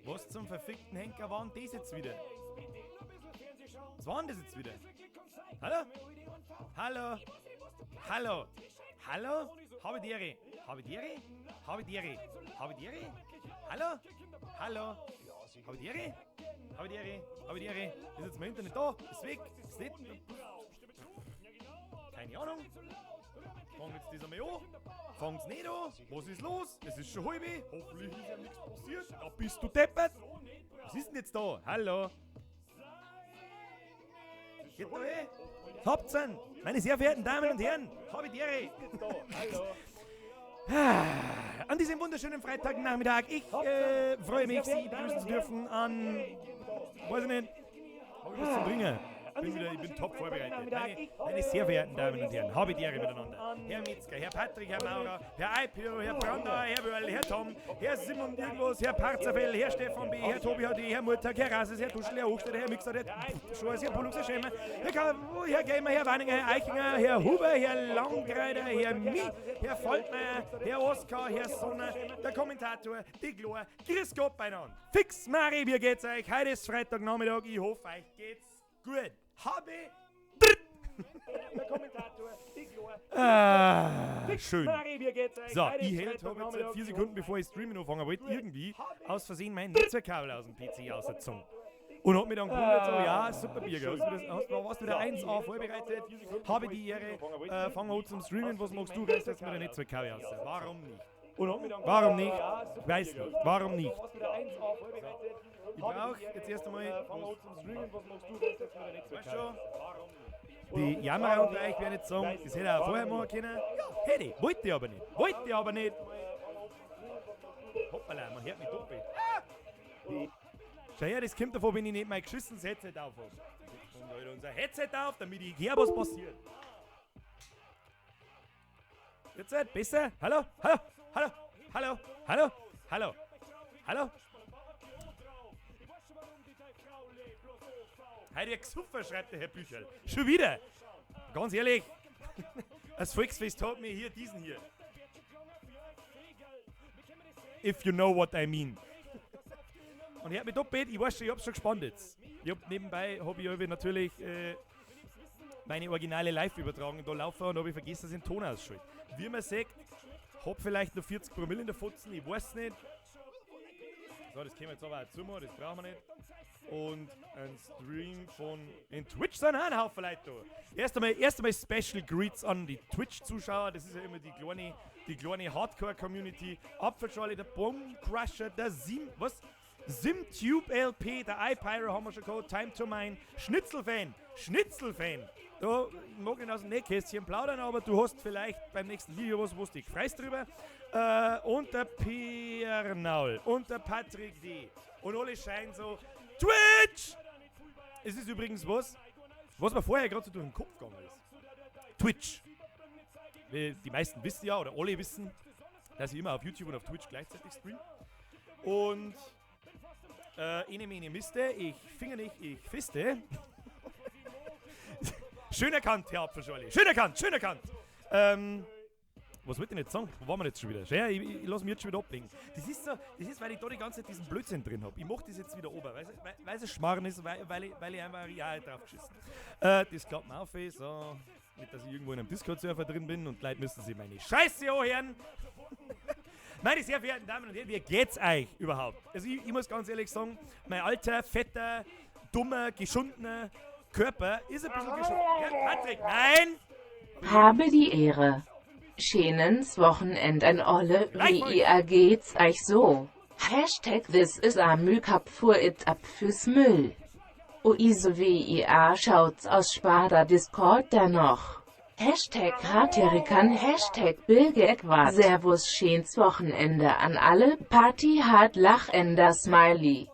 Was zum verfickten Henker waren das jetzt wieder? Was waren das jetzt wieder? Hallo? Hallo? Hallo? Hallo? Habe die Ehre? Habe die Ehre? Habe die Ehre? Habe die Ehre? Hallo? Hallo? Habe die Ehre? Habe die Ehre? Habe die Ehre? Ist jetzt mein Internet da? Ist weg? Ist nicht? Keine Ahnung. Fangen jetzt das einmal an. Fang's nicht an. Was ist los? Es ist schon halbe. Hoffentlich ist ja nichts passiert. Da bist du deppert. Was ist denn jetzt da? Hallo? Geht da eh? Habt's an. Meine sehr verehrten Damen und Herren, habe die Ehre. An diesem wunderschönen Freitagnachmittag. Ich freue mich, Sie begrüßen zu dürfen an, weiß ich nicht, habe ich was zu bringen? Ich bin top vorbereitet. Meine sehr verehrten Damen und Herren, habe die Ehre miteinander. Herr Metzger, Herr Patrick, Herr Maurer, Herr Eipiro, Herr Brandauer, Herr Wörl, Herr Tom, Herr Simon Irgendwas, Herr Parzerfell, Herr Stefan B., Herr Tobi HD, Herr Murtag, Herr Rases, Herr Duschel, Herr Hochstädter, Herr Mixer, Herr Schoers, Herr Pollux, Herr Schemmer, Herr Gamer, Herr Weininger, Herr Eichinger, Herr Huber, Herr Langreider, Herr Mie, Herr Voltmeier, Herr Oskar, Herr Sonner, der Kommentator, die Glor. Grüß Gott beieinander. Fix, Mari, wie geht's euch? Heute ist Freitagnachmittag, ich hoffe, euch geht's gut. Habe der Kommentator, die Glor. Schön. So, ich hält, habe jetzt seit 4 Sekunden, bevor ich streamen anfangen wollte, irgendwie aus Versehen mein Netzwerkkabel aus dem PC ausgezogen. Und hab mich dann gewundert, so, ja, super Birger, warst du der 1A vorbereitet, habe die Ehre, fangen wir an zum Streamen, was machst du, reißt jetzt mit der Netzwerkkabel aus? Warum nicht? Warum nicht? Ich weiß nicht, warum nicht? Ich brauche jetzt erst einmal, weißt schon, die Jammerer unter euch werden jetzt sagen, das hätte er auch vorher machen können. Hätte ich, wollte ich aber nicht. Hoppala, man hört mich doppelt. Schau her, das kommt davon, wenn ich nicht mein geschissenes Headset auf habe. Und halt unser Headset auf, damit ich höre, was passiert. Jetzt besser? Hallo? Hallo? Hallo? Hallo? Hallo? Hallo? Hallo? Heute gesuffen, schreibt der Herr Bücherl. Schon wieder. Ganz ehrlich, das Volksfest hat mir hier diesen hier. If you know what I mean. Und er hat mich doppelt, ich weiß schon, ich hab's schon gespannt jetzt. Nebenbei habe ich natürlich meine originale Live-Übertragung da laufen und habe ich vergessen, dass ich den Ton ausschalte. Wie man sagt, hab vielleicht noch 40 Promille in der Fotzen, ich weiß nicht. So, das können wir jetzt aber auch zumachen, das brauchen wir nicht. Und ein Stream von in Twitch sind auch ein Haufen Leute da. Erst einmal Special Greets an die Twitch-Zuschauer, das ist ja immer die kleine Hardcore-Community. Apfelschorle, der Bombcrusher, der SimTube LP, der iPyro haben wir schon gehabt, Time to Mine, Schnitzelfan. Da mag ich aus dem Nähkästchen plaudern, aber du hast vielleicht beim nächsten Video was, wo du dich freust drüber. Und der Piernaul und der Patrick D. Und alle scheinen so, Twitch! Es ist übrigens was mir vorher gerade so durch den Kopf gegangen ist. Twitch. Die meisten wissen ja, oder alle wissen, dass ich immer auf YouTube und auf Twitch gleichzeitig streame. Und ene mene miste, ich finger nicht, ich fiste. Schön erkannt, Herr Apfelschorle. Schön erkannt. Was wollte ich nicht sagen? Wo waren wir jetzt schon wieder? Ja, ich lasse mich jetzt schon wieder ablegen. Das ist, weil ich da die ganze Zeit diesen Blödsinn drin habe. Ich mache das jetzt wieder oben, weil es Schmarrn ist, weil ich einfach ja drauf geschissen. Das klappt mir auf, so. Nicht, dass ich irgendwo in einem Discord-Server drin bin und die Leute müssen sich meine Scheiße anhören. Meine sehr verehrten Damen und Herren, wie geht's euch überhaupt? Also ich muss ganz ehrlich sagen, mein alter, fetter, dummer, geschundener Körper ist ein bisschen geschunden. Ja, Patrick, nein! Habe die Ehre. Schönens Wochenend an alle, wie ihr geht's euch so? Hashtag this is a Müllkap fuhr it ab fürs Müll. Oise WIA schaut's aus Spada Discord da noch. Hashtag Haterikan, Hashtag Bilgeg war Servus schönes Wochenende an alle, Party hart lachender Smiley.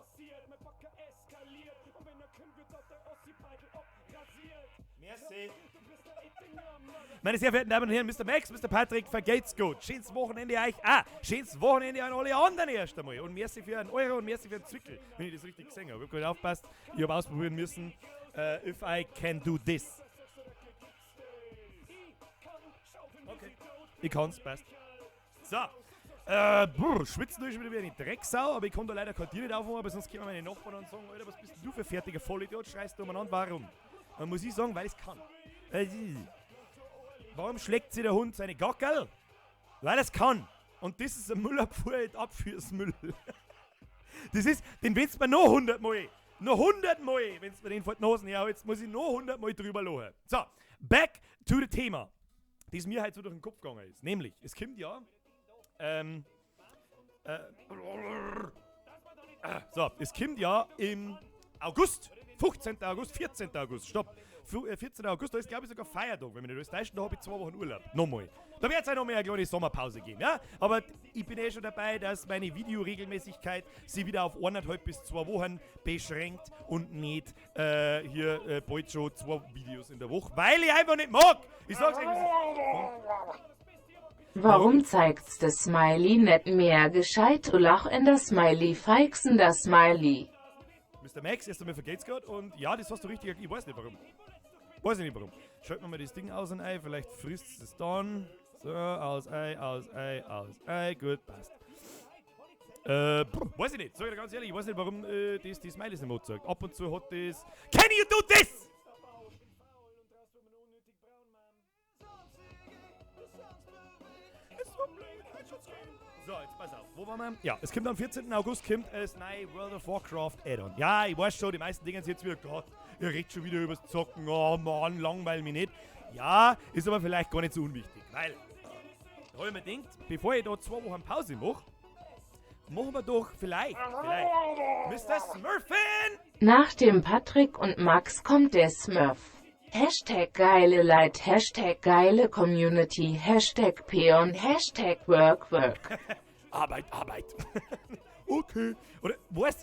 Meine sehr verehrten Damen und Herren, Mr. Max, Mr. Patrick, vergeht's gut. Schönes Wochenende euch. Schönes Wochenende an alle anderen erst einmal. Und merci für einen Euro und merci für einen Zwickel, wenn ich das richtig gesehen habe. Ich habe gut aufgepasst. Ich habe ausprobieren müssen. If I can do this. Okay. Ich kann's, passt. So. Schwitzen durch wieder wie eine Drecksau, aber ich kann da leider kein Tier nicht aufmachen, aber sonst kommen meine Nachbarn und sagen, Alter, was bist denn du für fertiger Vollidiot, schreist du umeinander, warum? Dann muss ich sagen, weil ich es kann. Warum schlägt sich der Hund seine Gackerl? Weil er es kann. Und das ist ein Müllabfuhr, nicht Abführsmüll. Das ist, den willst du mir noch 100 Mal, wenn du mir den vor die Nase herholst, muss ich noch 100 Mal drüber lachen. So, back to the Thema, das mir halt so durch den Kopf gegangen ist. Nämlich, es kommt ja, es kommt ja im August, 15. August, 14. August, stopp. 14. August, da ist glaube ich sogar Feiertag, wenn mich nicht alles täuscht, da habe ich 2 Wochen Urlaub. Nochmal. Da wird es auch noch mehr eine kleine Sommerpause geben, ja? Aber ich bin schon dabei, dass meine Videoregelmäßigkeit sie wieder auf 1,5 bis 2 Wochen beschränkt und nicht bald schon 2 Videos in der Woche, weil ich einfach nicht mag. Ich sag's euch. Warum zeigt's das Smiley nicht mehr gescheit lach in das Smiley feixen das Smiley? Mr. Max, erst einmal vergeht's gerade und ja, das hast du richtig gesagt, ich weiß nicht warum. Schalten wir mal das Ding aus und ein, vielleicht frisst es dann. So, aus, Ei, gut, passt. Weiß ich nicht, sag ich dir ganz ehrlich, ich weiß nicht, warum das die Smileys nicht sagt. Ab und zu hat das... Can you do this? So, jetzt pass auf, wo waren wir? Ja, es kommt am 14. August kommt das neue World of Warcraft Add-on. Ja, ich weiß schon, die meisten Dinge sind jetzt wieder, Gott, ihr redet schon wieder übers Zocken, oh Mann, langweil mich nicht. Ja, ist aber vielleicht gar nicht so unwichtig, weil, da habe ich mir gedacht, bevor ich da 2 Wochen Pause mache, machen wir doch vielleicht, Mr. Smurfin! Nach dem Patrick und Max kommt der Smurf. Hashtag geile Leid, Hashtag geile Community, Hashtag Peon, Hashtag Work. Arbeit. Okay. Oder,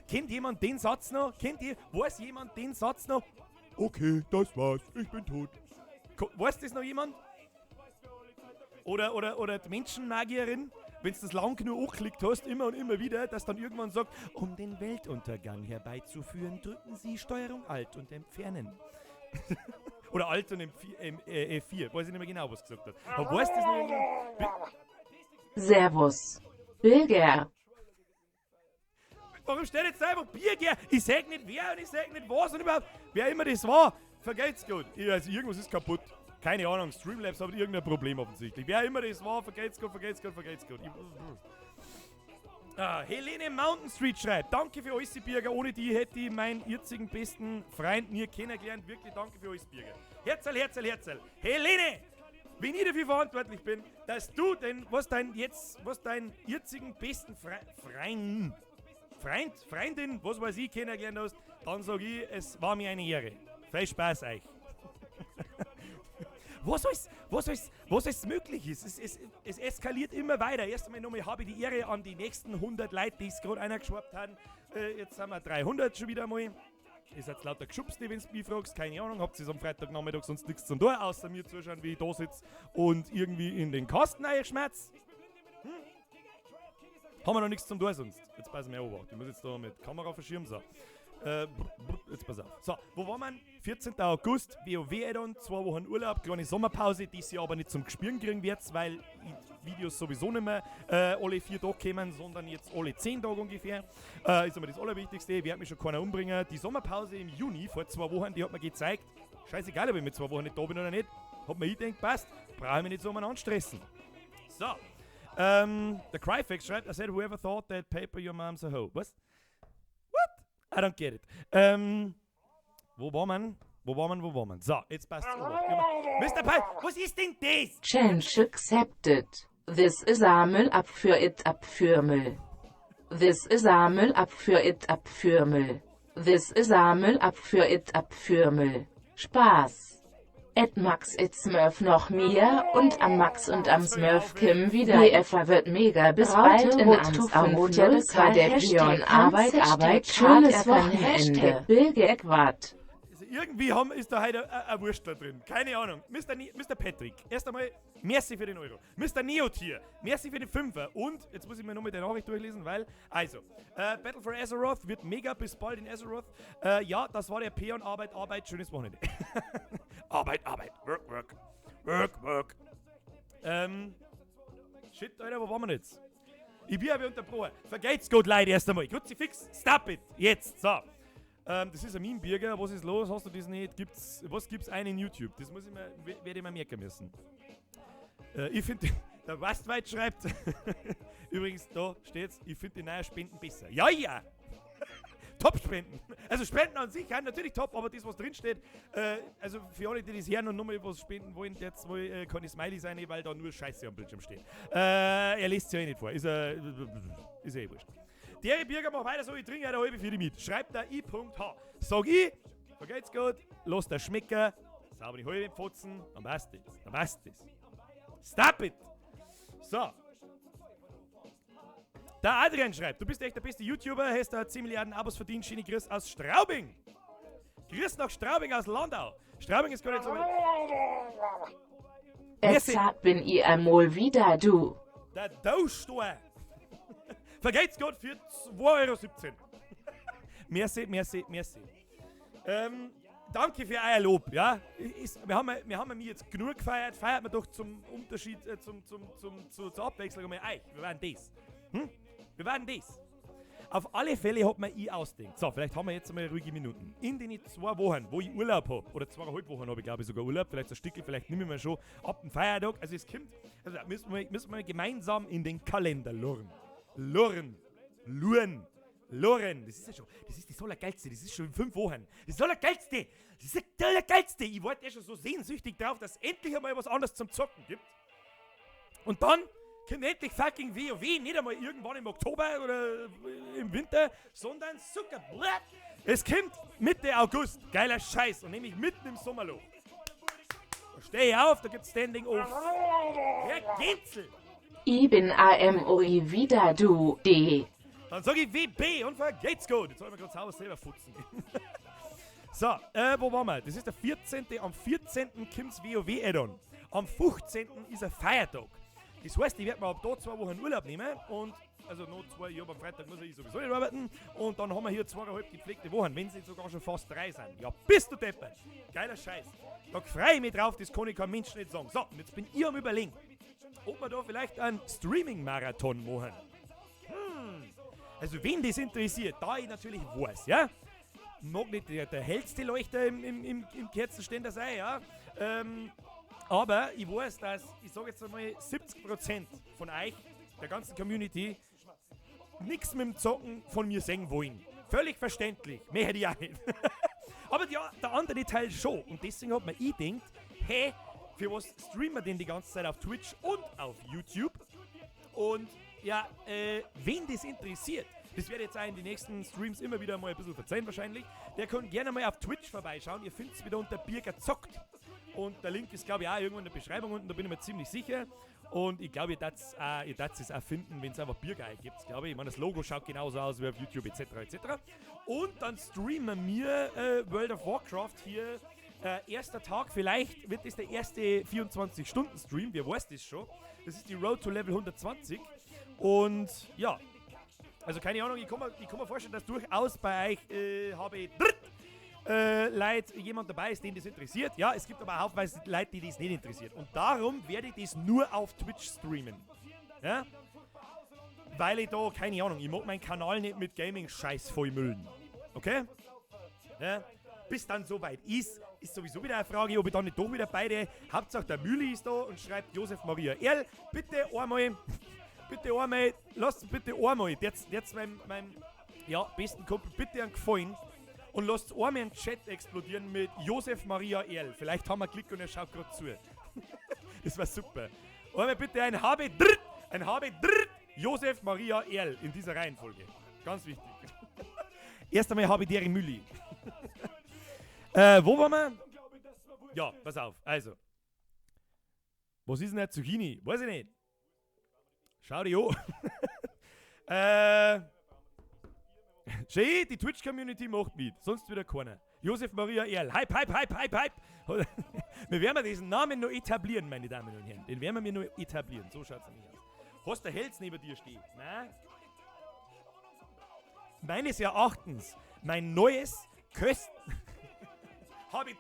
kennt jemand den Satz noch? Weiß jemand den Satz noch? Okay, das war's, ich bin tot. Weiß das noch jemand? Oder die Menschenmagierin, wenn du das lang genug angeklickt hast, immer und immer wieder, dass dann irgendwann sagt, um den Weltuntergang herbeizuführen, drücken Sie Steuerung Alt und entfernen. Oder Alt und F4, weiß ich nicht mehr genau, was gesagt hat. Aber weißt du das noch irgendwann? Servus. Bilger. Warum steht jetzt da einfach Bierger? Ich sag nicht wer und ich sag nicht was und überhaupt, wer immer das war, vergeht's gut. Also irgendwas ist kaputt. Keine Ahnung, Streamlabs hat irgendein Problem offensichtlich. Wer immer das war, vergeht's gut. Helene Mountain Street schreibt, danke für euch, Bierger. Ohne die hätte ich meinen jetzigen besten Freund nie kennengelernt. Wirklich danke für euch, Bierger. Herzl. Helene, wenn ich dafür verantwortlich bin, dass du deinen jetzigen besten Freundin, was weiß ich, kennengelernt hast, dann sag ich, es war mir eine Ehre. Viel Spaß euch. Was alles möglich ist. Es eskaliert immer weiter. Erst einmal nochmal habe ich die Ehre an die nächsten 100 Leute, die es gerade einer geschwappt haben. Jetzt sind wir 300 schon wieder einmal. Ihr seid lauter geschubst, wenn du mich fragst. Keine Ahnung, habt ihr am Freitagnachmittag sonst nichts zu tun, außer mir zuschauen, wie ich da sitze und irgendwie in den Kasten einschmerz. Haben wir noch nichts zum tun sonst. Jetzt passen wir auf. Ich muss jetzt da mit Kamera verschirmen. So. Jetzt pass auf. So, wo war man? 14. August, WoW-Add-on, 2 Wochen Urlaub, kleine Sommerpause, die sie aber nicht zum Gespüren kriegen wird, weil die Videos sowieso nicht mehr alle 4 Tage kommen, sondern jetzt alle 10 Tage ungefähr. Ist aber das Allerwichtigste, ich werde mich schon keiner umbringen. Die Sommerpause im Juni, vor 2 Wochen, die hat mir gezeigt, scheißegal, ob ich mit 2 Wochen nicht da bin oder nicht, hat mir gedacht, passt, brauche ich mich nicht so umeinander stressen. So, der Cryfax schreibt, I said, whoever thought that paper your mom's a hoe. Was? I don't get it. Wo war man? So, jetzt passt's. Mr. Pie, was ist denn das? Change accepted. This is a Müllabfuhr-Abführmüll. This is a Müllabfuhr-Abführmüll. This is a Müllabfuhr-Abführmüll. Spaß. At Max it Smurf noch mehr und am Max und am Smurf Kim wieder. BFA wird mega bis bald in Ans auf der Pion Arbeit, schönes Wochenende. Bilge Equat. Irgendwie ist da heute ein Wurst da drin. Keine Ahnung. Mr. Patrick, erst einmal merci für den Euro. Mr. Neotier, merci für den Fünfer. Und, jetzt muss ich mir noch mit der Nachricht durchlesen, weil, also, Battle for Azeroth wird mega bis bald in Azeroth. Ja, das war der Peon, Arbeit, schönes Wochenende. Arbeit, work. Shit, Alter, wo waren wir jetzt? Ich bin aber unterbrochen. Vergeht's gut, Leute, erst einmal. Kruzifix, stop it. Jetzt, so. Das ist ein Meme-Bürger. Was ist los? Hast du das nicht? Was gibt's einen in YouTube? Das werde ich mir merken müssen. Ich finde, der Westweit schreibt, übrigens, da steht's, ich finde die neuen Spenden besser. Ja, ja! Top-Spenden. Also Spenden an sich, ja, natürlich top, aber das, was drin steht, also für alle, die das hören und nochmal was spenden wollen, jetzt mal kann ich Smiley sein, weil da nur Scheiße am Bildschirm steht. Er liest es ja eh nicht vor, ist ja eh wurscht. Der Bürger macht weiter so, ich trinke eine halbe für die mit. Schreibt der I.H. Sag ich, vergeht's gut, lass der schmecken, sauber die halbe Pfotzen, dann passt das. Stop it! So. Der Adrian schreibt, du bist echt der beste YouTuber, hast da 10 Milliarden Abos verdient, Schini Chris aus Straubing. Chris nach Straubing aus Landau. Straubing ist gar nicht so weit. Jetzt bin ich einmal wieder du. Der Doustor. Vergeht's gut für 2,17 €. Merci. Danke für euer Lob, ja. Wir haben mich jetzt genug gefeiert. Feiert man doch zum Unterschied, zur Abwechslung mal euch. Wir werden das. Wir werden das. Auf alle Fälle hat man ausdenkt. So, vielleicht haben wir jetzt mal ruhige Minuten. In den 2 Wochen, wo ich Urlaub habe, oder 2,5 Wochen habe ich, glaube ich, sogar Urlaub, vielleicht ein Stückchen, vielleicht nehmen wir schon ab dem Feiertag. Also es kommt, also müssen wir gemeinsam in den Kalender luren. Das ist ja schon, das ist das Allergeilste, das ist schon in 5 Wochen. Das Allergeilste. Ich warte ja schon so sehnsüchtig drauf, dass es endlich einmal was anderes zum Zocken gibt. Und dann kommt endlich fucking WoW, nicht einmal irgendwann im Oktober oder im Winter, sondern Zucker. Es kommt Mitte August, geiler Scheiß, und nämlich mitten im Sommerloch. Da stehe ich auf, da gibt's Standing Off. Herr Genzel! Ich bin AMOI wieder du, D. Dann sag ich WB und vergeht's gut. Jetzt soll ich mir gerade das Haus selber futzen. So, wo waren wir? Das ist der 14. Am 14. kommt's WoW Add-on. Am 15. ist ein Feiertag. Das heißt, ich werde mir ab da 2 Wochen Urlaub nehmen und, also noch 2 Jahre, am Freitag muss ich sowieso nicht arbeiten und dann haben wir hier 2,5 gepflegte Wochen, wenn sie sogar schon fast 3 sind. Ja, bist du deppert. Geiler Scheiß. Da freue ich mich drauf, das kann ich kein Mensch nicht sagen. So, und jetzt bin ich am Überlegen, ob wir da vielleicht einen Streaming-Marathon machen. Also wen das interessiert, da ich natürlich weiß, ja, mag nicht der hellste Leuchter im Kerzenständer sein, ja, aber ich weiß, dass, ich sage jetzt einmal, 70% von euch, der ganzen Community, nichts mit dem Zocken von mir sehen wollen. Völlig verständlich, mehr hätte ich auch nicht. Aber ja, der andere Teil schon. Und deswegen hat man gedacht, hey, für was streamen wir denn die ganze Zeit auf Twitch und auf YouTube? Und ja, wen das interessiert, das werde ich jetzt auch in den nächsten Streams immer wieder mal ein bisschen verzeihen wahrscheinlich, der kann gerne mal auf Twitch vorbeischauen. Ihr findet es wieder unter Birger zockt. Und der Link ist, glaube ich, auch irgendwo in der Beschreibung unten, da bin ich mir ziemlich sicher. Und ich glaube, ihr dürft es auch finden, wenn es einfach Birger gibt, glaube ich. Ich meine, das Logo schaut genauso aus wie auf YouTube etc. Und dann streamen wir World of Warcraft hier. Erster Tag, vielleicht wird das der erste 24-Stunden-Stream, wer weiß das schon. Das ist die Road to Level 120. Und ja, also keine Ahnung, ich kann mir vorstellen, dass durchaus bei euch habe Leute, jemand dabei ist, den das interessiert. Ja, es gibt aber auch haufenweise Leute, die das nicht interessiert. Und darum werde ich das nur auf Twitch streamen. Ja? Weil ich da, keine Ahnung, ich mag meinen Kanal nicht mit Gaming-Scheiß vollmüllen. Okay? Ja? Bis dann soweit ist sowieso wieder eine Frage, ob ich dann nicht doch wieder beide. Hauptsache der Mühli ist da und schreibt Josef Maria Erl, bitte einmal, lasst bitte einmal, jetzt meinem besten Kumpel, bitte einen Gefallen und lasst einmal einen Chat explodieren mit Josef Maria Erl. Vielleicht haben wir Glück und er schaut gerade zu. Das war super. Einmal bitte ein HB Josef Maria Erl in dieser Reihenfolge. Ganz wichtig. Erst einmal habe ich deren Mühli. Wo waren wir? Ja, pass auf. Also. Was ist denn eine Zucchini? Weiß ich nicht. Schau dir an. Schön, die Twitch-Community macht mit. Sonst wieder keiner. Josef Maria Erl. Hype. Wir werden diesen Namen noch etablieren, meine Damen und Herren. Den werden wir noch etablieren. So schaut es nämlich aus. Hast du Hells neben dir stehen? Nein? Meines Erachtens mein neues habe ich.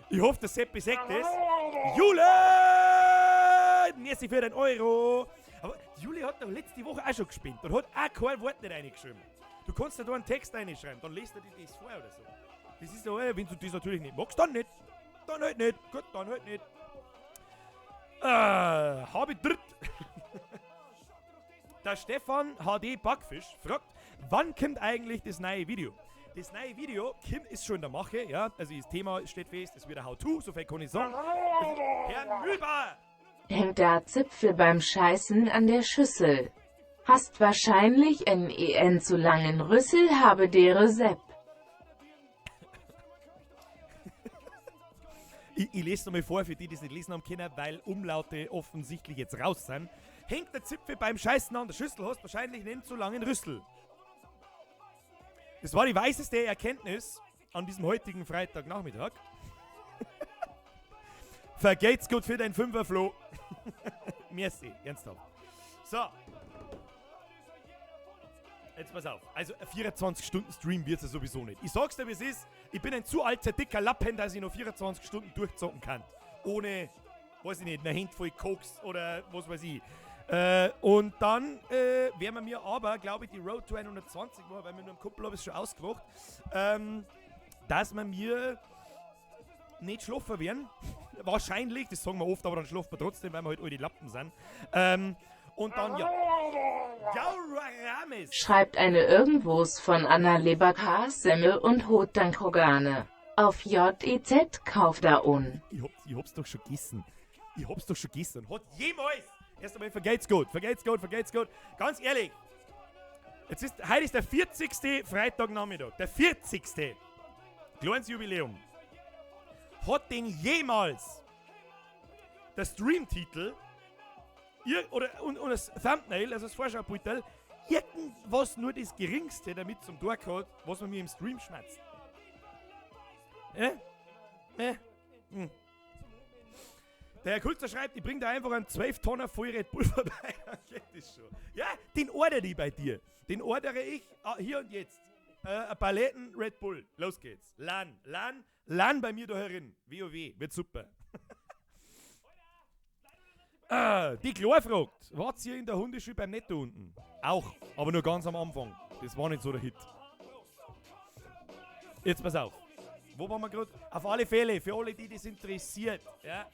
Ich hoffe, der Seppi sagt es. Jule! Merci für den Euro. Juli hat doch letzte Woche auch schon gespinnt und hat auch kein Wort nicht reingeschrieben. Du kannst da einen Text reinschreiben, dann liest er dir das vor oder so. Das ist so, wenn du das natürlich nicht magst, dann nicht. Dann halt nicht. Gut, dann halt nicht. Habe ich dritt. Der Stefan HD Backfisch fragt, wann kommt eigentlich das neue Video? Das neue Video, Kim ist schon in der Mache, ja, also das Thema steht fest, es wird ein How-To, so viel kann ich sagen. Herr Mühlbauer! Hängt der Zipfel beim Scheißen an der Schüssel. Hast wahrscheinlich NEN zu langen Rüssel, habe dere Sepp. Ich lese nochmal vor, für die, die es nicht lesen haben können, weil Umlaute offensichtlich jetzt raus sind. Hängt der Zipfel beim Scheißen an der Schüssel, hast wahrscheinlich einen zu langen Rüssel. Das war die weiseste Erkenntnis an diesem heutigen Freitagnachmittag. Vergeht's gut für dein Fünfer, Flo. Merci, ernsthaft. So. Jetzt pass auf. Also ein 24-Stunden-Stream wird es ja sowieso nicht. Ich sag's dir, wie es ist. Ich bin ein zu alter, dicker Lappen, dass ich noch 24 Stunden durchzocken kann. Ohne, weiß ich nicht, eine Handvoll Koks oder was weiß ich. Und dann werden wir mir aber, glaube ich, die Road to 120 machen, weil mit einem Kumpel habe ich es schon ausgemacht, dass wir mir nicht schlafen werden. Wahrscheinlich, das sagen wir oft, aber dann schlafen wir trotzdem, weil wir halt all die Lappen sind. Und dann, ja. Schreibt eine Irgendwos von Anna Leberkas, Semmel und Hotdank-Organe. Auf JEZ kauft er un. Ich hab's doch schon gegessen. Hat jemals. Erst einmal vergeht's gut. Ganz ehrlich. Heute ist der 40. Freitagnachmittag. Der 40. Kleines Jubiläum. Hat denn jemals der Streamtitel und das Thumbnail, also das Vorschaubild, irgendwas nur das Geringste damit zum Tor hat, was man mir im Stream schmerzt? Der Herr Kulzer schreibt, ich bring da einfach einen 12 Tonner voll Red Bull vorbei. Geht das schon? Ja, den ordere ich bei dir. Den ordere ich hier und jetzt. Ein Paletten Red Bull. Los geht's. LAN bei mir da herin. WoW. Wird super. Die Klar fragt, wart ihr in der Hundeschule beim Netto unten? Auch, aber nur ganz am Anfang. Das war nicht so der Hit. Jetzt pass auf. Wo waren wir gerade? Auf alle Fälle, für alle, die das interessiert, ja,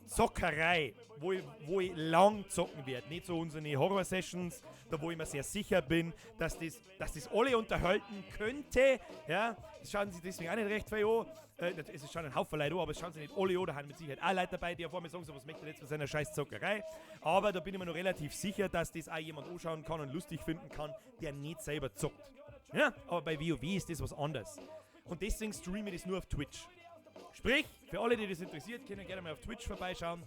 Zockerei, wo ich lang zocken werde, nicht so unsere Horror-Sessions, da wo ich mir sehr sicher bin, dass das alle unterhalten könnte, ja, das schauen sie deswegen auch nicht recht viel an, es schauen ein Haufen Leute an, aber es schauen sie nicht alle an, da haben mit Sicherheit auch Leute dabei, die auf einmal sagen, so was möchte er jetzt für seine scheiß Zockerei, aber da bin ich mir noch relativ sicher, dass das auch jemand anschauen kann und lustig finden kann, der nicht selber zockt. Ja, aber bei WoW ist das was anderes. Und deswegen streame ich das nur auf Twitch. Sprich, für alle, die das interessiert, können gerne mal auf Twitch vorbeischauen.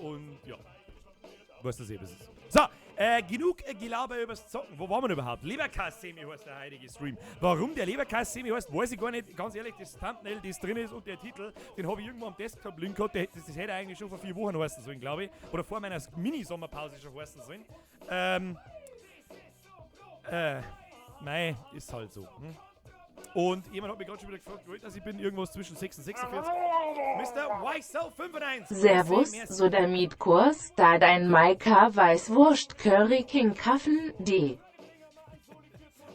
Und ja, weißt du eh, was es ist. So, genug Gelaber übers Zocken. Wo waren wir überhaupt? Leberkass-Semi heißt der heilige Stream. Warum der Leberkass-Semi heißt, weiß ich gar nicht. Ganz ehrlich, das Thumbnail, das drin ist und der Titel, den habe ich irgendwo am Desktop-Link gehabt. Das hätte eigentlich schon vor 4 Wochen heißen sollen, glaube ich. Oder vor meiner Mini-Sommerpause schon heißen sollen. Nein, ist halt so. Und jemand hat mich gerade schon wieder gefragt, dass ich bin irgendwas zwischen 6 und 46. Mr. YSO95. Servus, so der Mietkurs, da dein Maika Weißwurst Curry King Kaffen D.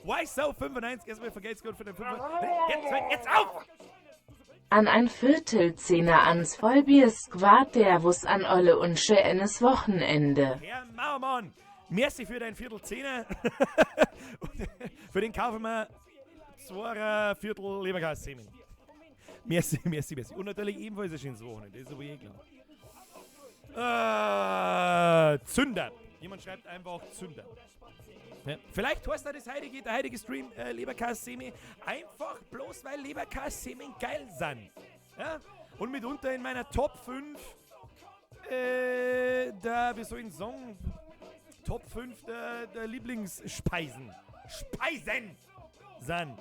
YSO95, erstmal vergeht's gut für den 5. Jetzt auf! An ein Viertelzehner ans Vollbier Squad der Wus an Olle und schönes Wochenende. Herr Mauermann, merci für dein Viertelzehner. Für den kaufen wir 2 Viertel Leberkass-Semen. Merci. Und natürlich ebenfalls ein schönes Wochenende, das ist aber klar. Zünder. Jemand schreibt einfach Zünder. Ja. Vielleicht heißt der heilige Stream Leberkass-Semen einfach bloß, weil Leberkass-Semen geil sind. Ja? Und mitunter in meiner Top 5 wie soll ich sagen, Top 5 der Lieblingsspeisen. Speisen! Sind.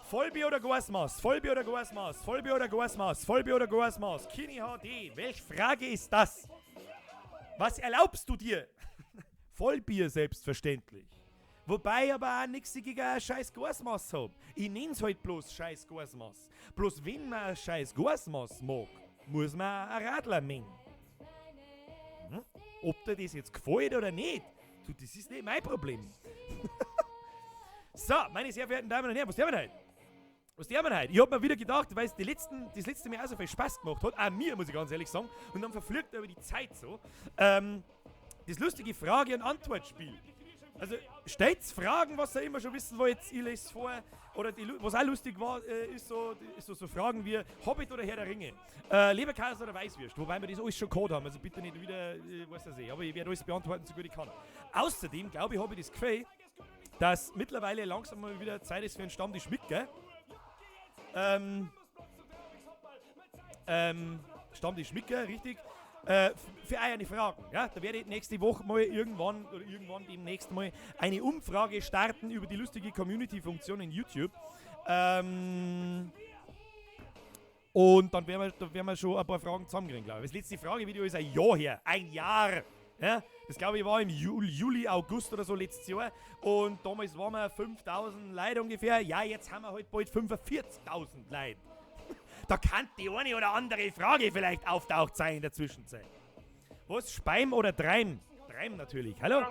Vollbier oder Gasmaß? Kini HD. Welche Frage ist das? Was erlaubst du dir? Vollbier selbstverständlich. Wobei aber auch nichts gegen ein scheiß Gasmaß hab. Ich nenn's halt bloß scheiß Gasmaß. Bloß wenn man ein scheiß Gasmaß mag, muss man ein Radler mengen. Ob dir das jetzt gefällt oder nicht, du, das ist nicht mein Problem. So, meine sehr verehrten Damen und Herren, was tun wir heute? Ich hab mir wieder gedacht, weil es das letzte Mal auch so viel Spaß gemacht hat, auch mir, muss ich ganz ehrlich sagen, und dann verfliegt aber die Zeit so, das lustige Frage- und Antwortspiel. Also, stellt Fragen, was ihr immer schon wissen wollt, ich lese vor, oder was auch lustig war, ist so Fragen wie Hobbit oder Herr der Ringe, Leberkäse oder Weißwürst, wobei wir das alles schon gehabt haben, also bitte nicht wieder, was weiß ich, aber ich werde alles beantworten, so gut ich kann. Außerdem, glaube ich, habe ich das Gefühl, dass mittlerweile langsam mal wieder Zeit ist für einen Stammtisch mit, gell? Stammtisch mit, gell? Richtig. Für eine Fragen, ja? Da werde ich nächste Woche mal irgendwann demnächst mal eine Umfrage starten über die lustige Community-Funktion in YouTube. Und dann werden wir schon ein paar Fragen zusammenkriegen, glaube ich. Das letzte Fragevideo ist ein Jahr her. Ein Jahr! Ja? Das glaube ich war im Juli, August oder so letztes Jahr. Und damals waren wir 5.000 Leute ungefähr. Ja, jetzt haben wir halt bald 45.000 Leute. Da kann die eine oder andere Frage vielleicht auftaucht sein in der Zwischenzeit. Was? Speim oder Dreim? Dreim natürlich. Hallo?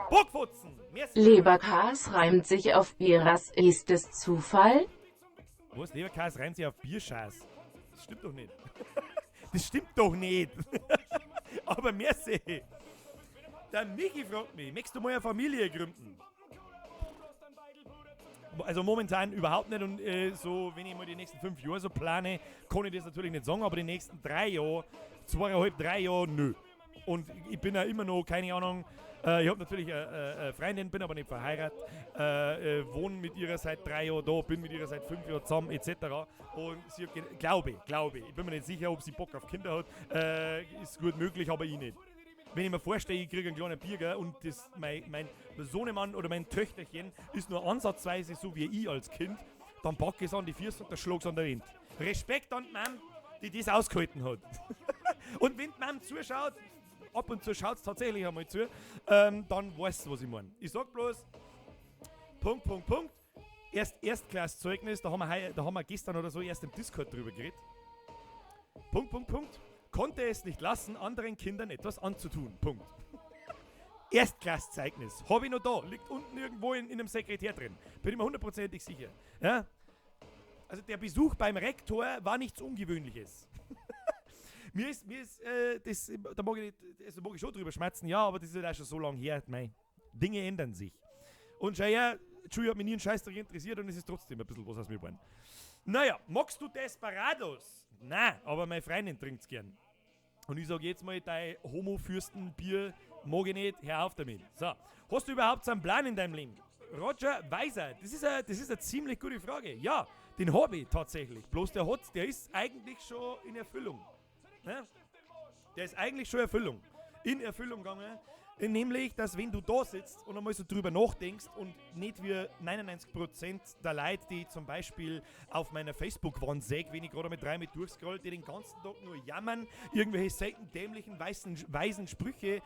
Burgfutzen! Leberkas reimt sich auf Bieras. Ist es Zufall? Was? Leberkas reimt sich auf Bierschaß? Das stimmt doch nicht. Das stimmt doch nicht. Aber merci. Der Michi fragt mich, möchtest du mal eine Familie gründen? Also momentan überhaupt nicht und so, wenn ich mal die nächsten 5 Jahre so plane, kann ich das natürlich nicht sagen, aber die nächsten 3 Jahre, 2,5, 3 Jahre, nö. Und ich bin ja immer noch, keine Ahnung, ich habe natürlich eine Freundin, bin aber nicht verheiratet, wohne mit ihrer seit 3 Jahren da, bin mit ihrer seit 5 Jahren zusammen, etc. Und sie hat, glaube ich bin mir nicht sicher, ob sie Bock auf Kinder hat, ist gut möglich, aber ich nicht. Wenn ich mir vorstelle, ich kriege einen kleinen Bierger und das, mein Sohnemann oder mein Töchterchen ist nur ansatzweise so wie ich als Kind, dann packe ich es an die Füße und der Schlag's an der Wind. Respekt an die Mom, die das ausgehalten hat. Und wenn die Mom zuschaut, ab und zu schaut es tatsächlich einmal zu, dann weißt du, was ich meine. Ich sag bloß, Punkt. Erstklasszeugnis, da haben wir gestern oder so erst im Discord drüber geredet. Punkt. Konnte es nicht lassen, anderen Kindern etwas anzutun. Punkt. Erstklasszeugnis. Habe ich noch da. Liegt unten irgendwo in einem Sekretär drin. Bin ich mir hundertprozentig sicher. Ja? Also der Besuch beim Rektor war nichts Ungewöhnliches. mir ist da mag ich schon drüber schmerzen, ja, aber das ist ja schon so lange her. Mei, Dinge ändern sich. Und schau her, die Schule hat mich nie einen Scheißdreck interessiert und es ist trotzdem ein bisschen was aus mir geworden. Naja, magst du Desperados? Nein, aber meine Freundin trinkt's gern. Und ich sag jetzt mal, dein Homo-Fürsten-Bier mag ich nicht, hör auf damit. So, hast du überhaupt so einen Plan in deinem Leben? Roger Weiser, das ist eine ziemlich gute Frage. Ja, den habe ich tatsächlich. Bloß der ist eigentlich schon in Erfüllung. Ne? Der ist eigentlich schon in Erfüllung gegangen. Nämlich, dass wenn du da sitzt und einmal so drüber nachdenkst und nicht wie 99% der Leute, die zum Beispiel auf meiner Facebook-Wand sehe, wenn ich gerade mit 3 mit durchscroll, die den ganzen Tag nur jammern, irgendwelche selten dämlichen, weisen Sprüche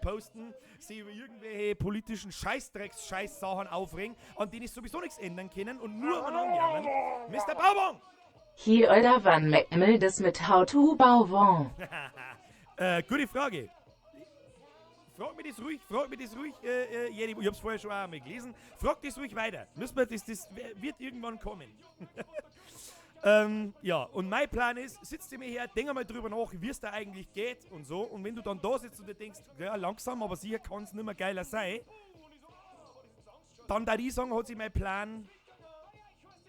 posten, sie über irgendwelche politischen Scheißsachen aufregen, an denen ich sowieso nichts ändern können und nur anjammern. Mr. Baubaum! Hier oder wann Macmill das mit How to Baubaum? Gute Frage. Frag mich das ruhig, Jedi, ich hab's vorher schon einmal gelesen. Frag das ruhig weiter. Das wird irgendwann kommen. Ja, und mein Plan ist, sitzt ihr mir her, denk einmal drüber nach, wie es da eigentlich geht und so. Und wenn du dann da sitzt und dir denkst, ja, langsam, aber sicher kann es nicht mehr geiler sein, dann da ich sagen, hat sich mein Plan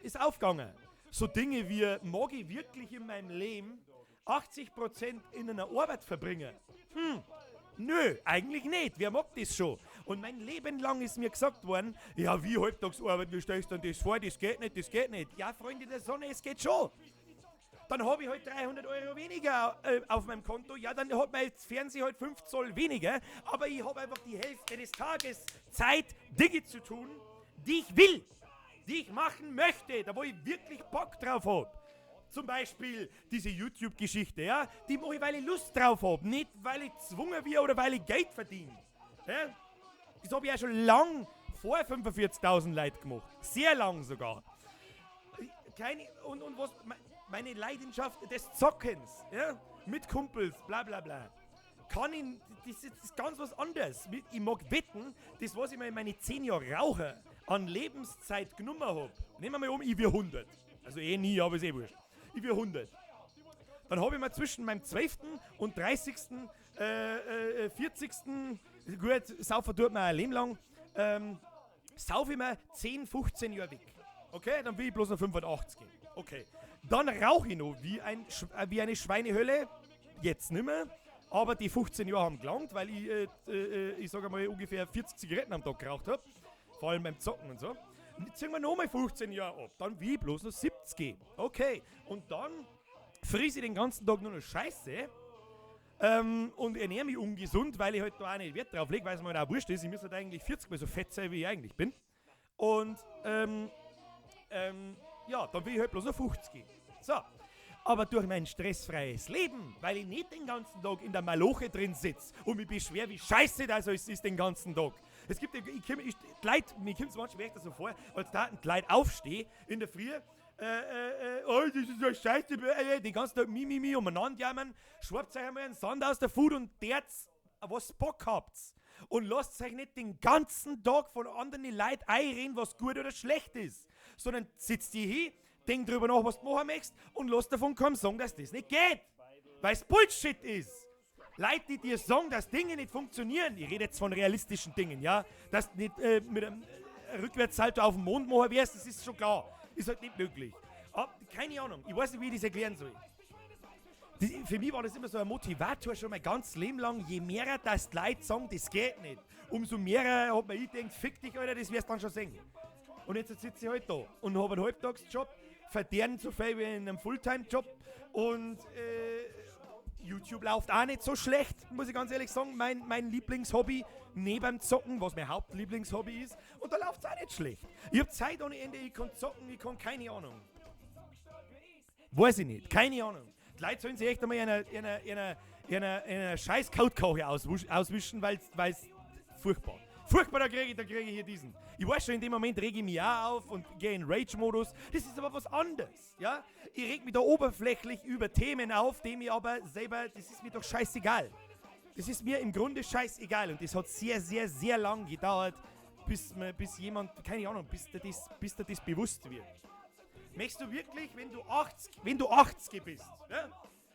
ist aufgegangen. So Dinge wie, mag ich wirklich in meinem Leben 80% in einer Arbeit verbringen? Nö, eigentlich nicht. Wer mag das schon? Und mein Leben lang ist mir gesagt worden, ja, wie Halbtagsarbeit, wie stellst du denn das vor? Das geht nicht. Ja, Freunde der Sonne, es geht schon. Dann habe ich halt 300 Euro weniger auf meinem Konto. Ja, dann hat mein Fernseher halt 5 Zoll weniger. Aber ich habe einfach die Hälfte des Tages Zeit, Dinge zu tun, die ich will, die ich machen möchte, da wo ich wirklich Bock drauf habe. Zum Beispiel diese YouTube-Geschichte, ja, die mache ich, weil ich Lust drauf habe, nicht weil ich gezwungen bin oder weil ich Geld verdiene. Ja? Das habe ich ja schon lang vor 45.000 Leuten gemacht. Sehr lang sogar. Und was, meine Leidenschaft des Zockens, ja, mit Kumpels, bla bla bla. das ist ganz was anderes. Ich mag wetten, das, was ich mir in meine 10 Jahre Raucher an Lebenszeit genommen habe, nehmen wir mal ich will 100. Also nie, aber ist wurscht. Ich will 100. Dann habe ich mir zwischen meinem 12. und 30., 40. Gut, saufen tut mir ein Leben lang, sauf ich mir 10, 15 Jahre weg. Okay, dann will ich bloß noch 85 gehen. Okay. Dann rauche ich noch wie eine Schweinehölle. Jetzt nicht mehr. Aber die 15 Jahre haben gelangt, weil ich sage mal, ungefähr 40 Zigaretten am Tag geraucht habe. Vor allem beim Zocken und so. Und jetzt ziehen wir nochmal 15 Jahre ab. Dann will ich bloß noch 70 gehen. Okay. Und dann friese ich den ganzen Tag nur noch Scheiße. Und ernähre mich ungesund, weil ich halt da auch nicht Wert drauf lege, weil es mir halt auch wurscht ist. Ich müsste halt eigentlich 40 Mal so fett sein, wie ich eigentlich bin. Und, ja, dann will ich halt bloß noch 50 gehen. So. Aber durch mein stressfreies Leben, weil ich nicht den ganzen Tag in der Maloche drin sitze und mich beschwer, wie scheiße das ist den ganzen Tag. Es gibt, mir kommt es manchmal echt so vor, als da ein Kleid aufstehe in der Früh, oh, das ist so scheiße, den ganzen Tag mi umeinander jammern, schwappt euch einmal einen Sand aus der Food und dert's, was Bock habt. Und lasst euch nicht den ganzen Tag von anderen Leuten einreden, was gut oder schlecht ist, sondern sitzt ihr hin, denk drüber nach, was du machen möchtest und lass davon kommen sagen, dass das nicht geht. Weil es Bullshit ist. Leute, die dir sagen, dass Dinge nicht funktionieren, ich rede jetzt von realistischen Dingen, ja, dass du nicht mit einem Rückwärtssalto auf dem Mond machen wirst, das ist schon klar. Ist halt nicht möglich. Aber, keine Ahnung, ich weiß nicht, wie ich das erklären soll. Für mich war das immer so ein Motivator schon mein ganzes Leben lang. Je mehr das die Leute sagen, das geht nicht, umso mehr hat man gedacht, fick dich, Alter, das wirst du dann schon sehen. Und jetzt sitze ich halt da und habe einen Halbtagsjob, verdiene so viel wie in einem Fulltime-Job und YouTube läuft auch nicht so schlecht, muss ich ganz ehrlich sagen. Mein Lieblingshobby neben dem Zocken, was mein Hauptlieblingshobby ist, und da läuft es auch nicht schlecht. Ich habe Zeit ohne Ende, ich kann zocken, ich kann keine Ahnung. Weiß ich nicht, keine Ahnung. Die Leute sollen sich echt einmal in einer scheiß Kautkauche auswischen, weil es furchtbar. Furchtbar, da kriege ich hier diesen. Ich weiß schon, in dem Moment rege ich mich auch auf und gehe in Rage-Modus. Das ist aber was anderes, ja? Ich reg mich da oberflächlich über Themen auf, die mir aber selber, das ist mir doch scheißegal. Das ist mir im Grunde scheißegal und das hat sehr, sehr, sehr lang gedauert, bis jemand, keine Ahnung, bis dir das bewusst wird. Möchtest du wirklich, wenn du 80 bist, ja?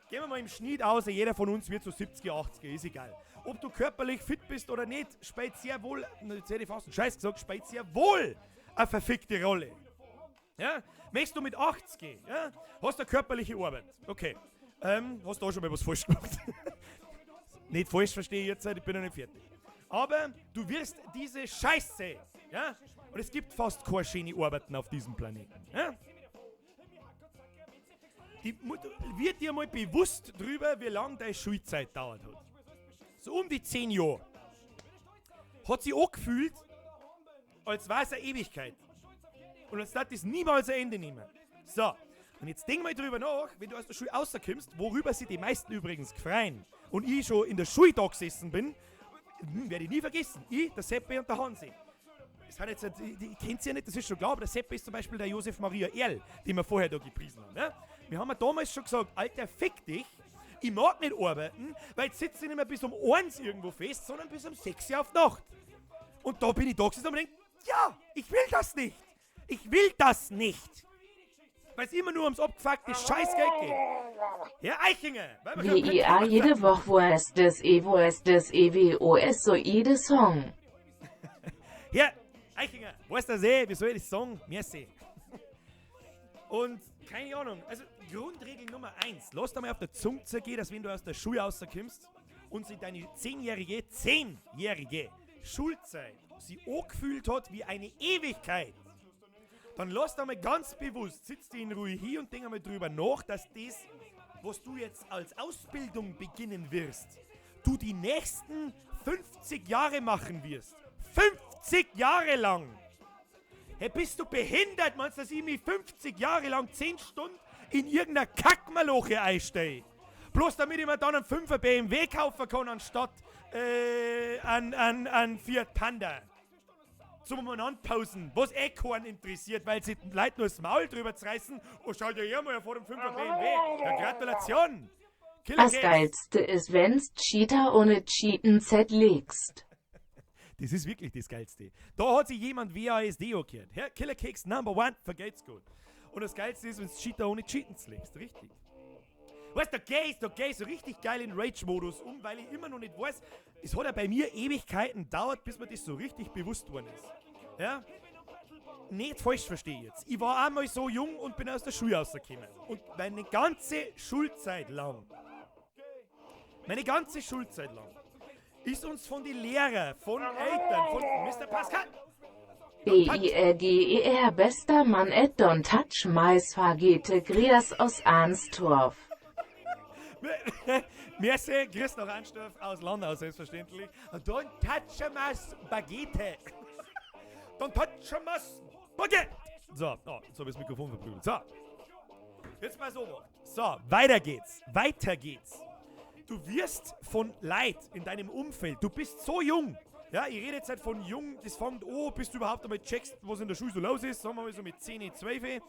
Gehen wir mal im Schnitt aus, jeder von uns wird so 70, 80, ist egal. Ob du körperlich fit bist oder nicht, spielt sehr wohl, jetzt hätte ich fast einen Scheiß gesagt, spielt sehr wohl eine verfickte Rolle. Ja? Möchtest du mit 80 gehen, ja? Hast du eine körperliche Arbeit, okay. Hast du auch schon mal was falsch gemacht? Nicht falsch, verstehe ich jetzt, ich bin noch nicht fertig. Aber du wirst diese Scheiße, ja? Und es gibt fast keine schöne Arbeiten auf diesem Planeten, ja? Wird dir mal bewusst drüber, wie lange deine Schulzeit dauert hat. So um die 10 Jahre. Hat sie auch gefühlt, als war es eine Ewigkeit. Und als darf das niemals ein Ende nehmen. So, und jetzt denk mal drüber nach, wenn du aus der Schule rauskommst, worüber sich die meisten übrigens freuen. Und ich schon in der Schule da gesessen bin, werde ich nie vergessen. Ich, der Seppe und der Hansi. Ich kennt sie ja nicht, das ist schon klar, aber der Seppe ist zum Beispiel der Josef Maria Erl, den wir vorher da gepriesen haben. Ja? Wir haben damals schon gesagt, Alter, fick dich, ich mag nicht arbeiten, weil jetzt sitze ich nicht mehr bis um 1 irgendwo fest, sondern bis um 6 Uhr auf die Nacht. Und da bin ich da gesessen und denke, ja, ich will das nicht. Ich will das nicht. Weil es immer nur ums abgefuckte Scheißgeld geht. Herr Eichinger. WIA jede Woche, wo es das EWOS so jede Song. Ja, Eichinger, weißt du das wie soll ich das sagen? Merci. Und keine Ahnung, also Grundregel Nummer 1, lass dir mal auf der Zunge zergehen, dass wenn du aus der Schule rauskommst und sie deine 10-jährige Schulzeit sie angefühlt hat wie eine Ewigkeit, dann lass dir mal ganz bewusst, sitz dir in Ruhe hier und denk einmal drüber nach, dass das, was du jetzt als Ausbildung beginnen wirst, du die nächsten 50 Jahre machen wirst. 50 Jahre lang! Hey, bist du behindert? Meinst du, dass ich mich 50 Jahre lang 10 Stunden in irgendeiner Kackmaloche einstehe? Bloß damit ich mir dann einen 5er BMW kaufen kann, anstatt an Fiat Panda. Zum Anpausen, was keinen interessiert, weil sie den Leuten nur das Maul drüber zerreißen. Oh, schau dir hier mal vor dem 5er BMW. Ja, Gratulation! Das Geilste ist, wenn's Cheater ohne Cheaten zerlegst. Das ist wirklich das Geilste. Da hat sich jemand WASD angehört. Herr Killer Cakes Number 1, vergeht's gut. Und das Geilste ist, wenn du Cheater ohne Cheaten legst. Richtig. Weißt du, da geh ich so richtig geil in Rage-Modus weil ich immer noch nicht weiß, es hat ja bei mir Ewigkeiten gedauert, bis mir das so richtig bewusst worden ist. Ja? Nicht falsch verstehe jetzt. Ich war einmal so jung und bin aus der Schule rausgekommen. Und meine ganze Schulzeit lang ist uns von den Lehrern, von Eltern, von Mr. Pascal, BIRGER, bester Mann, don't touch my Spaghetti, Grias aus Arnstorf. Merci, Chris noch Anstoff aus Landau, selbstverständlich. Don't touch my Spaghetti. Don't touch my Spaghetti. So, jetzt habe ich das Mikrofon verprügelt. So, jetzt mal so. So, weiter geht's. Du wirst von Leid in deinem Umfeld, du bist so jung. Ja, ich rede jetzt halt von jung, das fängt an, bis du überhaupt einmal checkst, was in der Schule so los ist, sagen wir mal so mit 10, 12.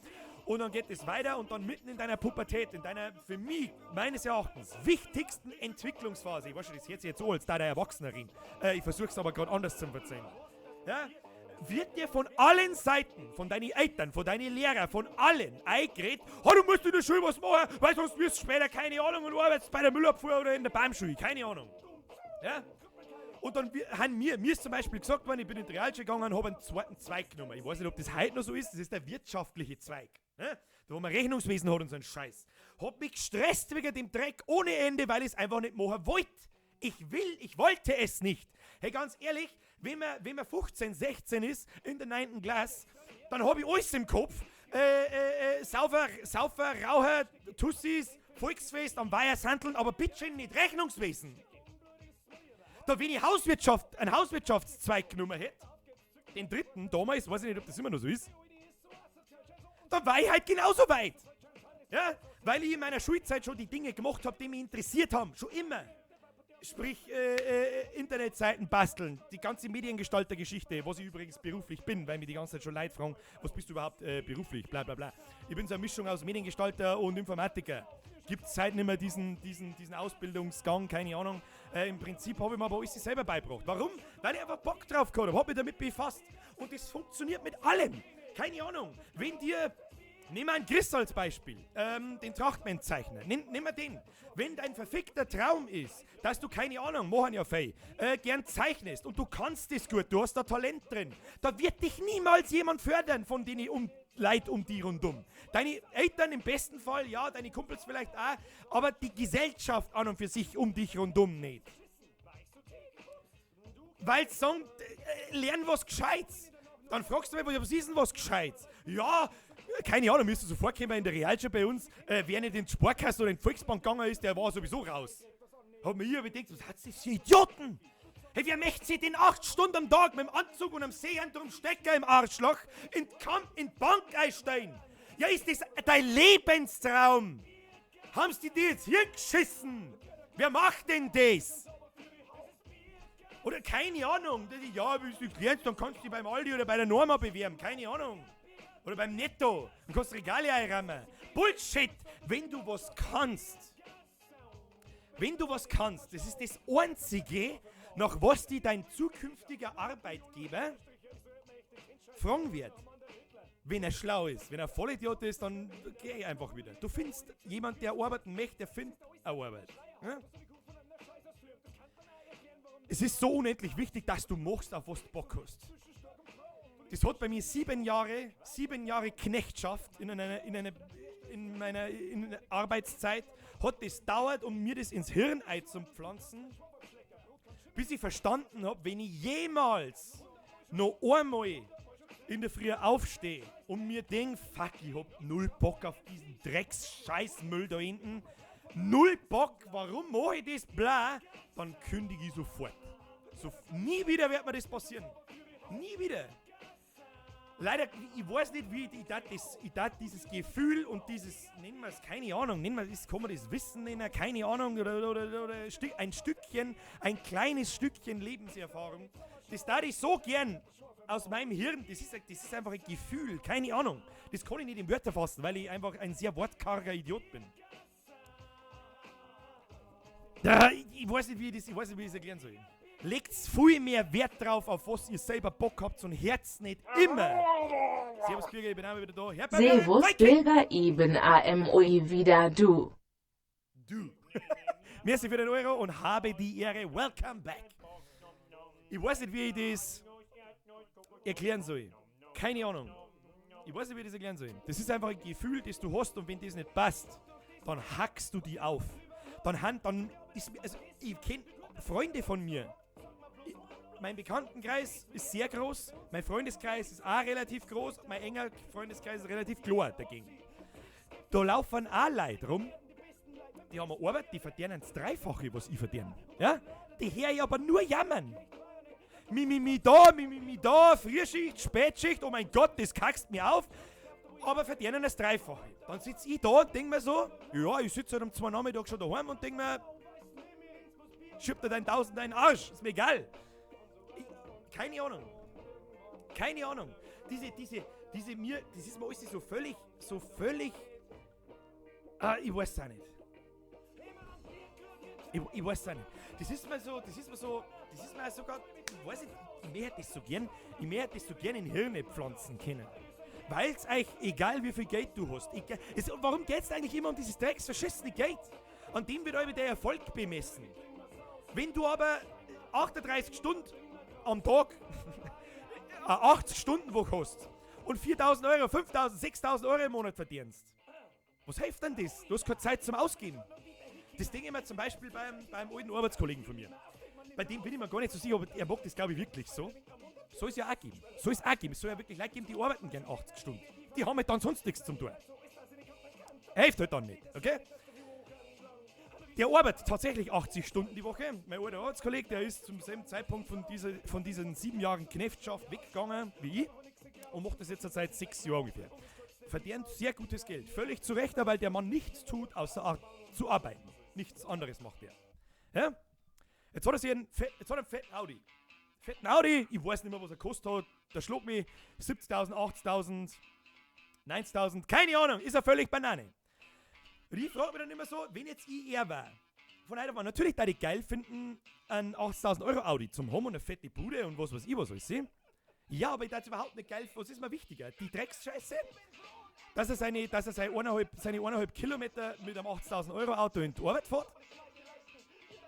Und dann geht es weiter und dann mitten in deiner Pubertät, in deiner, für mich, meines Erachtens, wichtigsten Entwicklungsphase, ich weiß schon, das hört sich jetzt so als da der Erwachsenerin, ich versuche es aber gerade anders zu verzeihen, ja, wird dir von allen Seiten, von deinen Eltern, von deinen Lehrern, von allen eingeredet, du musst in der Schule was machen, weil sonst wirst du später, keine Ahnung, und arbeitest bei der Müllabfuhr oder in der Baumschule, keine Ahnung. Ja? Und dann haben mir ist zum Beispiel gesagt worden, ich bin in die Realschule gegangen und habe einen zweiten Zweig genommen. Ich weiß nicht, ob das heute noch so ist, das ist der wirtschaftliche Zweig. Ne? Da wo man Rechnungswesen hat und so einen Scheiß. Hab mich gestresst wegen dem Dreck ohne Ende, weil ich es einfach nicht machen wollte. Ich wollte es nicht. Hey, ganz ehrlich, wenn man 15, 16 ist, in der 9. Klasse, dann habe ich alles im Kopf. Saufer, Raucher, Tussis, Volksfest am Weihersandeln, aber bitte nicht Rechnungswesen. Da wenn ich einen Hauswirtschaftszweig genommen hätte, den dritten damals, weiß ich nicht, ob das immer noch so ist, dann war ich halt genauso weit. Ja? Weil ich in meiner Schulzeit schon die Dinge gemacht habe, die mich interessiert haben. Schon immer. Sprich, Internetseiten basteln, die ganze Mediengestalter-Geschichte, was ich übrigens beruflich bin, weil mir die ganze Zeit schon Leute fragen, was bist du überhaupt beruflich, bla bla bla. Ich bin so eine Mischung aus Mediengestalter und Informatiker. Gibt es halt nicht mehr diesen Ausbildungsgang, keine Ahnung. Im Prinzip habe ich mir aber alles selber beigebracht. Warum? Weil ich einfach Bock drauf gehabt habe, habe mich damit befasst. Und das funktioniert mit allem. Keine Ahnung. Wenn dir, nehmen wir einen Chris als Beispiel, den Trachtmannzeichner, nimm wir den. Wenn dein verfickter Traum ist, dass du, keine Ahnung, machen ja fei, gern zeichnest und du kannst das gut, du hast da Talent drin, da wird dich niemals jemand fördern von denen Leid um die rundum. Deine Eltern im besten Fall, ja, deine Kumpels vielleicht auch, aber die Gesellschaft an und für sich um dich rundum nicht. Weil sie sagen, lern was Gescheites. Dann fragst du mich, was ist denn was Gescheites? Ja, keine Ahnung, müsste so vorkommen in der Realschule bei uns, wer nicht in die Sparkasse oder in die Volksbank gegangen ist, der war sowieso raus. Hab mir hier gedacht, was hat das für Idioten? Hey, wer möchte sich den 8 Stunden am Tag mit dem Anzug und einem Seehandtuch Stecker im Arschloch in die Bank einsteigen? Ja, ist das dein Lebenstraum? Haben sie dir jetzt hier geschissen? Wer macht denn das? Oder keine Ahnung, ja, wenn du es lernst, dann kannst du dich beim Aldi oder bei der Norma bewerben, keine Ahnung. Oder beim Netto, dann kannst du Regale einrammen. Bullshit, wenn du was kannst, das ist das Einzige, nach was dich dein zukünftiger Arbeitgeber fragen wird. Wenn er schlau ist, wenn er Vollidiot ist, dann geh einfach wieder. Du findest jemand, der arbeiten möchte, der findet eine Arbeit. Ja? Es ist so unendlich wichtig, dass du machst, auf was du Bock hast. Das hat bei mir 7 Jahre Knechtschaft in meiner Arbeitszeit, hat das dauert, um mir das ins Hirn einzupflanzen, bis ich verstanden habe, wenn ich jemals noch einmal in der Früh aufstehe und mir denke, fuck, ich hab null Bock auf diesen Drecks-Scheißmüll da hinten, null Bock, warum mache ich das, bla, dann kündige ich sofort. Nie wieder wird mir das passieren. Nie wieder. Leider, ich weiß nicht, wie ich dieses Gefühl und dieses, nennen wir es, keine Ahnung, kann man das Wissen nennen, keine Ahnung, oder ein kleines Stückchen Lebenserfahrung, das da ich so gern aus meinem Hirn, das ist einfach ein Gefühl, keine Ahnung. Das kann ich nicht in Wörter fassen, weil ich einfach ein sehr wortkarger Idiot bin. Ja, ich weiß nicht, wie ich das erklären soll. Legt viel mehr Wert drauf, auf was ihr selber Bock habt und Herz nicht immer. Servus Bürger, ich bin auch wieder da. Servus Bürger, eben AMOI wieder du. Merci für den Euro und habe die Ehre. Welcome back. Ich weiß nicht, wie ich das erklären soll. Keine Ahnung. Ich weiß nicht, wie ich das erklären soll. Das ist einfach ein Gefühl, das du hast und wenn das nicht passt, dann hackst du die auf. Dann ist, also ich kenne Freunde von mir. Mein Bekanntenkreis ist sehr groß, mein Freundeskreis ist auch relativ groß, mein enger Freundeskreis ist relativ klar dagegen. Da laufen auch Leute rum, die haben eine Arbeit, die verdienen das Dreifache, was ich verdiene. Ja? Die höre ich aber nur jammern. Mi da, Frühschicht, Spätschicht, oh mein Gott, das kackst mir auf, aber verdienen das Dreifache. Dann sitze ich da und denke mir so, ja, ich sitze halt um 2 Nachmittag schon daheim und denke mir, schieb dir dein 1000 in den Arsch, ist mir egal. Keine Ahnung. Das ist mir alles so völlig, ich weiß es auch nicht. Ich weiß es auch nicht. Das ist mir sogar, ich weiß nicht, ich möchte das so gern in Hirne pflanzen können. Weil es euch, egal wie viel Geld du hast, warum geht es eigentlich immer um dieses drecksverschissene Geld? An dem wird euch der Erfolg bemessen. Wenn du aber 38 Stunden am Tag eine 80-Stunden-Woche hast und 4.000 Euro, 5.000, 6.000 Euro im Monat verdienst, was hilft denn das? Du hast keine Zeit zum Ausgehen. Das Ding immer zum Beispiel beim alten Arbeitskollegen von mir. Bei dem bin ich mir gar nicht so sicher, aber er mag das, glaube ich, wirklich so. Soll es ja auch geben. Es soll ja wirklich Leute geben, die arbeiten gern 80 Stunden. Die haben halt dann sonst nichts zum tun. Hilft halt dann nicht, okay? Der arbeitet tatsächlich 80 Stunden die Woche. Mein alter Arbeitskollege, der ist zum selben Zeitpunkt von diesen 7 Jahren Knechtschaft weggegangen wie ich und macht das jetzt seit 6 Jahren ungefähr. Verdient sehr gutes Geld. Völlig zu Recht, weil der Mann nichts tut, außer zu arbeiten. Nichts anderes macht er. Ja? Jetzt hat er einen fetten Audi. Ich weiß nicht mehr, was er gekostet hat. Der schlug mich 70.000, 80.000, 90.000, keine Ahnung, ist er völlig Banane. Und ich frage mich dann immer so, wenn jetzt ich er war, von heute war natürlich da die geil finden, einen 80.000 Euro Audi zum haben und eine fette Bude und was weiß ich, was alles. Ja, aber ich dachte überhaupt nicht geil, was ist mir wichtiger? Die Drecksscheiße, dass er seine 1,5 Kilometer mit einem 80.000 Euro Auto in die Arbeit fährt?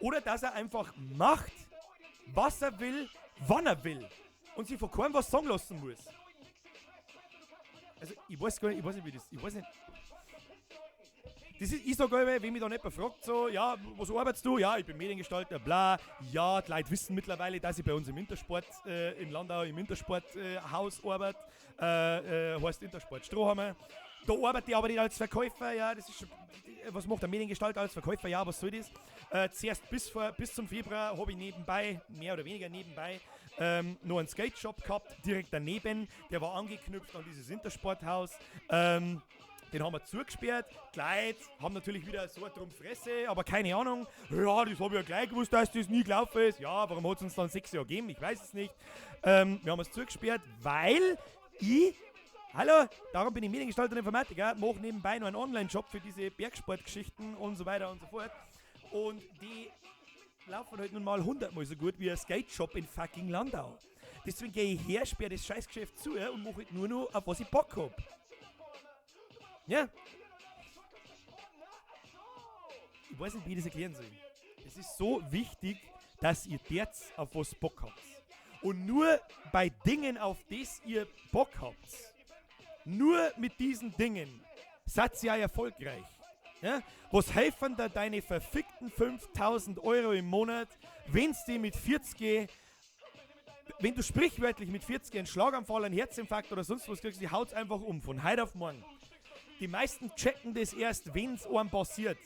Oder dass er einfach macht, was er will, wann er will und sich von keinem was sagen lassen muss? Also, ich weiß nicht, wie das, ich sage immer, wenn mich da jemand fragt, so, ja, was arbeitest du? Ja, ich bin Mediengestalter, bla. Ja, die Leute wissen mittlerweile, dass ich bei uns im Intersport, in Landau, im Intersporthaus arbeite. Heißt Intersport Strohhammer. Da arbeite ich aber nicht als Verkäufer, ja, das ist schon, was macht der Mediengestalter als Verkäufer? Ja, was soll das? Zuerst bis zum Februar habe ich nebenbei, mehr oder weniger nebenbei, noch einen Skate-Shop gehabt, direkt daneben. Der war angeknüpft an dieses Intersporthaus. Den haben wir zugesperrt. Die Leute haben natürlich wieder so drum Fresse, aber keine Ahnung. Ja, das habe ich ja gleich gewusst, dass das nie gelaufen ist. Ja, warum hat es uns dann 6 Jahre gegeben? Ich weiß es nicht. Wir haben es zugesperrt, weil darum bin ich Mediengestalter und Informatiker, mache nebenbei noch einen Online-Shop für diese Bergsportgeschichten und so weiter und so fort. Und die laufen halt nun mal 100-mal so gut wie ein Skate-Shop in fucking Landau. Deswegen gehe ich her, sperre das Scheißgeschäft zu und mache halt nur noch, auf was ich Bock habe. Ja. Ich weiß nicht, wie ich das erklären soll. Es ist so wichtig, dass ihr jetzt auf was Bock habt. Und nur bei Dingen, auf das ihr Bock habt, nur mit diesen Dingen, seid ihr erfolgreich. Ja? Was helfen da deine verfickten 5.000 Euro im Monat, wenn du sprichwörtlich mit 40 einen Schlaganfall, einen Herzinfarkt oder sonst was kriegst, die haut's einfach um, von heute auf morgen. Die meisten checken das erst, wenn es einem passiert.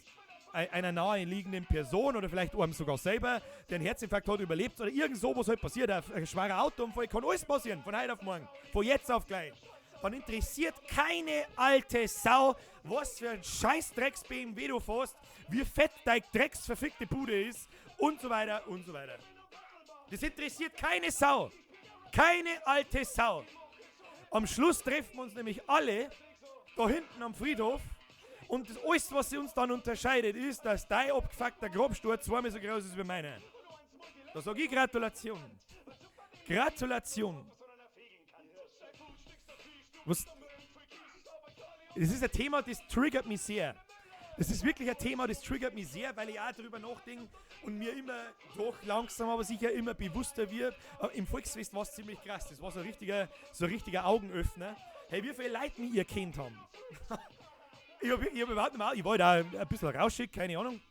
Einer nahe liegenden Person oder vielleicht einem sogar selber, der einen Herzinfarkt hat, überlebt oder irgend so, was halt passiert. Ein schwerer Autounfall, kann alles passieren, von heute auf morgen, von jetzt auf gleich. Dann interessiert keine alte Sau, was für ein scheiß Drecks-BMW du fährst, wie fett deine drecksverfickte Bude ist und so weiter und so weiter. Das interessiert keine Sau. Keine alte Sau. Am Schluss treffen wir uns nämlich alle da hinten am Friedhof Und das alles, was uns dann unterscheidet, ist, dass dein abgefuckter Grabsturz zweimal so groß ist wie meiner. Da sage ich Gratulation. Gratulation. Was? Das ist ein Thema, das triggert mich sehr. Das ist wirklich ein Thema, das triggert mich sehr, weil ich auch darüber nachdenke und mir immer doch langsam, aber sicher immer bewusster wird. Im Volksfest war es ziemlich krass. Das war so ein richtiger Augenöffner. Hey, wie viele Leute ihr kennt haben. ich hab überhaupt nicht mehr, ich war da ein bisschen rauschig, keine Ahnung.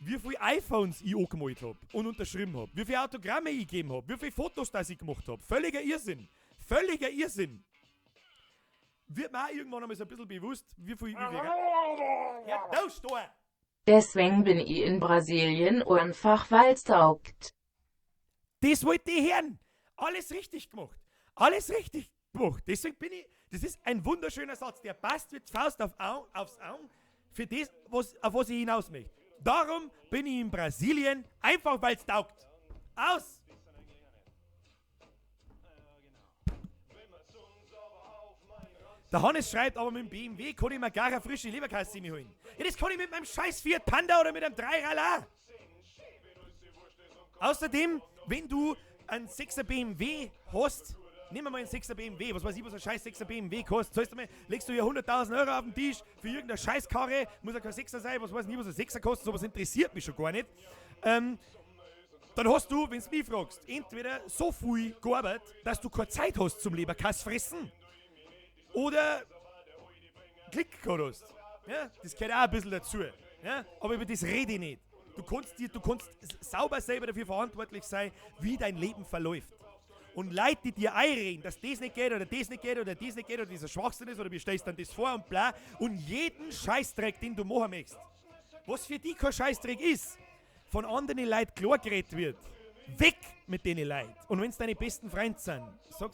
Wie viele iPhones ich angemalt habe und unterschrieben habe. Wie viele Autogramme ich gegeben habe. Wie viele Fotos das ich gemacht habe. Völliger Irrsinn. Völliger Irrsinn. Wird mir auch irgendwann einmal so ein bisschen bewusst, wie viel... Ja, da. Deswegen bin ich in Brasilien einfach, weil's taugt. Das wollte ich hören. Alles richtig gemacht. Alles richtig gemacht. Deswegen bin ich... Das ist ein wunderschöner Satz. Der passt wie die Faust aufs Auge für das, auf was ich hinaus möchte. Darum bin ich in Brasilien, einfach weil es taugt. Aus! Der Hannes schreibt, aber mit dem BMW kann ich mir gar eine frische Leberkasse holen. Ja, das kann ich mit meinem scheiß Fiat Panda oder mit einem Dreirad. Außerdem, wenn du einen 6er BMW hast, nimm mal einen 6er BMW, was weiß ich, was ein scheiß 6er BMW kostet, legst du hier 100.000 Euro auf den Tisch für irgendeine Scheißkarre, muss ja kein 6er sein, was weiß ich, was ein 6er kostet, sowas interessiert mich schon gar nicht. Dann hast du, wenn du mich fragst, entweder so viel gearbeitet, dass du keine Zeit hast zum Leberkass fressen, oder Klick gehabt hast. Ja, das gehört auch ein bisschen dazu. Ja, aber über das rede ich nicht. Du kannst sauber selber dafür verantwortlich sein, wie dein Leben verläuft. Und Leute, die dir einreden, dass das nicht geht oder das nicht geht oder das nicht geht oder dieser Schwachsinn ist oder wie stellst du dann das vor und bla und jeden Scheißdreck, den du machen möchtest, was für dich kein Scheißdreck ist, von anderen Leuten klargeredet wird. Weg mit denen Leuten. Und wenn es deine besten Freunde sind,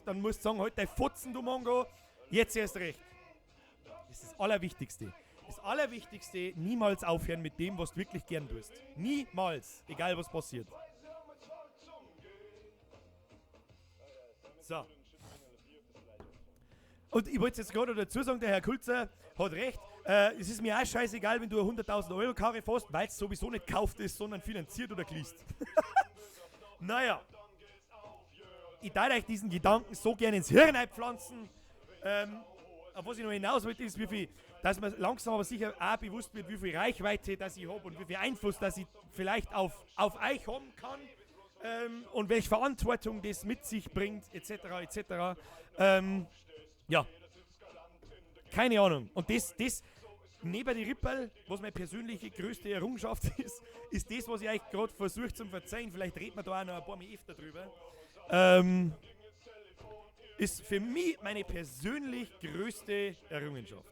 dann musst du sagen, halt dein Fotzen, du Mongo, jetzt erst recht. Das ist das Allerwichtigste. Das Allerwichtigste, niemals aufhören mit dem, was du wirklich gern tust. Niemals. Egal, was passiert. So. Und ich wollte jetzt gerade dazu sagen, der Herr Kulzer hat recht. Es ist mir auch scheißegal, wenn du eine 100.000 Euro Karre fährst, weil es sowieso nicht gekauft ist, sondern finanziert oder geleast. Naja. Ich darf euch diesen Gedanken so gerne ins Hirn einpflanzen. Auf was ich noch hinaus wollte, ist, dass man langsam aber sicher auch bewusst wird, wie viel Reichweite das ich habe und wie viel Einfluss das ich vielleicht auf euch haben kann und welche Verantwortung das mit sich bringt, etc. etc. Ja, keine Ahnung. Und das neben die Rippel, was meine persönliche größte Errungenschaft ist das, was ich euch gerade versuche zu verzeihen. Vielleicht reden wir da auch noch ein paar Mal öfter drüber. Ist für mich meine persönlich größte Errungenschaft.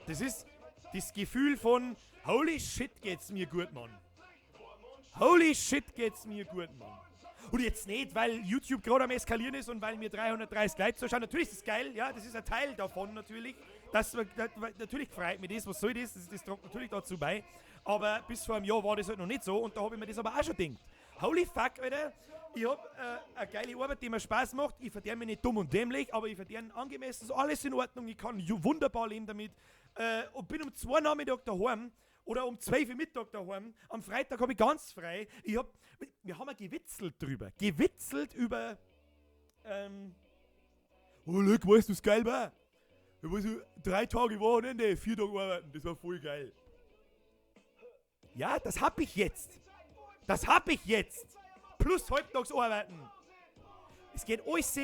Das ist das Gefühl von holy shit geht's mir gut, Mann. Holy shit geht's mir gut, Mann. Und jetzt nicht, weil YouTube gerade am Eskalieren ist und weil mir 330 Leute zuschauen. Natürlich ist das geil, ja, das ist ein Teil davon natürlich. Natürlich freut mich das, was soll das? Das trägt natürlich dazu bei. Aber bis vor einem Jahr war das halt noch nicht so und da habe ich mir das aber auch schon gedacht. Holy fuck, Alter. Ich habe eine geile Arbeit, die mir Spaß macht. Ich verdiene mich nicht dumm und dämlich, aber ich verdiene angemessen, alles in Ordnung. Ich kann wunderbar leben damit. Und bin um 2 Nachmittag daheim oder um 12 Uhr Mittag daheim. Am Freitag habe ich ganz frei. Wir haben gewitzelt drüber. Gewitzelt über. Oh, look, weißt du, was geil war? Ich war so 3 Tage Wochenende, 4 Tage arbeiten. Das war voll geil. Ja, das hab ich jetzt. Das hab ich jetzt. Plus halbtags arbeiten. Es geht alles,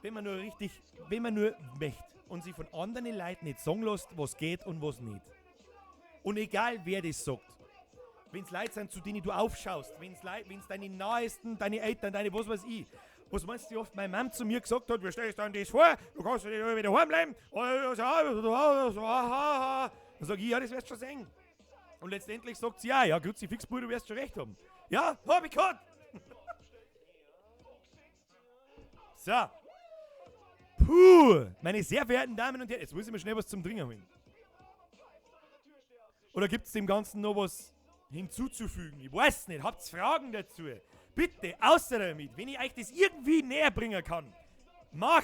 wenn man nur möchte und sich von anderen Leuten nicht sagen lässt, was geht und was nicht. Und egal wer das sagt. Wenn es Leute sind, zu denen du aufschaust, wenn es deine Nahesten, deine Eltern, deine was weiß ich. Was meinst du, wie oft meine Mom zu mir gesagt hat, wie stellst du dann das vor? Du kannst nicht wieder heim bleiben. Dann sag ich, ja, das wirst du schon sehen. Und letztendlich sagt sie, ja, grüezi fix, du wirst schon recht haben. Ja, hab ich gehabt. So. Puh, meine sehr verehrten Damen und Herren, jetzt muss ich mir schnell was zum Trinken holen. Oder gibt es dem Ganzen noch was hinzuzufügen? Ich weiß nicht, habt ihr Fragen dazu? Bitte, außer damit, wenn ich euch das irgendwie näher bringen kann. Mach!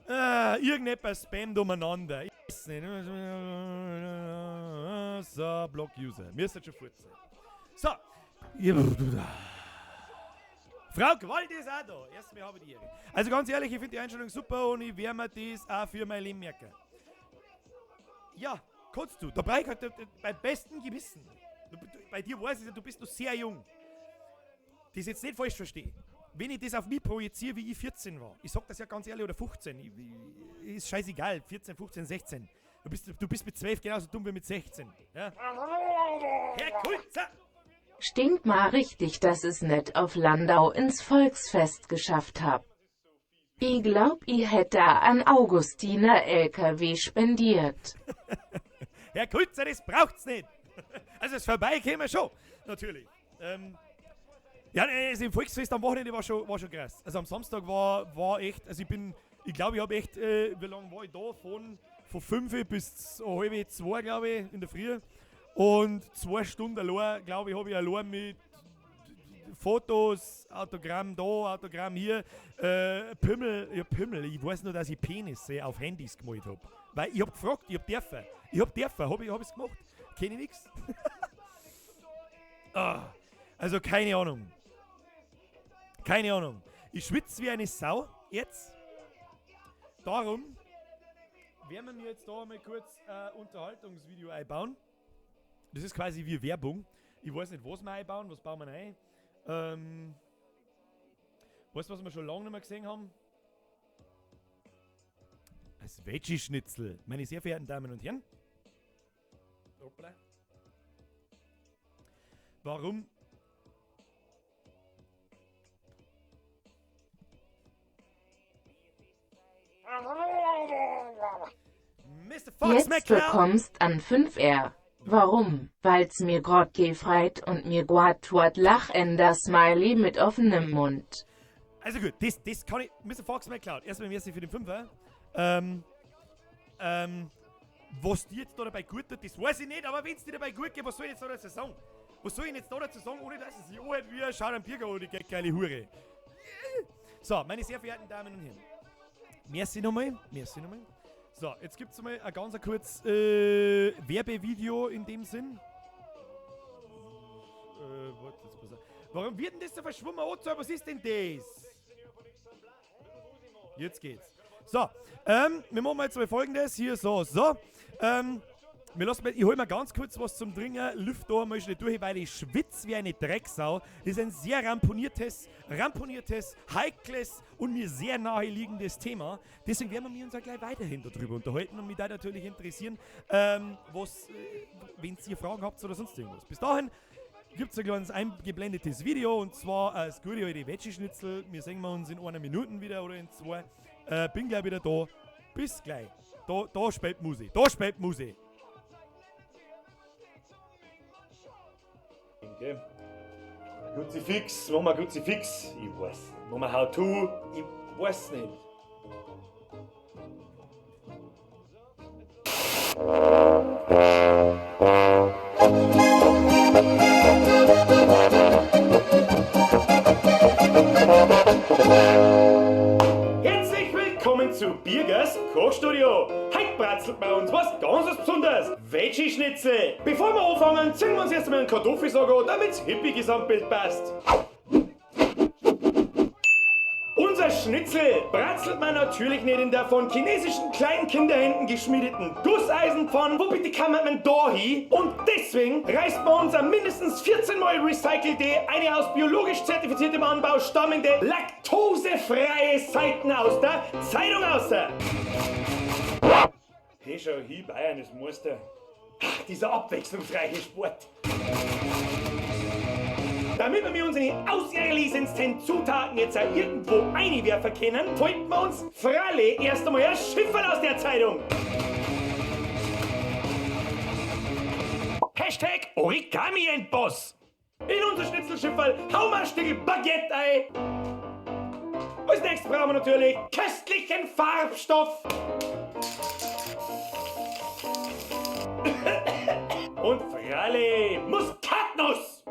Irgendetwas spammt umeinander. Ich weiß nicht. So, Block-User. Müsste schon fort sein. So. Frau Gewalt ist auch da. Erstmal habe ich die Ehre. Also ganz ehrlich, ich finde die Einstellung super und ich werde mir das auch für mein Leben merken. Ja, kannst du. Da brauche ich halt beim besten Gewissen. Bei dir weiß ich ja, du bist noch sehr jung. Das jetzt nicht falsch verstehe. Wenn ich das auf mich projiziere, wie ich 14 war, ich sag das ja ganz ehrlich, oder 15, ist scheißegal, 14, 15, 16. Du bist mit 12 genauso dumm wie mit 16. Ja? Herr Kulzer! Stinkt mal richtig, dass es nicht auf Landau ins Volksfest geschafft hab. Ich glaub, ich hätte an Augustiner LKW spendiert. Herr Kulzer, das braucht's nicht. Also das Vorbei käme schon, natürlich. Ja, das Volksfest am Wochenende war schon krass. Also am Samstag war echt, also ich glaube, ich habe echt, wie lange war ich da? Von 5 bis halb 2, glaube ich, in der Früh. Und 2 Stunden allein, glaube ich, habe ich allein mit Fotos, Autogramm da, Autogramm hier, Pimmel, ich weiß nur, dass ich Penisse auf Handys gemalt habe. Weil ich habe gefragt, ich habe dürfen, habe ich es gemacht. Kenne ich nichts. Also keine Ahnung. Keine Ahnung. Ich schwitze wie eine Sau jetzt. Darum werden wir jetzt da mal kurz ein Unterhaltungsvideo einbauen. Das ist quasi wie Werbung. Ich weiß nicht, was wir einbauen, was bauen wir ein. Weißt du, was wir schon lange nicht mehr gesehen haben? Das Veggie-Schnitzel. Meine sehr verehrten Damen und Herren. Hoppla. Warum? Mr. Fox Jetzt McCloud. bekommst an 5R. Warum? Weil's mir grad gefreit und mir grad tut lach in das Smiley mit offenem Mund. Also gut, das kann ich. Mr. Fox McCloud, erstmal merci für den 5er. Was dir jetzt da dabei gut tut, das weiß ich nicht, aber wenn es dir dabei gut geht, was soll ich jetzt da dazu sagen? Was soll ich jetzt da dazu sagen, ohne dass es sich anhört wie ein Schau am Bierger oder die geile Hure? So, meine sehr verehrten Damen und Herren. Merci nochmal. So, jetzt gibt es mal ein ganz kurzes Werbevideo in dem Sinn. Warum wird denn das so verschwommen? Was ist denn das? Jetzt geht's. So, wir machen jetzt mal Folgendes. Hier, so. Ich hol mal ganz kurz was zum Trinken. Lüft da mal schnell durch, weil ich schwitze wie eine Drecksau. Das ist ein sehr ramponiertes, heikles und mir sehr naheliegendes Thema. Deswegen werden wir uns auch gleich weiterhin darüber unterhalten und mich da natürlich interessieren, wenn ihr Fragen habt oder sonst irgendwas. Bis dahin gibt es ein kleines eingeblendetes Video und zwar das gute alte Veggie-Schnitzel. Wir sehen uns in 1 Minute wieder oder in 2. Bin gleich wieder da. Bis gleich. Da spielt Musik. Okay. Kruzifix, machen wir Kruzifix. Ich weiß nicht. Machen wir How-To. Ich weiß nicht. Herzlich willkommen zu Biergers Kochstudio. Heute bratzelt bei uns was ganz Besonderes. Veggie-Schnitzel. Bevor wir anfangen, ziehen wir uns erst einmal einen Kartoffelsack an, damit das hippie Gesamtbild passt. Unser Schnitzel bratzelt man natürlich nicht in der von chinesischen kleinen Kinderhänden geschmiedeten Gusseisenpfanne. Wo bitte kann man da hin? Und deswegen reißt man unser mindestens 14 Mal recycelte, eine aus biologisch zertifiziertem Anbau stammende, laktosefreie Seiten aus der Zeitung aus. Hey, schau hin, Bayern, das musst du. Ach, dieser abwechslungsreiche Sport. Damit wir unsere auserlesenen Zutaten jetzt auch irgendwo einwerfen können, folgen wir uns freilich erst einmal ein Schifferl aus der Zeitung. Hashtag Origami-Endboss. In unser Schnitzelschifferl hauen wir ein Stück Baguette ein. Als nächstes brauchen wir natürlich köstlichen Farbstoff. Und freilich Muskatnuss.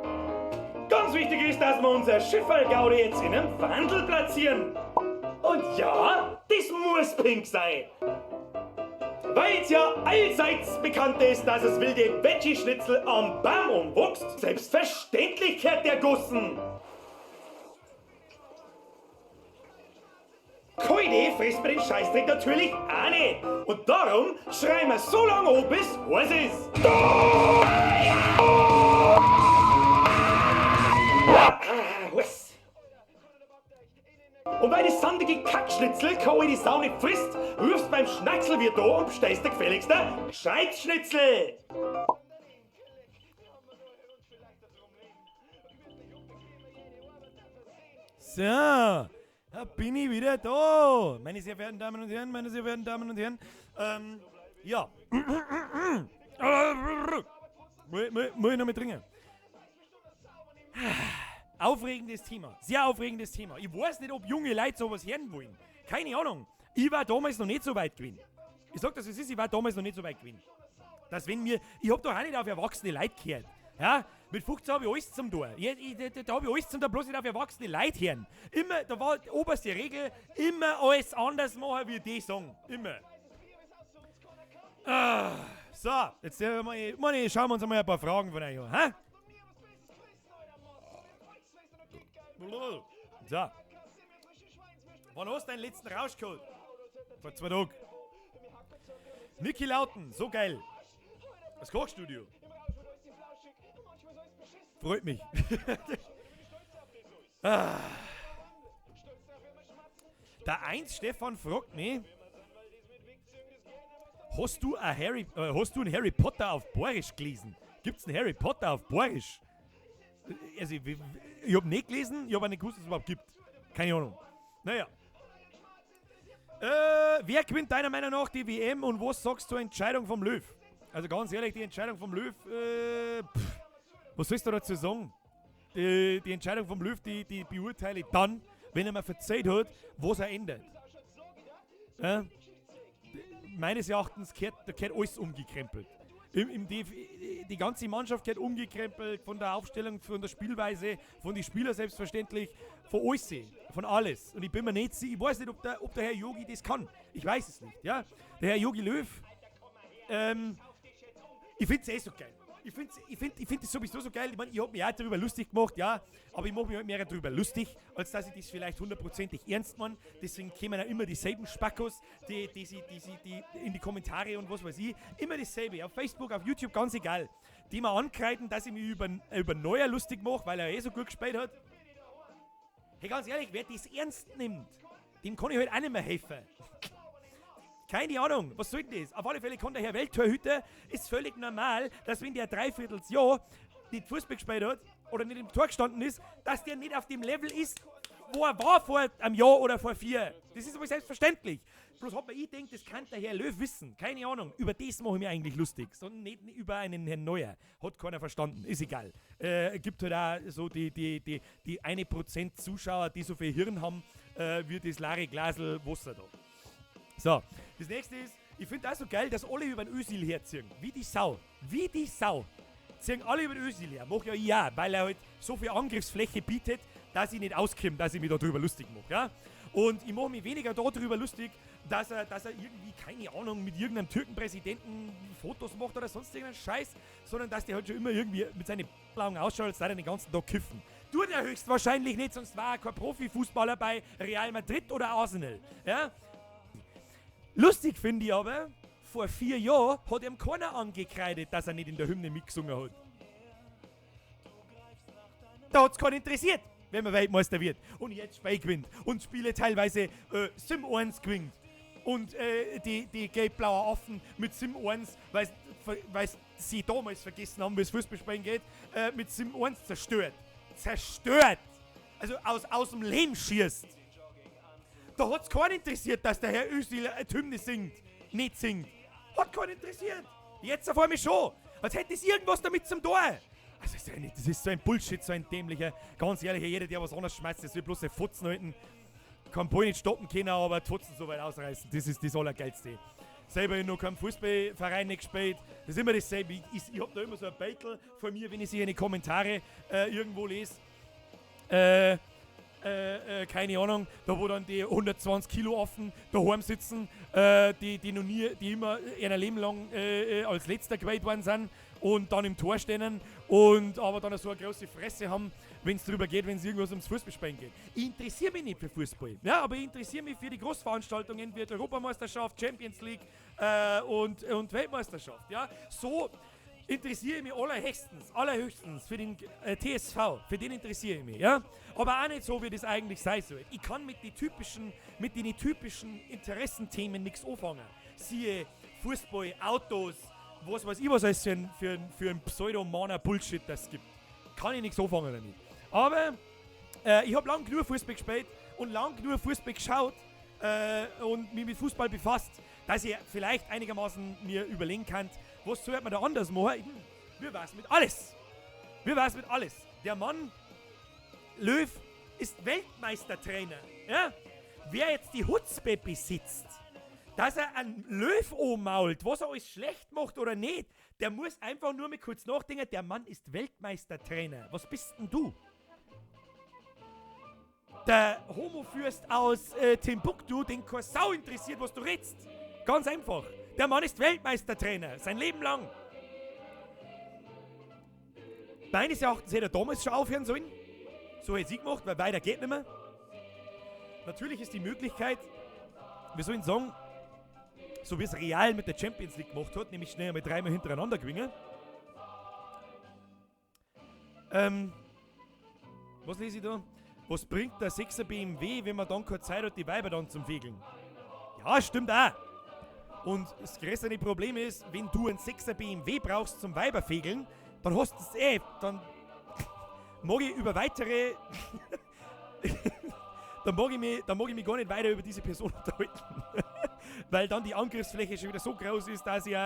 Ganz wichtig ist, dass wir unser Schifferl-Gaude jetzt in einem Wandel platzieren. Und ja, Das muss pink sein. Weil es ja allseits bekannt ist, dass es wilde Veggie-Schnitzel am Baum umwächst, selbstverständlich gehört der Gussen. Keine frisst mir den Scheißdreck natürlich auch nicht. Und darum schreien wir so lange an, bis was ist. Was? Und weil die sandige Kackschnitzel keine alte Sau nicht frisst, rufst beim Schnacksel wie da und bestellst der gefälligste Gescheitschnitzel. So, da bin ich wieder da. Meine sehr verehrten Damen und Herren, meine sehr verehrten Damen und Herren. Ja. Muss ich noch mit trinken? Aufregendes Thema. Sehr aufregendes Thema. Ich weiß nicht, ob junge Leute sowas hören wollen. Keine Ahnung. Ich war damals noch nicht so weit gewesen. Ich sag das, es ist, ich war damals noch nicht so weit gewesen. Dass wenn mir, ich hab doch auch nicht auf erwachsene Leute gehört. Ja? Mit 15 habe ich alles zum Tor. Da habe ich alles zum Tor, bloß nicht auf erwachsene Leute hören. Immer, da war die oberste Regel, immer alles anders machen, wie die sagen. Immer. So, jetzt schauen wir uns einmal ein paar Fragen von euch an. Hä? So. Wann hast du deinen letzten Rausch geholt? Vor 2 Tagen. Niki Lauten, so geil. Das Kochstudio. Freut mich. Der 1 Stefan fragt mich, hast du einen Harry Potter auf Borisch gelesen? Gibt's einen Harry Potter auf Borisch? Also, ich hab nicht gelesen, ich hab auch nicht gewusst, dass es überhaupt gibt. Keine Ahnung. Naja. Wer gewinnt deiner Meinung nach die WM und was sagst du zur Entscheidung vom Löw? Also ganz ehrlich, die Entscheidung vom Löw, was sollst du dazu sagen? Die Entscheidung vom Löw, die beurteile ich dann, wenn er mir verzeiht hat, was er ändert. Meines Erachtens gehört alles umgekrempelt. Die ganze Mannschaft gehört umgekrempelt, von der Aufstellung, von der Spielweise, von den Spielern selbstverständlich, von alles, von alles. Und ich bin mir nicht sicher, ich weiß nicht, ob der Herr Jogi das kann. Ich weiß es nicht, ja. Der Herr Jogi Löw, ich finde es so geil. Ich find es sowieso so geil. Ich meine, ich habe mich auch darüber lustig gemacht, ja, aber ich mache mich halt mehr darüber lustig, als dass ich das vielleicht hundertprozentig ernst meine. Deswegen kommen auch immer dieselben Spackos, die in die Kommentare und was weiß ich, immer dasselbe. Auf Facebook, auf YouTube, ganz egal. Die mir ankreiden, dass ich mich über Neuer lustig mache, weil er so gut gespielt hat. Hey, ganz ehrlich, wer das ernst nimmt, dem kann ich halt auch nicht mehr helfen. Keine Ahnung, was soll denn das? Auf alle Fälle kann der Herr Welttorhüter, ist völlig normal, dass wenn der 3/4 Jahr nicht Fußball gespielt hat oder nicht im Tor gestanden ist, dass der nicht auf dem Level ist, wo er war vor einem Jahr oder vor 4. Das ist aber selbstverständlich. Bloß hat man gedacht, das kann der Herr Löw wissen. Keine Ahnung, über das mache ich mir eigentlich lustig. Sondern nicht über einen Herrn Neuer. Hat keiner verstanden, ist egal. Gibt halt auch so die 1% Zuschauer, die so viel Hirn haben, wie das leere Glasl Wasser da. So, das nächste ist, ich finde das so geil, dass alle über den Özil herziehen. Wie die Sau. Wie die Sau. Ziehen alle über den Özil her. Mach ja ich auch, weil er halt so viel Angriffsfläche bietet, dass ich nicht auskomme, dass ich mich darüber lustig mache. Ja? Und ich mache mich weniger darüber lustig, dass er irgendwie, keine Ahnung, mit irgendeinem Türkenpräsidenten Fotos macht oder sonst irgendeinen Scheiß, sondern dass der halt schon immer irgendwie mit seinen blauen ausschaut, als sei er den ganzen Tag kiffen. Tut er höchstwahrscheinlich nicht, sonst war er kein Profifußballer bei Real Madrid oder Arsenal. Ja? Lustig finde ich aber, vor 4 Jahren hat ihm keiner angekreidet, dass er nicht in der Hymne mitgesungen hat. Da hat es keinen interessiert, wenn man Weltmeister wird. Und jetzt Spiel gewinnt. Und Spiele teilweise Sim 1 gewinnt. Und die gelb-blauen Affen mit Sim 1, weil sie damals vergessen haben, wie es Fußballspielen geht, mit Sim 1 zerstört. Zerstört! Also aus dem Leben schießt. Da hat es keinen interessiert, dass der Herr Özil eine Hymne singt. Nicht singt. Hat keinen interessiert. Jetzt auf einmal schon. Als hätte es irgendwas damit zum Tor. Also das ist so ein Bullshit, so ein dämlicher. Ganz ehrlich, jeder, der was anderes schmeißt, das will bloß ein Futzen halten. Kann Ball nicht stoppen können, aber die Futzen so weit ausreißen. Das ist das Allergeilste. Selber noch keinem Fußballverein nicht gespielt. Das ist immer dasselbe. Ich hab da immer so ein Beitel von mir, wenn ich sie in die Kommentare irgendwo lese. keine Ahnung, da wo dann die 120 Kilo Affen daheim sitzen, die noch nie, die immer ihr Leben lang als Letzter gewählt worden sind und dann im Tor stehen und aber dann so eine große Fresse haben, wenn es darüber geht, wenn es irgendwas ums Fußballspielen geht. Ich interessiere mich nicht für Fußball, ja, aber ich interessiere mich für die Großveranstaltungen wie die Europameisterschaft, Champions League und Weltmeisterschaft, ja. So interessiere ich mich allerhöchstens für den TSV, für den interessiere ich mich, ja. Aber auch nicht so, wie das eigentlich sein soll. Ich kann mit den typischen Interessenthemen nichts anfangen. Siehe Fußball, Autos, was weiß ich, was es für ein pseudomaner Bullshit das gibt. Kann ich nichts anfangen damit. Aber ich habe lang genug Fußball gespielt und lang genug Fußball geschaut und mich mit Fußball befasst, dass ich vielleicht einigermaßen mir überlegen kann, was sollte man da anders machen? Wie war's mit alles? Der Mann, Löw, ist Weltmeistertrainer. Ja? Wer jetzt die Hutzpe besitzt, dass er einen Löw anmault, was er alles schlecht macht oder nicht, der muss einfach nur mal kurz nachdenken, der Mann ist Weltmeistertrainer. Was bist denn du? Der Homofürst aus Timbuktu, den keine Sau interessiert, was du redst. Ganz einfach. Der Mann ist Weltmeistertrainer, sein Leben lang. Meines Erachtens hätte er damals schon aufhören sollen. So hätte ich gemacht, weil weiter geht nicht mehr. Natürlich ist die Möglichkeit, wir sollen sagen, so wie es Real mit der Champions League gemacht hat, nämlich schnell mit 3-mal hintereinander gewinnen. Was lese ich da? Was bringt der 6er BMW, wenn man dann keine Zeit hat, die Weiber dann zum Fegeln? Ja, stimmt auch. Und das größere Problem ist, wenn du einen 6er BMW brauchst zum Weiberfegeln, dann hast du es dann mag ich über weitere dann mag ich mich gar nicht weiter über diese Person unterhalten. Weil dann die Angriffsfläche schon wieder so groß ist, dass ich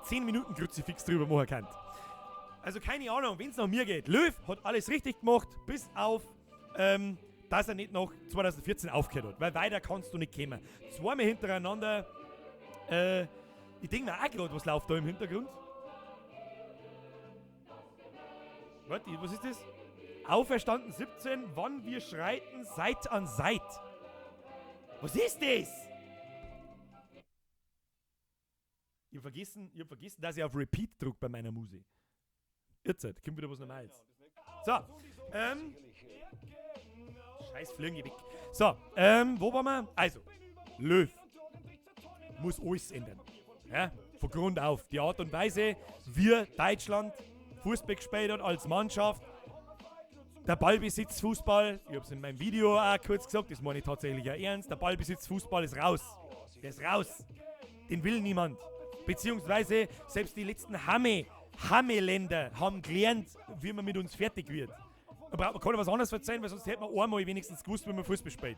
10 Minuten Kruzifix drüber machen kann. Also keine Ahnung, wenn es nach mir geht. Löw hat alles richtig gemacht, bis auf, dass er nicht nach 2014 aufgehört hat. Weil weiter kannst du nicht kommen. 2-mal hintereinander. Ich denke mir auch gerade, was läuft da im Hintergrund? Warte, was ist das? Auferstanden 17, wann wir schreiten, Seit an Seit. Was ist das? Ich hab vergessen, dass ich auf Repeat drücke bei meiner Musik. Jetzt kommt wieder was Normales. So, Scheiß Fliegen weg. So, wo waren wir? Also, Löw muss alles ändern. Ja, von Grund auf. Die Art und Weise, wie Deutschland Fußball gespielt hat als Mannschaft. Der Ballbesitzfußball, ich habe es in meinem Video auch kurz gesagt, das meine ich tatsächlich auch ernst, der Ballbesitzfußball ist raus. Der ist raus. Den will niemand. Beziehungsweise selbst die letzten Hamme-Länder haben gelernt, wie man mit uns fertig wird. Aber man kann ja was anderes erzählen, weil sonst hätte man einmal wenigstens gewusst, wie man Fußball spielt.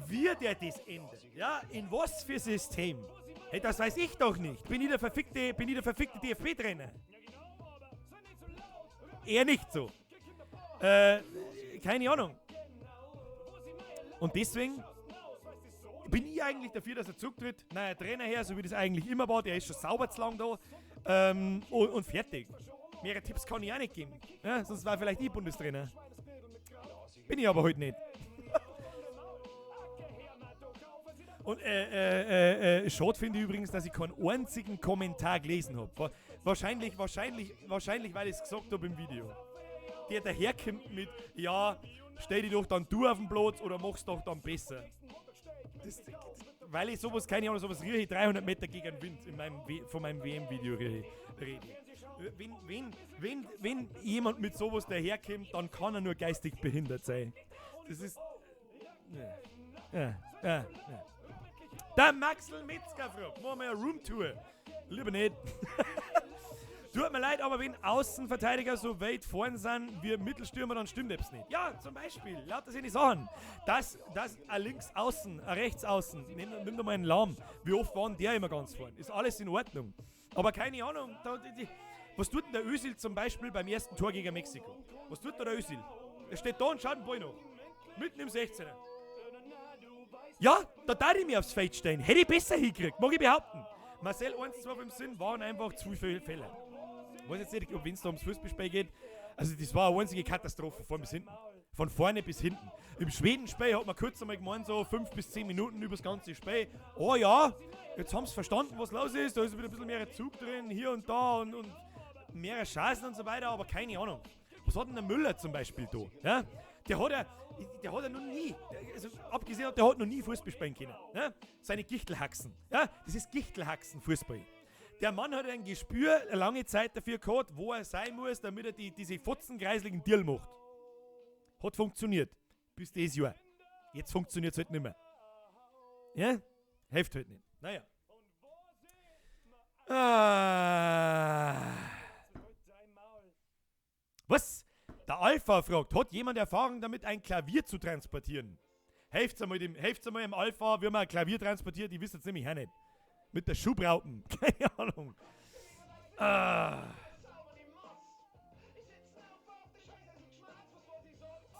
Wird er das ändern? Ja, in was für System? Hey, das weiß ich doch nicht. Bin ich der verfickte DFB-Trainer? Eher nicht so. Keine Ahnung. Und deswegen bin ich eigentlich dafür, dass er zurücktritt. Neuer Trainer her, so wie das eigentlich immer war. Der ist schon sauber zu lang da. Und fertig. Mehrere Tipps kann ich auch nicht geben. Ja, sonst war vielleicht ich Bundestrainer. Bin ich aber heute nicht. Und schade finde ich übrigens, dass ich keinen einzigen Kommentar gelesen habe. Wahrscheinlich, weil ich es gesagt habe im Video. Der daherkommt mit, ja, stell dich doch dann du auf den Platz oder mach's doch dann besser. Weil ich sowas, keine Ahnung, sowas rieche ich 300 Meter gegen den Wind von meinem WM-Video rede. Wenn jemand mit sowas daherkommt, dann kann er nur geistig behindert sein. Das ist... Ja. Der Maxl Metzger fragt, machen wir eine Roomtour. Lieber nicht. Tut mir leid, aber wenn Außenverteidiger so weit vorn sind wie Mittelstürmer, dann stimmt das nicht. Ja, zum Beispiel, lauter sind die Sachen. Das ein Linksaußen, ein Rechtsaußen, nimm doch mal einen Lahm. Wie oft waren der immer ganz vorn? Ist alles in Ordnung. Aber keine Ahnung, was tut denn der Özil zum Beispiel beim ersten Tor gegen Mexiko? Was tut da der Özil? Er steht da und schaut den Ball noch. Mitten im 16er. Ja, da darf ich mich aufs Feld stellen. Hätte ich besser hingekriegt, mag ich behaupten. Marcel 1, 2, 5 sind, waren einfach zu viele Fälle. Ich weiß jetzt nicht, ob es da ums Fußballspiel geht, Also das war eine einzige Katastrophe, von vorne bis hinten. Von vorne bis hinten. Im Schwedenspiel hat man kurz einmal gemeint, so 5 bis 10 Minuten über das ganze Spiel. Oh ja, jetzt haben sie verstanden, was los ist. Da ist wieder ein bisschen mehr Zug drin, hier und da und mehr Chancen und so weiter, aber keine Ahnung. Was hat denn der Müller zum Beispiel da? Ja? Der hat ja noch nie, also abgesehen, der hat noch nie Fußball spielen können. Ja? Seine Gichtelhaxen. Ja? Das ist Gichtelhaxen-Fußball. Der Mann hat ein Gespür, eine lange Zeit dafür gehabt, wo er sein muss, damit er diese fotzenkreisligen Deal macht. Hat funktioniert. Bis dieses Jahr. Jetzt funktioniert es halt nicht mehr. Ja? Hilft halt nicht. Naja. Was? Der Alpha fragt, hat jemand Erfahrung damit, ein Klavier zu transportieren? Helft's einmal im Alpha, wie man ein Klavier transportiert, die wisst es nämlich auch nicht. Mit der Schubraupen. Keine Ahnung.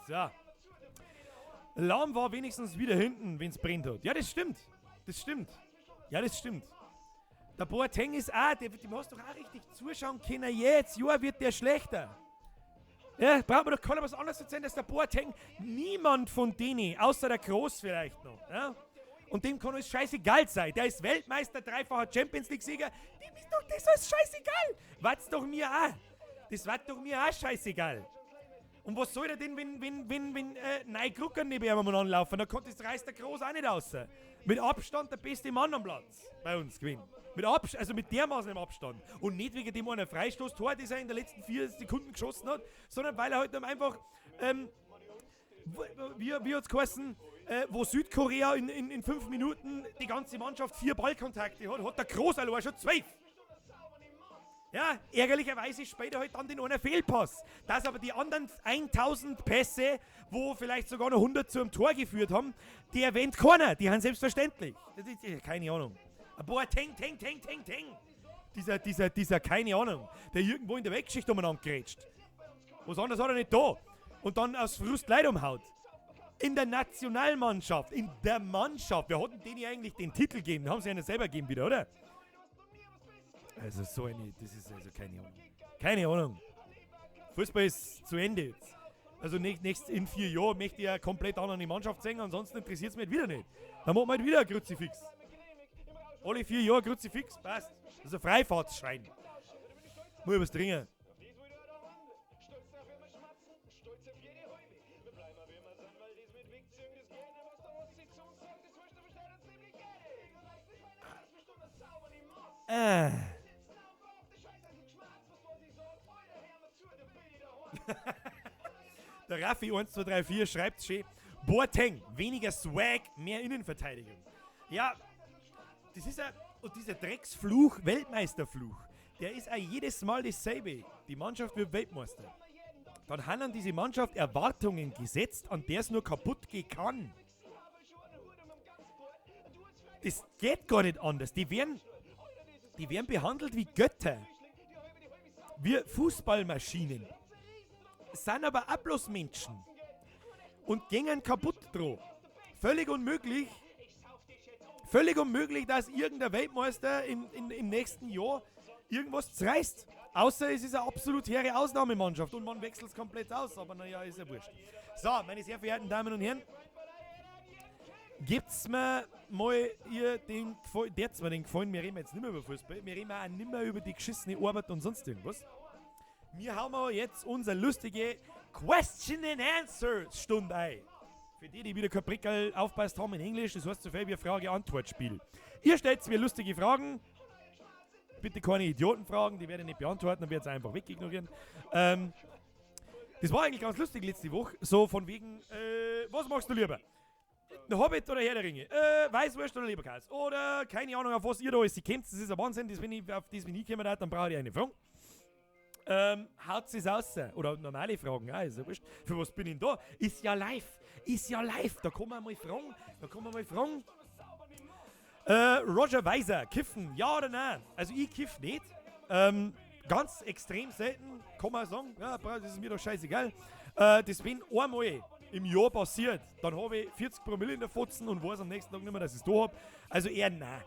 So. Lahm war wenigstens wieder hinten, wenn es brennt hat. Ja, das stimmt. Das stimmt. Ja, das stimmt. Der Boateng ist auch, dem hast du doch auch richtig zuschauen können. Jetzt Jahr wird der schlechter. Ja, braucht man doch keiner was anderes erzählen, dass der Boateng niemand von denen, außer der Groß vielleicht noch, ja? Und dem kann es scheißegal sein. Der ist Weltmeister, dreifacher Champions-League-Sieger. Dem ist doch das alles scheißegal. Wart's doch mir auch. Das war doch mir auch scheißegal. Und was soll der denn, wenn nein Krucker neben ihm anlaufen? Da reißt der Groß auch nicht raus. Mit Abstand der beste Mann am Platz bei uns gewinnen. Also mit dermaßen im Abstand. Und nicht wegen dem einen Freistoßtor, das er in den letzten 4 Sekunden geschossen hat, sondern weil er halt einfach, wie hat es geheißen, wo Südkorea in 5 Minuten die ganze Mannschaft 4 Ballkontakte hat der Groß allein schon 12. Ja, ärgerlicherweise später halt dann den einen Fehlpass. Dass aber die anderen 1000 Pässe, wo vielleicht sogar noch 100 zu einem Tor geführt haben, die erwähnt keiner. Die haben selbstverständlich. Das ist, keine Ahnung. Boateng. Dieser, keine Ahnung, der irgendwo in der Wegschicht umeinander grätscht. Was anderes hat er nicht da. Und dann aus Frust Leid umhaut. In der Nationalmannschaft, in der Mannschaft. Wir hatten denen eigentlich den Titel gegeben. Den haben sie ja selber gegeben wieder, oder? Also so eine, das ist also keine Ahnung. Keine Ahnung. Fußball ist zu Ende jetzt. Also in 4 Jahren möchte ich ja komplett andere Mannschaft sehen, ansonsten interessiert es mich halt wieder nicht. Dann machen wir halt wieder ein Kruzifix. Alle 4 Jahre Kruzifix, passt. Das ist ein Freifahrtsschein. Muss ich was trinken. Der Raffi 1234 schreibt schön: Boateng, weniger Swag, mehr Innenverteidigung. Ja, das ist und dieser Drecksfluch, Weltmeisterfluch, der ist auch jedes Mal dasselbe. Die Mannschaft wird Weltmeister. Dann haben an diese Mannschaft Erwartungen gesetzt, an der es nur kaputt gehen kann. Das geht gar nicht anders. Die werden behandelt wie Götter. Wie Fußballmaschinen. Sind aber auch bloß Menschen. Und gingen kaputt dran. Völlig unmöglich, dass irgendein Weltmeister im nächsten Jahr irgendwas zerreißt. Außer es ist eine absolut hehre Ausnahmemannschaft und man wechselt es komplett aus. Aber naja, ist ja wurscht. So, meine sehr verehrten Damen und Herren. Gibt's mir mal den gefallen, wir reden jetzt nicht mehr über Fußball, wir reden auch nicht mehr über die geschissene Arbeit und sonst irgendwas. Wir haben jetzt unsere lustige Question and Answer Stunde ein. Für die wieder kein Prickel aufpasst haben in Englisch, das heißt so viel wie Frage-Antwort-Spiel. Ihr stellt mir lustige Fragen, bitte keine Idiotenfragen, die werde ich nicht beantworten, dann werde ich einfach wegignorieren. Das war eigentlich ganz lustig letzte Woche, so von wegen, was machst du lieber? Der Hobbit oder Herr der Ringe? Weißwurst oder Leberkäse? Oder keine Ahnung, auf was ihr da alles kennt. Das ist ein Wahnsinn, wenn ich auf das nie kommen darf, dann brauche ich eine Frage. Haut es raus. Oder normale Fragen, ist ja wurscht. Für was bin ich denn da? Ist ja live. Da kann man mal fragen. Roger Weiser, kiffen, ja oder nein? Also ich kiff nicht. Ganz extrem selten, kann man sagen. Ja, das ist mir doch scheißegal. Das bin einmal im Jahr passiert. Dann habe ich 40 Promille in der Fotzen und weiß am nächsten Tag nicht mehr, dass ich es da habe. Also eher nein.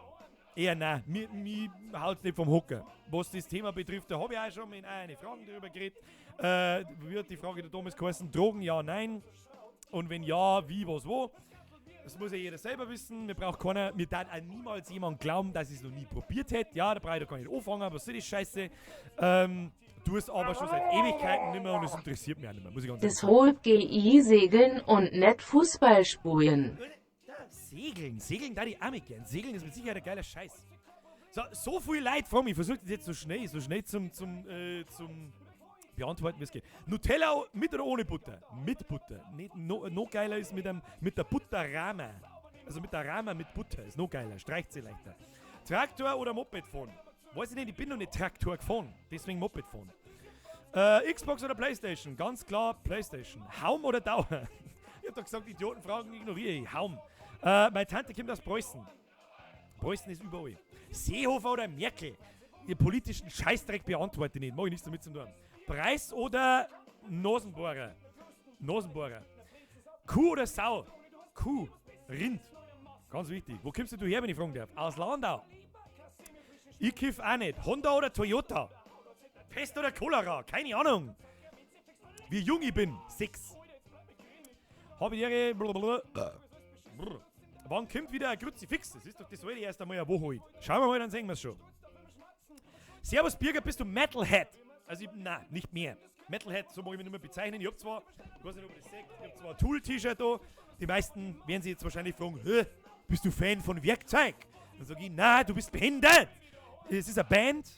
Eher nein, mir haut's nicht vom Hocker. Was das Thema betrifft, da habe ich auch schon mit eine Frage darüber geredet. Wie hat die Frage der Thomas geheißen? Drogen, ja, nein. Und wenn ja, wie, was, wo? Das muss ja jeder selber wissen. Mir braucht keiner, mir darf auch niemals jemand glauben, dass ich es noch nie probiert hätte. Ja, da brauche ich da gar nicht anfangen, aber so die Scheiße. Du es aber schon seit Ewigkeiten nicht mehr und es interessiert mich auch nicht mehr, muss ich ganz ehrlich sagen. Deshalb GI segeln und nicht Fußball spielen. Segeln da die Arme gern. Segeln ist mit Sicherheit ein geiler Scheiß. So viel Leid vor mir. Ich versuche das jetzt so schnell zum beantworten, wie es geht. Nutella mit oder ohne Butter? Mit Butter. Noch geiler ist mit der Butterrahme. Also mit der Rahme mit Butter. Ist noch geiler. Streicht sie leichter. Traktor oder Moped fahren? Weiß ich nicht, ich bin noch nicht Traktor gefahren. Deswegen Moped fahren. Xbox oder Playstation? Ganz klar Playstation. Haum oder Dauer? Ich hab doch gesagt, Idiotenfragen ignoriere ich. Haum. Meine Tante kommt aus Preußen. Preußen ist überall. Seehofer oder Merkel? Ihr politischen Scheißdreck beantworte ich nicht. Mach ich nichts damit zu tun. Preis oder Nasenbohrer? Nasenbohrer. Kuh oder Sau? Kuh. Rind. Ganz wichtig. Wo kommst du her, wenn ich fragen darf? Aus Landau. Ich kiff auch nicht. Honda oder Toyota? Pest oder Cholera? Keine Ahnung. Wie jung ich bin? 6. Habe ich ihre... Wann kommt wieder ein Kruzifix? Das ist doch das alte erst einmal eine Woche alt. Schauen wir mal, dann sehen wir es schon. Servus Birger, bist du Metalhead? Also, nein, nicht mehr. Metalhead, so mag ich mich nicht mehr bezeichnen. Ich hab zwar, ich weiß nicht, ob ihr das seht, ich hab zwar ein Tool-T-Shirt da. Die meisten werden sich jetzt wahrscheinlich fragen, bist du Fan von Werkzeug? Dann sage ich, nein, du bist behindert. Es ist eine Band,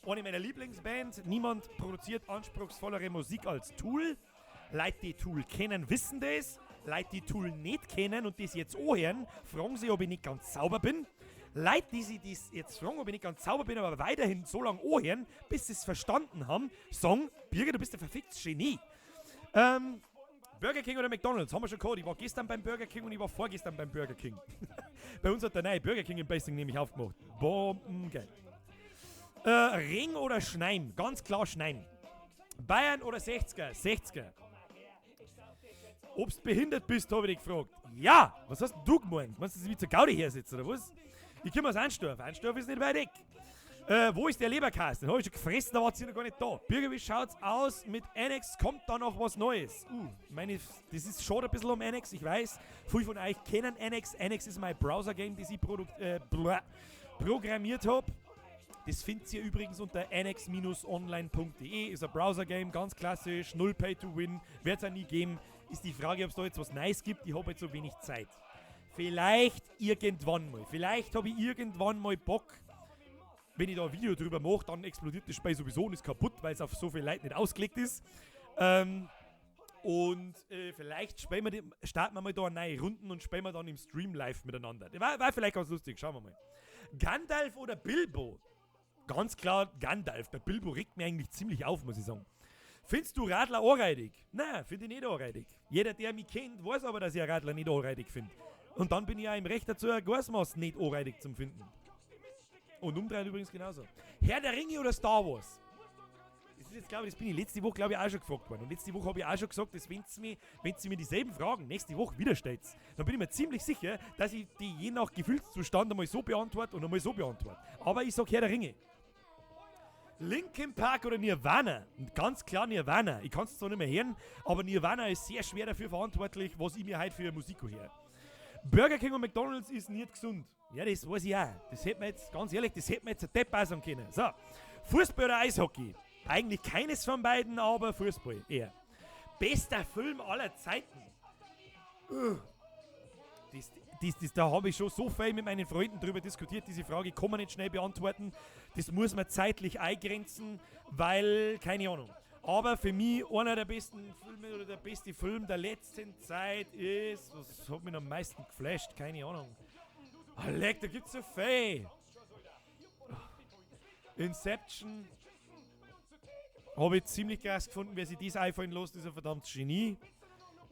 eine meiner Lieblingsbands. Niemand produziert anspruchsvollere Musik als Tool. Leute, die Tool kennen, wissen das. Leute, die Tool nicht kennen und das jetzt anhören, fragen sich, ob ich nicht ganz sauber bin. Leute, die sich das jetzt fragen, ob ich nicht ganz sauber bin, aber weiterhin so lange anhören, bis sie es verstanden haben, sagen, Birger, du bist ein verficktes Genie. Burger King oder McDonald's, haben wir schon gehört. Ich war gestern beim Burger King und ich war vorgestern beim Burger King. Bei uns hat der neue Burger King im Basing nämlich aufgemacht. Bombengeil. Ring oder Schneien? Ganz klar Schneien. Bayern oder 60er? 60er. Ob du behindert bist, habe ich dich gefragt. Ja! Was hast du gemeint? Meinst du, dass ich wie zur Gaudi her sitze, oder was? Ich komme aus Einstorf. Einstorf ist nicht weit weg. Wo ist der Leberkäse? Den habe ich schon gefressen, da war sie noch gar nicht da. Birger, wie schaut's aus? Mit Annex kommt da noch was Neues. Das ist schon ein bisschen um Annex, ich weiß. Viele von euch kennen Annex. Annex ist mein Browser-Game, das ich programmiert habe. Das findet ihr übrigens unter annex-online.de. Ist ein Browser-Game, ganz klassisch, null Pay-to-Win. Wird es auch nie geben. Ist die Frage, ob es da jetzt was Neues gibt. Ich habe jetzt so wenig Zeit. Vielleicht irgendwann mal. Vielleicht habe ich irgendwann mal Bock, wenn ich da ein Video drüber mache, dann explodiert das Spiel sowieso und ist kaputt, weil es auf so viele Leute nicht ausgelegt ist. Vielleicht starten wir mal da neue Runden und spielen wir dann im Stream live miteinander. War vielleicht ganz lustig, schauen wir mal. Gandalf oder Bilbo? Ganz klar Gandalf. Der Bilbo regt mir eigentlich ziemlich auf, muss ich sagen. Findest du Radler anreidig? Nein, finde ich nicht anreidig. Jeder, der mich kennt, weiß aber, dass ich einen Radler nicht anreidig finde. Und dann bin ich auch im Recht dazu, ein Gasmaß nicht anreidig zu finden. Und umdrehen übrigens genauso. Herr der Ringe oder Star Wars? Das ist jetzt, glaube ich, das bin ich letzte Woche, glaube ich, auch schon gefragt worden. Und letzte Woche habe ich auch schon gesagt, dass wenn sie mir dieselben Fragen nächste Woche wieder stellt, dann bin ich mir ziemlich sicher, dass ich die je nach Gefühlszustand einmal so beantworte und einmal so beantworte. Aber ich sage Herr der Ringe. Linkin Park oder Nirvana? Ganz klar Nirvana. Ich kann es zwar nicht mehr hören, aber Nirvana ist sehr schwer dafür verantwortlich, was ich mir heute für Musik höre. Burger King und McDonald's ist nicht gesund. Ja, das weiß ich auch. Das hätte man jetzt, ganz ehrlich, das hätte man jetzt ein Depp sagen können. So, Fußball oder Eishockey? Eigentlich keines von beiden, aber Fußball eher. Bester Film aller Zeiten? Da habe ich schon so viel mit meinen Freunden drüber diskutiert. Diese Frage kann man nicht schnell beantworten. Das muss man zeitlich eingrenzen, weil, keine Ahnung. Aber für mich einer der besten Filme oder der beste Film der letzten Zeit ist, was hat mich am meisten geflasht, keine Ahnung. Leck, da gibt's so viel. Inception. Habe ich ziemlich krass gefunden, wer sich das einfallen lässt, ist ein verdammtes Genie.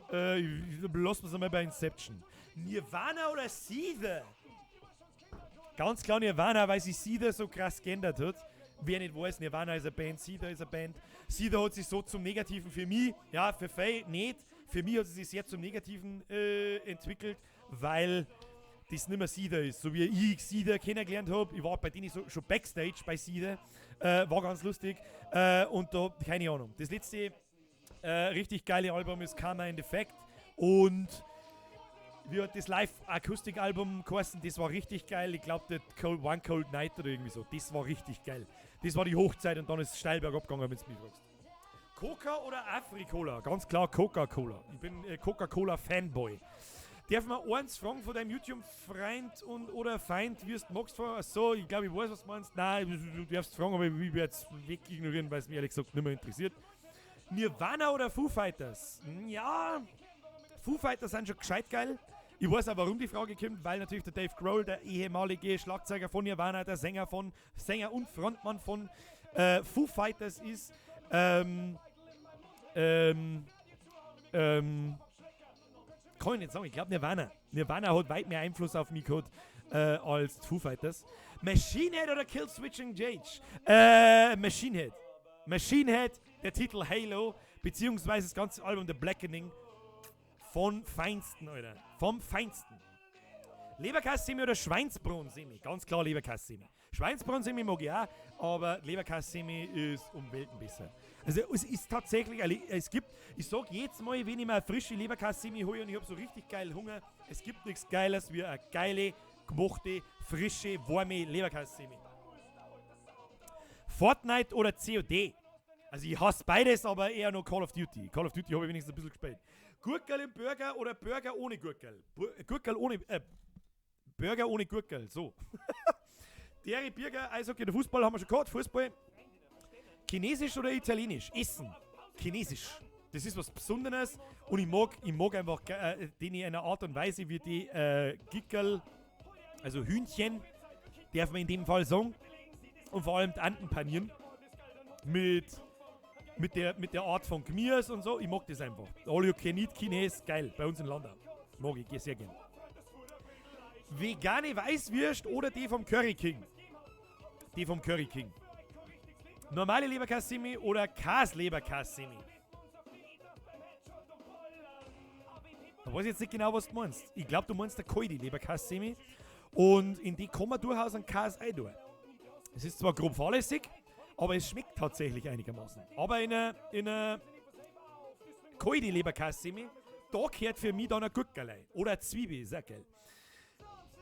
Lassen wir es einmal bei Inception. Nirvana oder Seether? Ganz klar Nirvana, weil sich Seether so krass geändert hat. Wer nicht weiß, Nirvana ist eine Band, Seether ist eine Band. Seether hat sich so zum Negativen für mich, ja, für Faye nicht. Für mich hat sie sich sehr zum Negativen entwickelt, weil das nicht mehr Sieder ist, so wie ich Sieder kennengelernt habe. Ich war bei denen schon Backstage bei Sieder, war ganz lustig. Und da, keine Ahnung, das letzte richtig geile Album ist Karma in Defect und wie hat das Live-Akustik-Album geheißen, das war richtig geil. Ich glaube, One Cold Night oder irgendwie so, das war richtig geil. Das war die Hochzeit und dann ist es steil bergab gegangen, wenn du mich fragst. Coca oder Afri-Cola? Ganz klar Coca-Cola. Ich bin Coca-Cola-Fanboy. Darf man eins fragen von deinem YouTube-Freund oder Feind, wie du magst? Achso, ich glaube, ich weiß, was du meinst. Nein, du darfst fragen, aber ich werde es wegignorieren, weil es mich ehrlich gesagt nicht mehr interessiert. Nirvana oder Foo Fighters? Ja, Foo Fighters sind schon gescheit geil. Ich weiß auch, warum die Frage kommt, weil natürlich der Dave Grohl, der ehemalige Schlagzeuger von Nirvana, der Sänger und Frontmann von Foo Fighters ist. Kann ich nicht sagen, ich glaube Nirvana. Nirvana hat weit mehr Einfluss auf mich gehabt als Foo Fighters. Machine Head oder Killswitch Engage? Machine Head. Machine Head, der Titel Halo, beziehungsweise das ganze Album The Blackening von Feinsten, Alter. Vom Feinsten. Leberkassemi oder Schweinsbrunnsemi? Ganz klar Leberkassemi. Schweinsbrunnsemi mag ich auch, aber Leberkassemi ist um Welten besser. Also es ist tatsächlich, ich sag jetzt mal, wenn ich mir eine frische Leberkassemi hole und ich habe so richtig geil Hunger, es gibt nichts Geiles wie eine geile, gemachte, frische, warme Leberkassemi. Fortnite oder COD? Also ich hasse beides, aber eher noch Call of Duty. Call of Duty habe ich wenigstens ein bisschen gespielt. Gurkel im Burger oder Burger ohne Gurkel? Burger ohne Gurkel, so. Deri, Burger, Eishockey oder Fußball haben wir schon gehabt. Fußball. Chinesisch oder Italienisch? Essen. Chinesisch. Das ist was Besonderes und ich mag einfach den in einer Art und Weise, wie die Gickel, also Hühnchen, darf man in dem Fall sagen, und vor allem die Enten panieren mit der Art von Gemüse und so. Ich mag das einfach. All you can eat Chines, geil, bei uns in Landau. Mag ich, gehe sehr gerne. Vegane Weißwürst oder die vom Curry King? Die vom Curry King. Normale Leberkassemi oder Kas-Leberkassemi? Da weiß ich jetzt nicht genau, was du meinst. Ich glaube, du meinst der kalte Leberkassemi. Und in die kann man durchaus einen Kas eintun. Es ist zwar grob fahrlässig, aber es schmeckt tatsächlich einigermaßen. Aber in einer kalte Leberkassemi, da gehört für mich dann ein Gurkerlei. Oder eine Zwiebel, ist auch geil.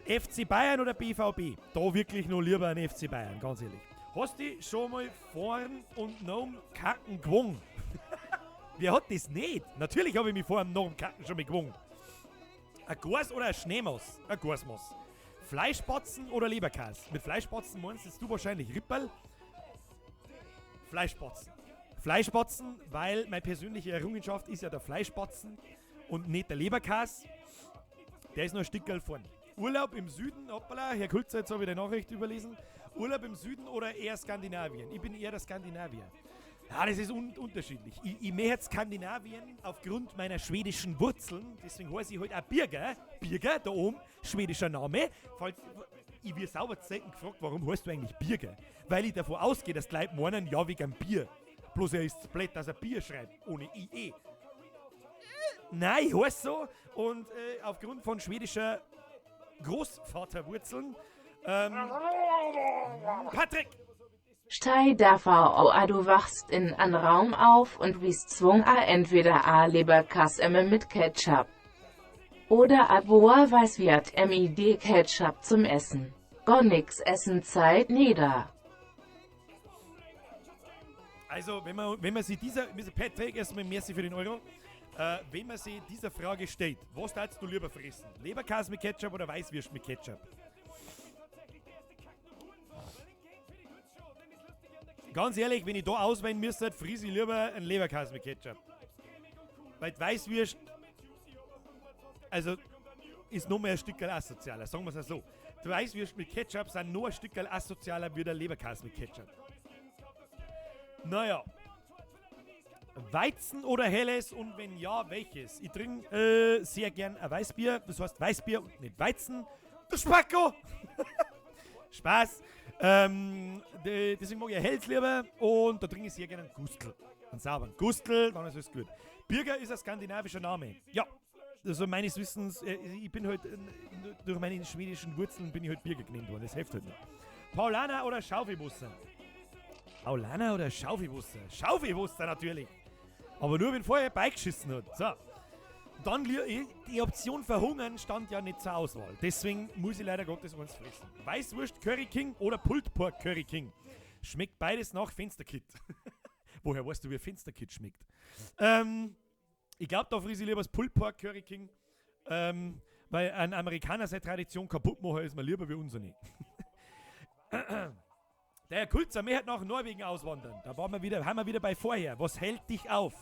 FC Bayern oder BVB? Da wirklich nur lieber ein FC Bayern, ganz ehrlich. Hast du schon mal vorn und nach dem Kacken gewonnen? Wer hat das nicht? Natürlich habe ich mich vorn und nach dem Kacken schon mal gewonnen. Ein Gors oder ein Schneemaus? Ein Gorsmaus. Fleischspatzen oder Leberkäse? Mit Fleischspatzen meinst du wahrscheinlich Ripperl? Fleischspatzen. Fleischspatzen, weil meine persönliche Errungenschaft ist ja der Fleischspatzen und nicht der Leberkäse. Der ist noch ein Stückchen vorn. Urlaub im Süden, hoppala, Herr Kulzer, jetzt habe ich die Nachricht überlesen. Urlaub im Süden oder eher Skandinavien? Ich bin eher der Skandinavier. Ja, das ist unterschiedlich. Ich möchte Skandinavien aufgrund meiner schwedischen Wurzeln, deswegen heiße ich heute auch Birger. Birger, da oben, schwedischer Name. Ich werde sauber selten gefragt, warum heißt du eigentlich Birger? Weil ich davon ausgehe, dass die Leute meinen, ja, wegen Bier. Bloß er ist blöd, dass er Bier schreibt, ohne IE. Nein, ich heiße so. Und aufgrund von schwedischer Großvaterwurzeln. Patrick! Stell dir vor, du wachst in einem Raum auf und wirst zwungen, entweder a Leberkassemme mit Ketchup oder a boa Weißwirt mit Ketchup zum Essen. Gar nix essen Zeit nieder. Also, wenn man sich Patrick, erstmal merci für den Euro. Wenn man sich dieser Frage stellt, was darfst du lieber fressen? Leberkäse mit Ketchup oder Weißwürst mit Ketchup? Ganz ehrlich, wenn ich da auswählen müsste, friese ich lieber einen Leberkäse mit Ketchup. Weil die Weißwürst, also, ist noch mehr ein Stückchen asozialer, sagen wir es so. Die Weißwürst mit Ketchup sind nur ein Stückchen asozialer wie der Leberkäse mit Ketchup. Naja. Weizen oder Helles und wenn ja, welches? Ich trinke sehr gern ein Weißbier, das heißt Weißbier und nicht Weizen. Der Spacko! Spaß. Deswegen mag ich ein Helles lieber und da trinke ich sehr gerne einen Gustl. Einen sauberen Gustl, dann ist alles gut. Birger ist ein skandinavischer Name. Ja, also meines Wissens, ich bin halt, durch meine schwedischen Wurzeln bin ich halt Birger genannt worden, das hilft halt nicht. Paulaner oder Schaufibusser? Paulaner oder Schaufibusser? Schaufibusser natürlich. Aber nur, wenn vorher Bike geschissen hat. So. Dann, die Option verhungern stand ja nicht zur Auswahl. Deswegen muss ich leider Gottes eins fressen. Weißwurst Curry King oder Pulled Pork Curry King? Schmeckt beides nach Fensterkit. Woher weißt du, wie ein Fensterkit schmeckt? Ich glaube, da friss ich lieber das Pulled Pork Curry King. Weil ein Amerikaner seine Tradition kaputt machen ist mir lieber wie unser nicht. Der Herr Kulzer möchte nach Norwegen auswandern. Da haben wir wieder bei vorher. Was hält dich auf?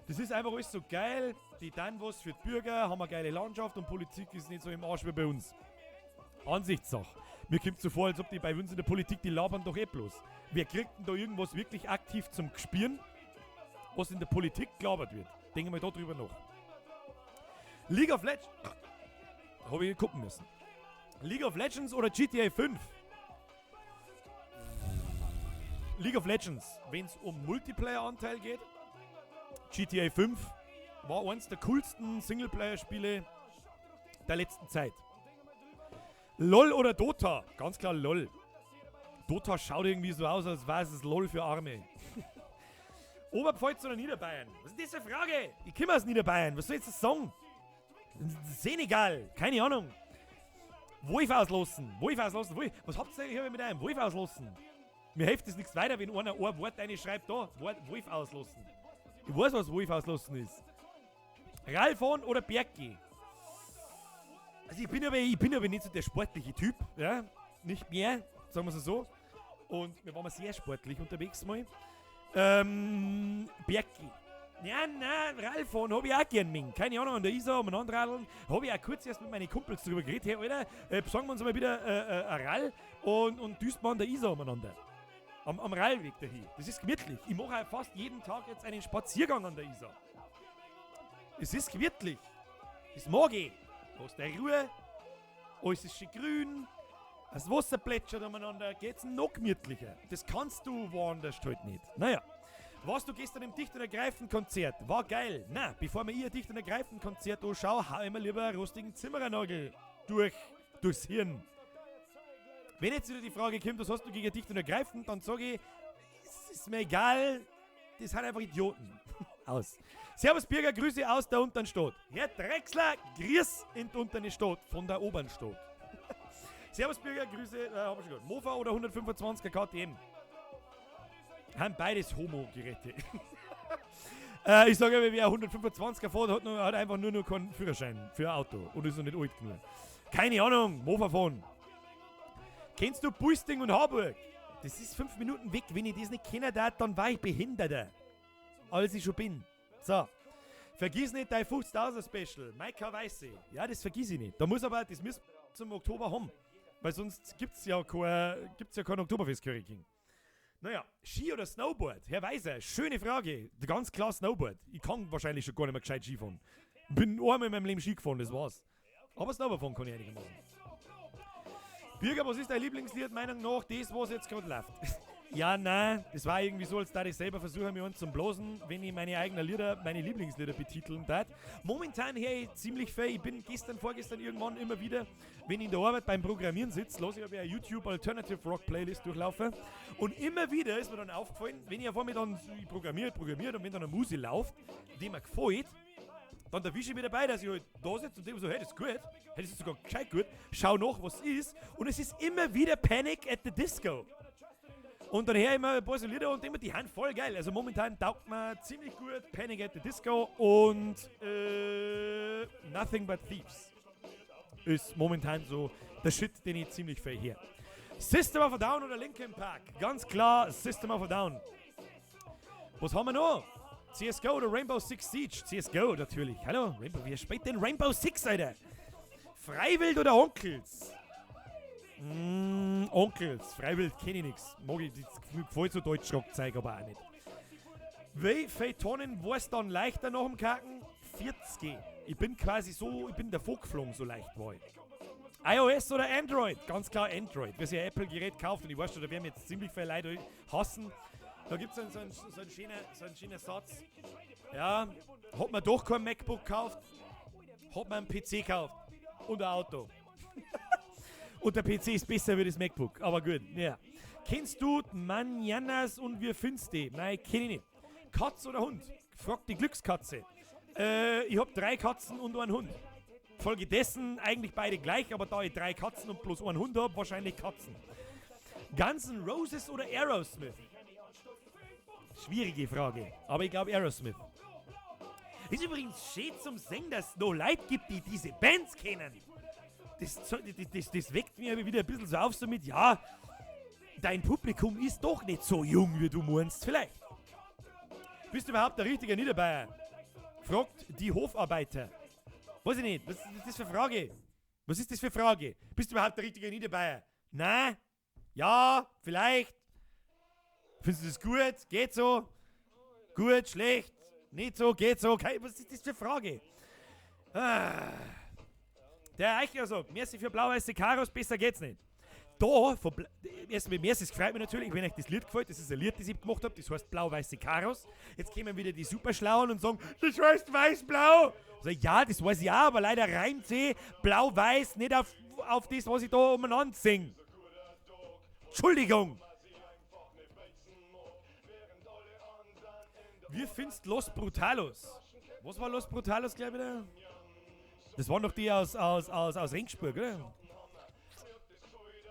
Das ist einfach alles so geil. Die dann was für die Bürger, haben eine geile Landschaft und Politik ist nicht so im Arsch wie bei uns. Ansichtssache. Mir kommt so vor, als ob die bei uns in der Politik, die labern doch eh bloß. Wer kriegt denn da irgendwas wirklich aktiv zum Gespüren, was in der Politik gelabert wird? Denken wir da drüber nach. League of Legends. Habe ich gucken müssen. League of Legends oder GTA 5? League of Legends, wenn es um Multiplayer-Anteil geht. GTA 5 war eines der coolsten Singleplayer-Spiele der letzten Zeit. LOL oder Dota? Ganz klar LOL. Dota schaut irgendwie so aus, als wäre es LOL für Arme. Oberpfalz oder Niederbayern? Was ist das für eine Frage? Ich komme aus Niederbayern. Was soll ich jetzt sagen? Senegal. Keine Ahnung. Wolf auslassen. Was habt ihr hier mit einem? Wolf auslassen. Mir hilft es nichts weiter, wenn einer ein Wort reinschreibt, da. Wolf auslassen. Ich weiß, was Wolf auslassen ist. Ralfon oder Bergi? Also ich bin aber nicht so der sportliche Typ, ja. Nicht mehr, sagen wir es so. Und wir waren sehr sportlich unterwegs mal. Bergi. Ja, nein, Ralfon habe ich auch gern mit. Keine Ahnung, an der Isar umeinander radeln. Habe ich auch kurz erst mit meinen Kumpels drüber geredet. Hey, Alter, besorgen wir uns mal wieder ein Rall und düst mal an der Isar umeinander. Am Rallweg dahin. Das ist gemütlich. Ich mache auch fast jeden Tag jetzt einen Spaziergang an der Isar. Es ist gemütlich. Das mag ich. Du hast eine Ruhe. Alles ist schön grün. Das Wasser plätschert umeinander. Geht's noch gemütlicher. Das kannst du woanders halt nicht. Naja. Warst du gestern im Dicht- und Ergreifen-Konzert? War geil. Na, bevor mir ihr Dicht- und Ergreifen-Konzert anschaue, hau ich mir lieber einen rostigen Zimmerernagel durchs Hirn. Wenn jetzt wieder die Frage kommt, was hast du gegen Dicht- und Ergreifen, dann sage ich, es ist mir egal, das sind einfach Idioten. Aus. Servus Bürger, Grüße aus der unteren Stadt. Herr Drechsler, Grüß in die unteren Stadt, von der oberen Stadt. Servus Bürger, Grüße, hab ich schon gehört. Mofa oder 125er KTM? Haben beides Homo-Geräte. Ich sage aber, wer 125er fährt, hat einfach nur noch keinen Führerschein für ein Auto und ist noch nicht alt genug. Keine Ahnung, Mofa fahren. Kennst du Buisting und Harburg? Das ist 5 Minuten weg. Wenn ich das nicht kennen darf, dann war ich behinderter. Als ich schon bin. So. Vergiss nicht dein 50.000 Special. Maika Weiße. Ja, das vergiss ich nicht. Das müssen wir zum Oktober haben. Weil sonst gibt's ja kein Oktoberfest-Curry King. Naja, Ski oder Snowboard? Herr Weiser, schöne Frage. Ganz klar Snowboard. Ich kann wahrscheinlich schon gar nicht mehr gescheit Ski fahren. Bin einmal in meinem Leben Ski gefahren, das war's. Aber Snowboard fahren kann ich einigermaßen. Bürger, was ist dein Lieblingslied, Meinung nach, das, was jetzt gerade läuft? Ja, nein, das war irgendwie so, als da ich selber versuche, mich an zum Blosen, wenn ich meine eigenen Lieder, meine Lieblingslieder betiteln darf. Momentan höre ich ziemlich viel. Ich bin vorgestern irgendwann immer wieder, wenn ich in der Arbeit beim Programmieren sitze, lasse ich aber eine YouTube Alternative Rock Playlist durchlaufen. Und immer wieder ist mir dann aufgefallen, wenn ich auf einmal dann programmiert und wenn dann eine Musik läuft, die mir gefällt, dann erwische ich mich dabei, dass ich halt da sitze und denke so, hey, das ist gut, hey, das ist sogar gescheit gut, schau nach, was ist. Und es ist immer wieder Panic at the Disco. Und dann höre ich mir ein paar so Lieder und immer die Hand voll geil. Also momentan taugt mir ziemlich gut Panic at the Disco und Nothing But Thieves. Ist momentan so der Shit, den ich ziemlich viel höre. System of a Down oder Linkin Park? Ganz klar System of a Down. Was haben wir noch? CSGO oder Rainbow Six Siege? CSGO natürlich. Hallo, Rainbow, wer spielt denn Rainbow Six, Alter? Freiwild oder Onkels? Onkels. Freiwild kenne ich nix. Mag ich, das gefällt so Deutsch-Rock-Zeug aber auch nicht. Wie viele Tonnen war es dann leichter nach dem Kacken? 40. Ich bin davor geflogen, so leicht war ich. iOS oder Android? Ganz klar Android. Wer sich ein Apple-Gerät kauft, und ich weiß schon, da werden jetzt ziemlich viele Leute hassen, da gibt es so einen schönen Satz. Ja, hat man doch kein MacBook gekauft? Hat mir einen PC gekauft. Und ein Auto. Und der PC ist besser wie das MacBook. Aber gut, ja. Kennst du Manjanas und wie findest du die? Nein, kenn ich nicht. Katz oder Hund? Fragt die Glückskatze. Ich hab 3 Katzen und einen Hund. Folgedessen eigentlich beide gleich, aber da ich 3 Katzen und bloß einen Hund habe, wahrscheinlich Katzen. Guns N' Roses oder Aerosmith? Schwierige Frage, aber ich glaube Aerosmith. Ist übrigens schön zum Singen, dass es noch Leute gibt, die diese Bands kennen. Das weckt mir wieder ein bisschen so auf, so mit, ja, dein Publikum ist doch nicht so jung, wie du meinst, vielleicht. Bist du überhaupt der richtige Niederbayer? Fragt die Hofarbeiter. Weiß ich nicht, was ist das für Frage? Was ist das für Frage? Bist du überhaupt der richtige Niederbayer? Nein? Ja? Vielleicht? Findest du das gut? Geht so? Gut? Schlecht? Nicht so? Geht so? Okay, was ist das für Frage? Der Eichler sagt, merci für blau-weiße Karos, besser geht's nicht. Da, erstmal merci, es freut mich natürlich, wenn euch das Lied gefällt. Das ist ein Lied, das ich gemacht habe, das heißt blau-weiße Karos. Jetzt kommen wieder die Superschlauen und sagen, das heißt weiß-blau. Also, ja, das weiß ich auch, aber leider reimt sie blau-weiß nicht auf das, was ich da umeinander singe. Entschuldigung. Wie findest Los Brutalos? Was war Los Brutalos gleich wieder? Das waren doch die aus Ringsburg, oder?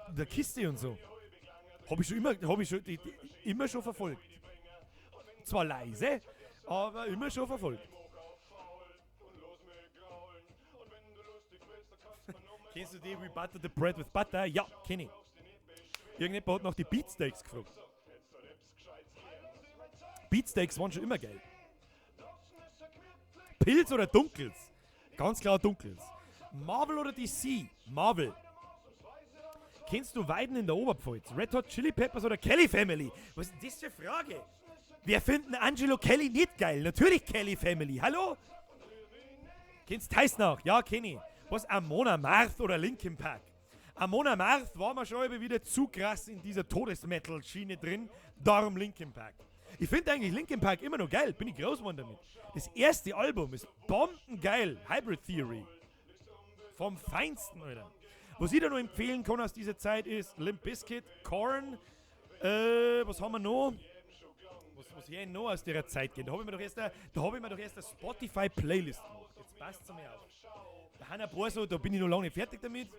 Der Kiste und so. Hab ich immer schon verfolgt. Zwar leise, aber immer schon verfolgt. Kennst du die We Butter the Bread with Butter? Ja, kenn ich. Irgendjemand hat nach die Beatsteaks gefragt. Beatsteaks waren schon immer geil. Pilz oder Dunkels? Ganz klar Dunkels. Marvel oder DC? Marvel. Kennst du Weiden in der Oberpfalz? Red Hot Chili Peppers oder Kelly Family? Was ist denn das für eine Frage? Wer findet Angelo Kelly nicht geil? Natürlich Kelly Family. Hallo? Kennst du Teisnach? Ja, kenn ich. Was, Amon Amarth oder Linkin Park? Amon Amarth war mir schon wieder zu krass in dieser Todesmetal-Schiene drin. Darum Linkin Park. Ich finde eigentlich Linkin Park immer noch geil. Bin ich groß geworden damit. Das erste Album ist bombengeil. Hybrid Theory. Vom Feinsten, Alter. Was ich da noch empfehlen kann aus dieser Zeit ist Limp Bizkit, Korn, was haben wir noch? Was hier noch aus der Zeit geht? Da habe ich mir doch erst eine Spotify-Playlist gemacht. Jetzt passt es mir auf. Da haben ein paar so, da bin ich noch lange nicht fertig damit.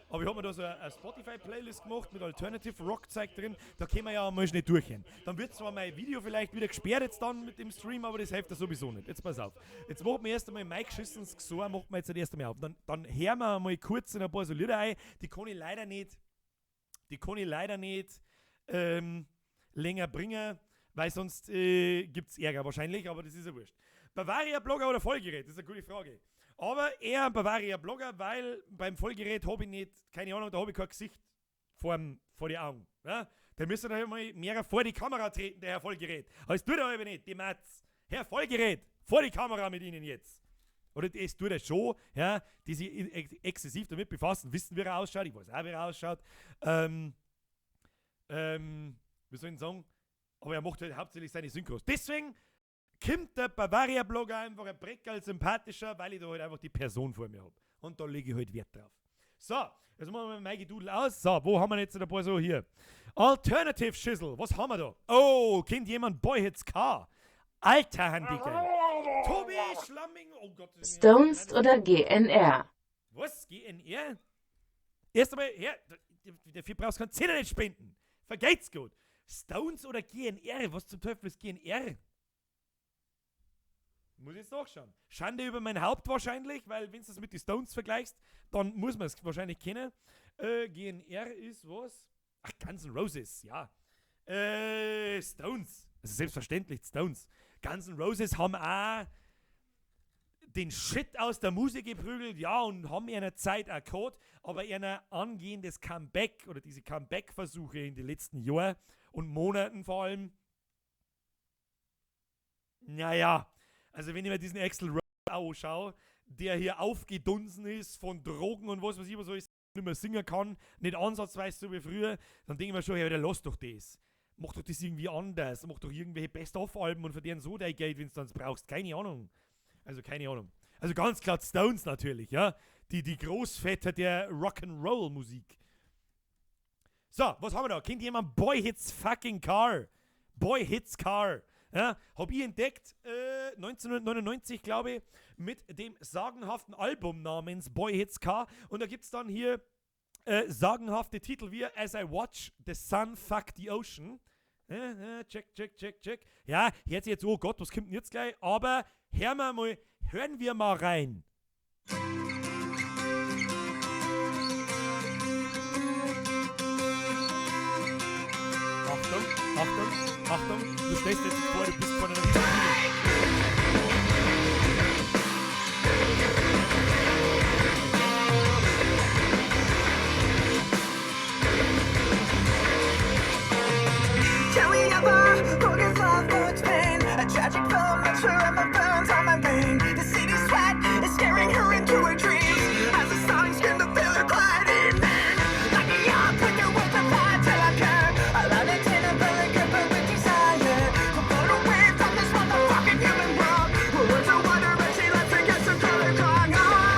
Aber ich habe mir da so eine Spotify-Playlist gemacht mit Alternative Rock-Zeug drin. Da können wir ja mal schnell durchgehen. Dann wird zwar mein Video vielleicht wieder gesperrt jetzt dann mit dem Stream, aber das hilft ja sowieso nicht. Jetzt pass auf. Jetzt machen wir erst einmal Mike Schissens Gesor, machen wir jetzt erst einmal auf. Dann hören wir mal kurz in ein paar so Lieder ein. Die kann ich leider nicht länger bringen, weil sonst gibt es Ärger wahrscheinlich, aber das ist ja wurscht. Bavaria-Blogger oder Vollgerät? Das ist eine gute Frage. Aber eher ein Bavaria-Blogger, weil beim Vollgerät habe ich nicht, keine Ahnung, da habe ich kein Gesicht vor die Augen. Ja? Der müsste da mal mehr vor die Kamera treten, der Herr Vollgerät. Aber das tut er aber nicht, die Mats. Herr Vollgerät, vor die Kamera mit Ihnen jetzt. Oder es tut er schon, ja, die sich exzessiv damit befassen, wissen, wie er ausschaut. Ich weiß auch, wie er ausschaut. Wie soll ich sagen? Aber er macht halt hauptsächlich seine Synchros. Deswegen kommt der Bavaria-Blogger einfach ein Breckerl sympathischer, weil ich da halt einfach die Person vor mir habe. Und da lege ich halt Wert drauf. So, jetzt machen wir mein Gedudel aus. So, wo haben wir jetzt ein paar so hier? Alternative Schissel, was haben wir da? Oh, kennt jemand Boyhits Car? Alter Handicap. Tobi Schlamming, oh Gott. Stones oder GNR? Was? GNR? Erst einmal, her, dafür brauchst du keinen Zehner nicht spenden. Vergeht's gut. Stones oder GNR? Was zum Teufel ist GNR? Muss ich jetzt nachschauen. Schande über mein Haupt wahrscheinlich, weil wenn du es mit den Stones vergleichst, dann muss man es wahrscheinlich kennen. GNR ist was? Ach, Guns N' Roses, ja. Stones. Also selbstverständlich Stones. Guns N' Roses haben auch den Shit aus der Musik geprügelt, ja, und haben in einer Zeit auch gehabt, aber in ein angehendes Comeback oder diese Comeback-Versuche in den letzten Jahren und Monaten vor allem, naja, also wenn ich mir diesen Axl Rose anschaue, der hier aufgedunsen ist von Drogen und was weiß ich, was ich nicht mehr singen kann, nicht ansatzweise so wie früher, dann denke ich mir schon, ja, lass doch das. Mach doch das irgendwie anders. Mach doch irgendwelche Best-of-Alben und verdienen so dein Geld, wenn du es dann brauchst. Keine Ahnung. Also keine Ahnung. Also ganz klar Stones natürlich, ja. Die Großväter der Rock'n'Roll-Musik. So, was haben wir da? Kennt jemand Boy Hits Fucking Car? Boy Hits Car. Ja, hab ich entdeckt, 1999, glaube ich, mit dem sagenhaften Album namens Boy Hits Car. Und da gibt es dann hier sagenhafte Titel wie As I Watch the Sun Fuck the Ocean. Check. Ja, hört sich jetzt, oh Gott, was kommt denn jetzt gleich? Aber hören wir mal rein. Achtung, du stellst jetzt vor, du bist vor einer riesigen Can we ever forget love though it's pain? A tragic film makes forever burns on my brain. The city sweat is scaring her into her dreams. As the sonic scream to feel her gliding in. Light me up with your words of fire till I care. I love it in a belly gripper with desire. To float away from this motherfucking human world. Her words are water and she lets her get some color crying on.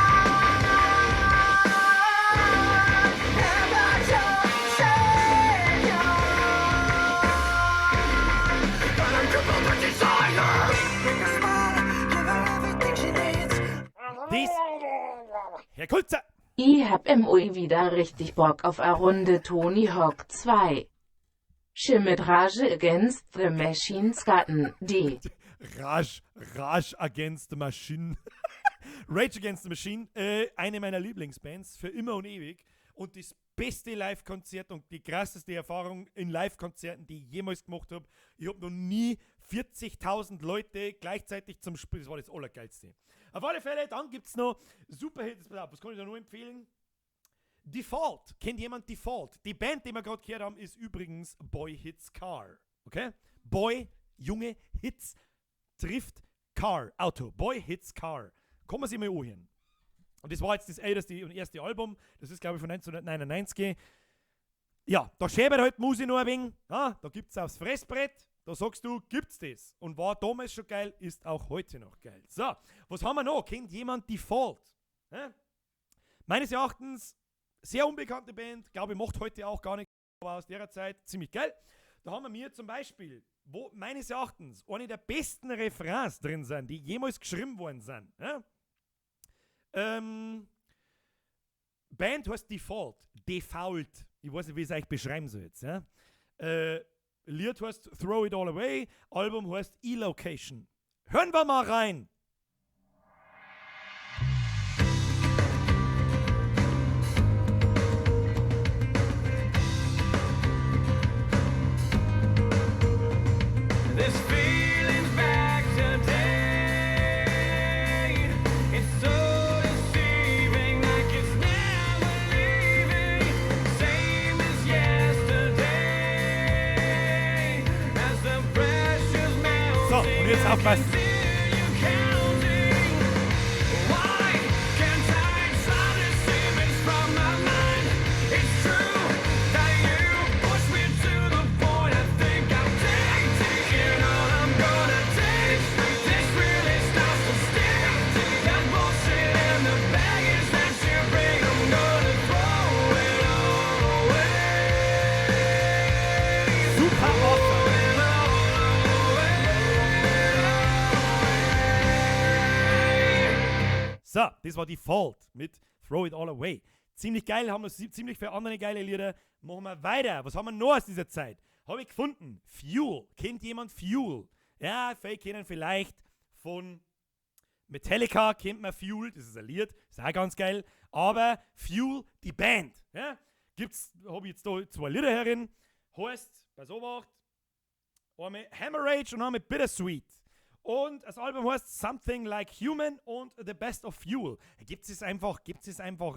And that's your savior. But I'm crippled with desire. Make her smile, give her everything she needs. Dies. Herr Kulzer. Ich hab wieder richtig Bock auf eine Runde Tony Hawk 2. Mit Rage Against the Machine Skaten, D. Rage Against the Machine. Rage Against the Machine, eine meiner Lieblingsbands für immer und ewig. Und das beste Live-Konzert und die krasseste Erfahrung in Live-Konzerten, die ich jemals gemacht habe. Ich habe noch nie 40.000 Leute gleichzeitig zum Spielen. Das war das Allergeilste. Auf alle Fälle, dann gibt es noch Superhits. Was kann ich da nur empfehlen? Default. Kennt jemand Default? Die Band, die wir gerade gehört haben, ist übrigens Boy Hits Car. Okay? Boy, Junge, Hits, trifft Car, Auto. Boy Hits Car. Kann man sich mal anhören. Und das war jetzt das älteste und erste Album. Das ist, glaube ich, von 1999. Ja, da schäbert halt Musik noch ein wenig. Ja, da gibt es aufs Fressbrett. Da sagst du, gibt's das? Und war damals schon geil, ist auch heute noch geil. So, was haben wir noch? Kennt jemand Default? Meines Erachtens sehr unbekannte Band. Glaube ich, macht heute auch gar nicht, aber aus der Zeit ziemlich geil. Da haben wir mir zum Beispiel, wo meines Erachtens eine der besten Refrains drin sind, die jemals geschrieben worden sind. Band heißt Default. Default. Ich weiß nicht, wie ich es euch beschreiben soll jetzt. Ja? Lied heißt Throw It All Away. Album heißt E-Location. Hören wir mal rein. This feeling's back today. It's so deceiving, like it's never leaving. Same as yesterday. As the pressure's melting. So, und jetzt aufpassen. So, das war Default mit Throw It All Away. Ziemlich geil, haben wir ziemlich viele andere geile Lieder. Machen wir weiter. Was haben wir noch aus dieser Zeit? Habe ich gefunden. Fuel. Kennt jemand Fuel? Ja, viele kennen vielleicht von Metallica, kennt man Fuel. Das ist ein Lied, ist auch ganz geil. Aber Fuel, die Band. Ja, habe ich jetzt da zwei Lieder herin. Heißt, bei so Wacht, einmal Hemorrhage und einmal Bittersweet. Und das Album heißt Something Like Human und The Best of Fuel. Gibt es einfach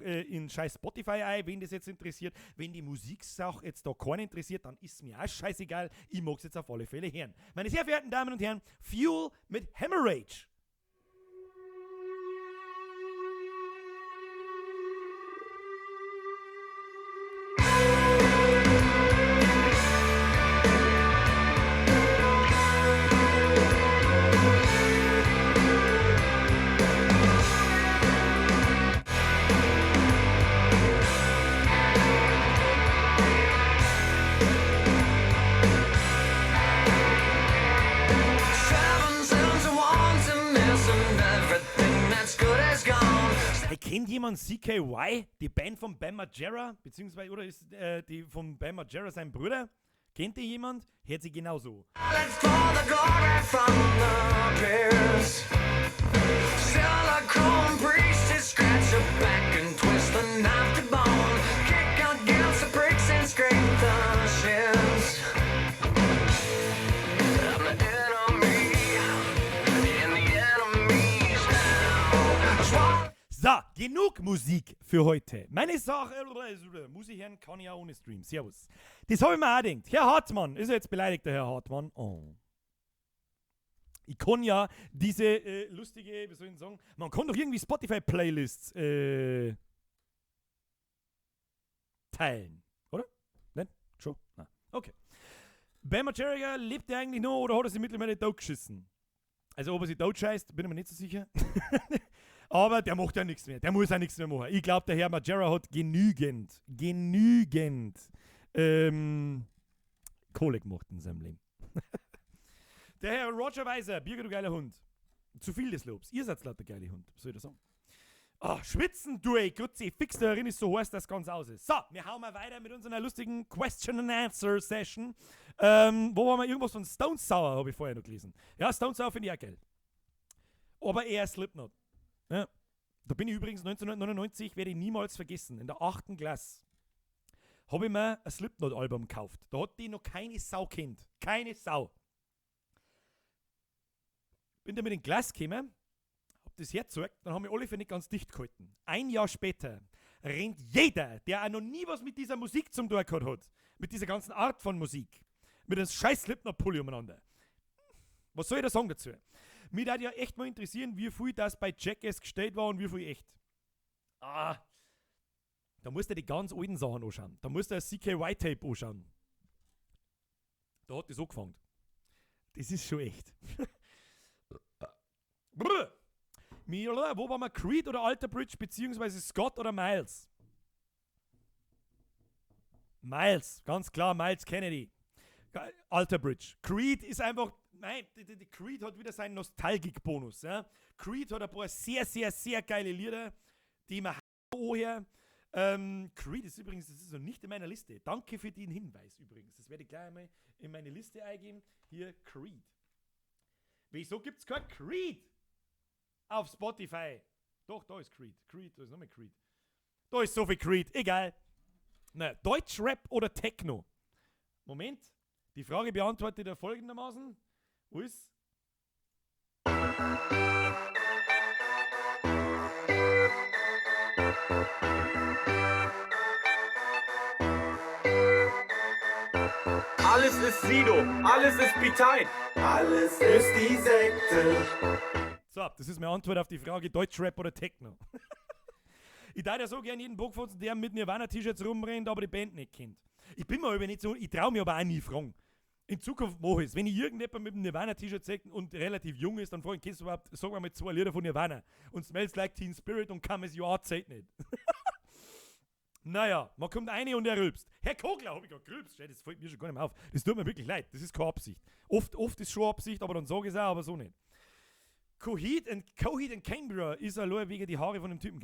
in scheiß Spotify ein, wen das jetzt interessiert. Wenn die Musiksache jetzt da keinen interessiert, dann ist mir auch scheißegal. Ich mag es jetzt auf alle Fälle hören. Meine sehr verehrten Damen und Herren, Fuel mit Hemorrhage. Kennt jemand CKY, die Band von Bam Margera, beziehungsweise, oder ist die von Bam Margera sein Bruder? Kennt ihr jemand? Hört sich genau so. Let's draw the glory from the past. Silicone priestess, scratch your back and twist the knife to bone. Kick against the bricks and scrape the shins. I'm the enemy, and the enemy's now. So, genug Musik für heute. Meine Sache, Musik hören kann ich auch ohne Stream. Servus. Das habe ich mir auch gedacht. Herr Hartmann, ist er jetzt beleidigt, der Herr Hartmann? Oh. Ich kann ja diese lustige, wie soll ich sagen, man kann doch irgendwie Spotify-Playlists teilen, oder? Nein? Schon? Nein. Okay. Bam Margera, lebt er eigentlich noch oder hat er sich mittlerweile totgeschissen? Also ob er sich totscheißt, bin ich mir nicht so sicher. Aber der macht ja nichts mehr. Der muss ja nichts mehr machen. Ich glaube, der Herr Margera hat genügend Kohle gemacht in seinem Leben. Der Herr Roger Weiser, Birger, du geiler Hund. Zu viel des Lobs. Ihr seid lauter geile Hund. Was soll ich da sagen? Ah, schwitzen, du ey, Grützi, fix darin ist so heiß, dass das ganz aus ist. So, wir hauen mal weiter mit unserer lustigen Question and Answer Session. Wo waren wir? Irgendwas von Stone Sour, habe ich vorher noch gelesen. Ja, Stone Sour finde ich auch geil. Aber eher Slipknot. Ja. Da bin ich übrigens 1999, werde ich niemals vergessen, in der 8. Klasse habe ich mir ein Slipknot-Album gekauft. Da hat die noch keine Sau kennt. Keine Sau. Bin da mit dem Glas gekommen, hab das hergezeigt, dann haben wir alle für nicht ganz dicht gehalten. Ein Jahr später rennt jeder, der auch noch nie was mit dieser Musik zum tun gehabt hat, mit dieser ganzen Art von Musik, mit einem scheiß Slipknot-Pulli umeinander. Was soll ich da sagen dazu? Mich würde ja echt mal interessieren, wie viel das bei Jackass gestellt war und wie viel echt. Da musst du die ganz alten Sachen anschauen. Da musst du ein CKY-Tape anschauen. Da hat das angefangen. Das ist schon echt. Wo waren wir? Creed oder Alter Bridge, beziehungsweise Scott oder Miles? Miles, ganz klar, Miles Kennedy. Alter Bridge. Creed ist einfach, nein, die Creed hat wieder seinen Nostalgik-Bonus. Ja? Creed hat ein paar sehr, sehr, sehr geile Lieder, die man anhören. Creed ist übrigens, das ist noch nicht in meiner Liste. Danke für den Hinweis übrigens. Das werde ich gleich einmal in meine Liste eingeben. Hier, Creed. Wieso gibt es kein Creed auf Spotify? Doch, da ist Creed. Da ist nochmal Creed. Da ist so viel Creed. Egal. Na, Deutschrap oder Techno? Moment. Die Frage beantwortet er folgendermaßen. Wo ist? Alles ist Sido, alles ist Pitein, alles ist die Sekte. So, das ist meine Antwort auf die Frage Deutschrap oder Techno. Ich darf ja so gerne jeden Bockfotzen, der mit Nirvana-T-Shirts rumrennt, aber die Band nicht kennt. Ich bin mir aber nicht so, ich traue mich aber auch nie fragen. In Zukunft mache ich es. Wenn ich irgendjemand mit einem Nirvana-T-Shirt sehe und relativ jung ist, dann frage ich, kennst du überhaupt, sag mal 2 Lieder von Nirvana. Und Smells Like Teen Spirit und Come As You Are zählt nicht. Naja, man kommt eine und er rülpst. Herr Kogler, habe ich gerade gerülpst. Das fällt mir schon gar nicht mehr auf. Das tut mir wirklich leid. Das ist keine Absicht. Oft ist schon Absicht, aber dann sage ich es auch, aber so nicht. Coheed and Cambria ist allein wegen die Haare von dem Typen.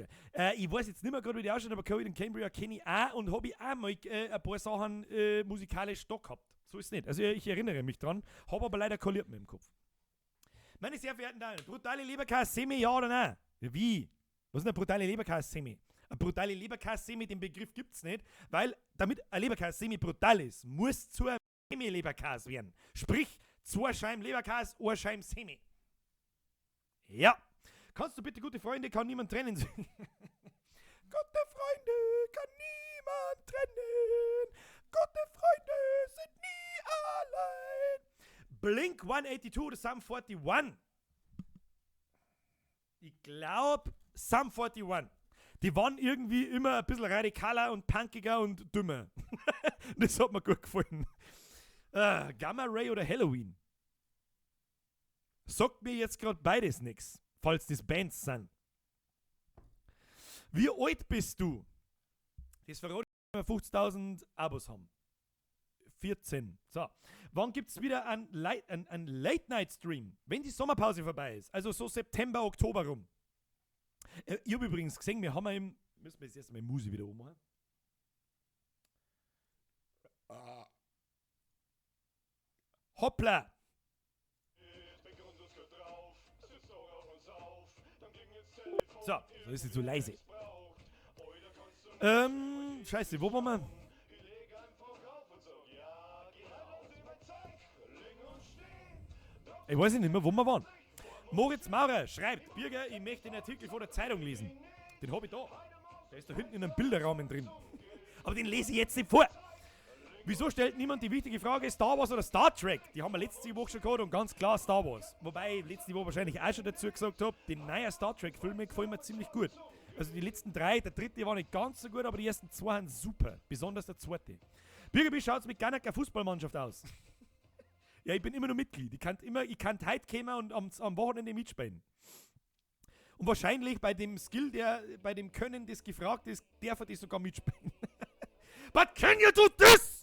Ich weiß jetzt nicht mehr gerade, wie die ausschaut, aber Coheed and Cambria kenne ich auch und habe ich auch mal ein paar Sachen musikalisch da gehabt. So ist es nicht. Also ich erinnere mich dran, habe aber leider keine Lippen im Kopf. Meine sehr verehrten Damen, brutale Leberkas-Semi, ja oder nein? Wie? Was ist eine brutale Leberkas-Semi? Eine brutale Leberkas-Semi, den Begriff gibt es nicht, weil damit eine Leberkas-Semi brutal ist, muss zu einem Semi-Leberkas werden. Sprich, 2 Scheiben Leberkas, 1 Scheiben Semi. Ja. Kannst du bitte, gute Freunde, kann niemand trennen singen? Gute Freunde kann niemand trennen. Gute Freunde sind nie allein. Blink 182 oder Sum 41? Ich glaube, Sum 41. Die waren irgendwie immer ein bisschen radikaler und punkiger und dümmer. Das hat mir gut gefallen. Gamma Ray oder Halloween? Sagt mir jetzt gerade beides nichts, falls das Bands sind. Wie alt bist du? Das verrate ich, wenn wir 50.000 Abos haben. 14. So. Wann gibt es wieder einen Late-Night-Stream? Wenn die Sommerpause vorbei ist, also so September, Oktober rum. Ich habe übrigens gesehen, wir haben im. Müssen wir jetzt erstmal Musi wieder ummachen. Hoppla! So ist sie zu leise. Scheiße, wo waren wir? Ich weiß nicht mehr, wo wir waren. Moritz Maurer schreibt, Birger, ich möchte den Artikel von der Zeitung lesen. Den habe ich da. Der ist da hinten in einem Bilderrahmen drin. Aber den lese ich jetzt nicht vor. Wieso stellt niemand die wichtige Frage, Star Wars oder Star Trek? Die haben wir letzte Woche schon gehabt und ganz klar Star Wars. Wobei ich letzte Woche wahrscheinlich auch schon dazu gesagt habe, die neuen Star Trek-Filme gefallen mir ziemlich gut. Also die letzten 3, der dritte war nicht ganz so gut, aber die ersten 2 sind super. Besonders der zweite. Birger, wie schaut es mit Ganaker Fußballmannschaft aus? Ja, ich bin immer noch Mitglied. Ich kann heute kommen und am Wochenende mitspielen. Und wahrscheinlich bei dem Skill, bei dem Können, das gefragt ist, darf er das sogar mitspielen. But can you do this?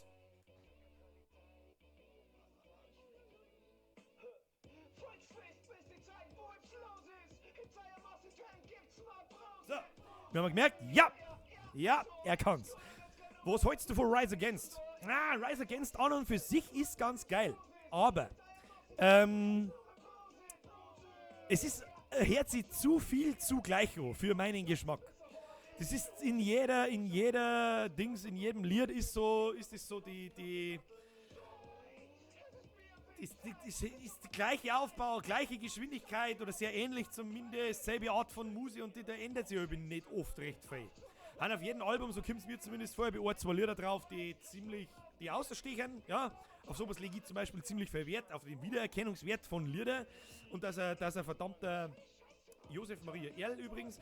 So, wir haben gemerkt, ja, er kann's. Was hältst du von Rise Against? Rise Against an und für sich ist ganz geil. Aber, es ist, hört sich zu viel zu gleich an für meinen Geschmack. Das ist in jedem Lied ist es so ist der gleiche Aufbau, gleiche Geschwindigkeit oder sehr ähnlich zumindest, selbe Art von Musik und da ändert sich aber nicht oft recht viel. Und auf jedem Album, so kommt es mir zumindest vor, habe ich 2 Lieder drauf, die ausstechen, ja. Auf sowas lege ich zum Beispiel ziemlich viel Wert, auf den Wiedererkennungswert von Lieder und dass er verdammter Josef Maria Erl übrigens,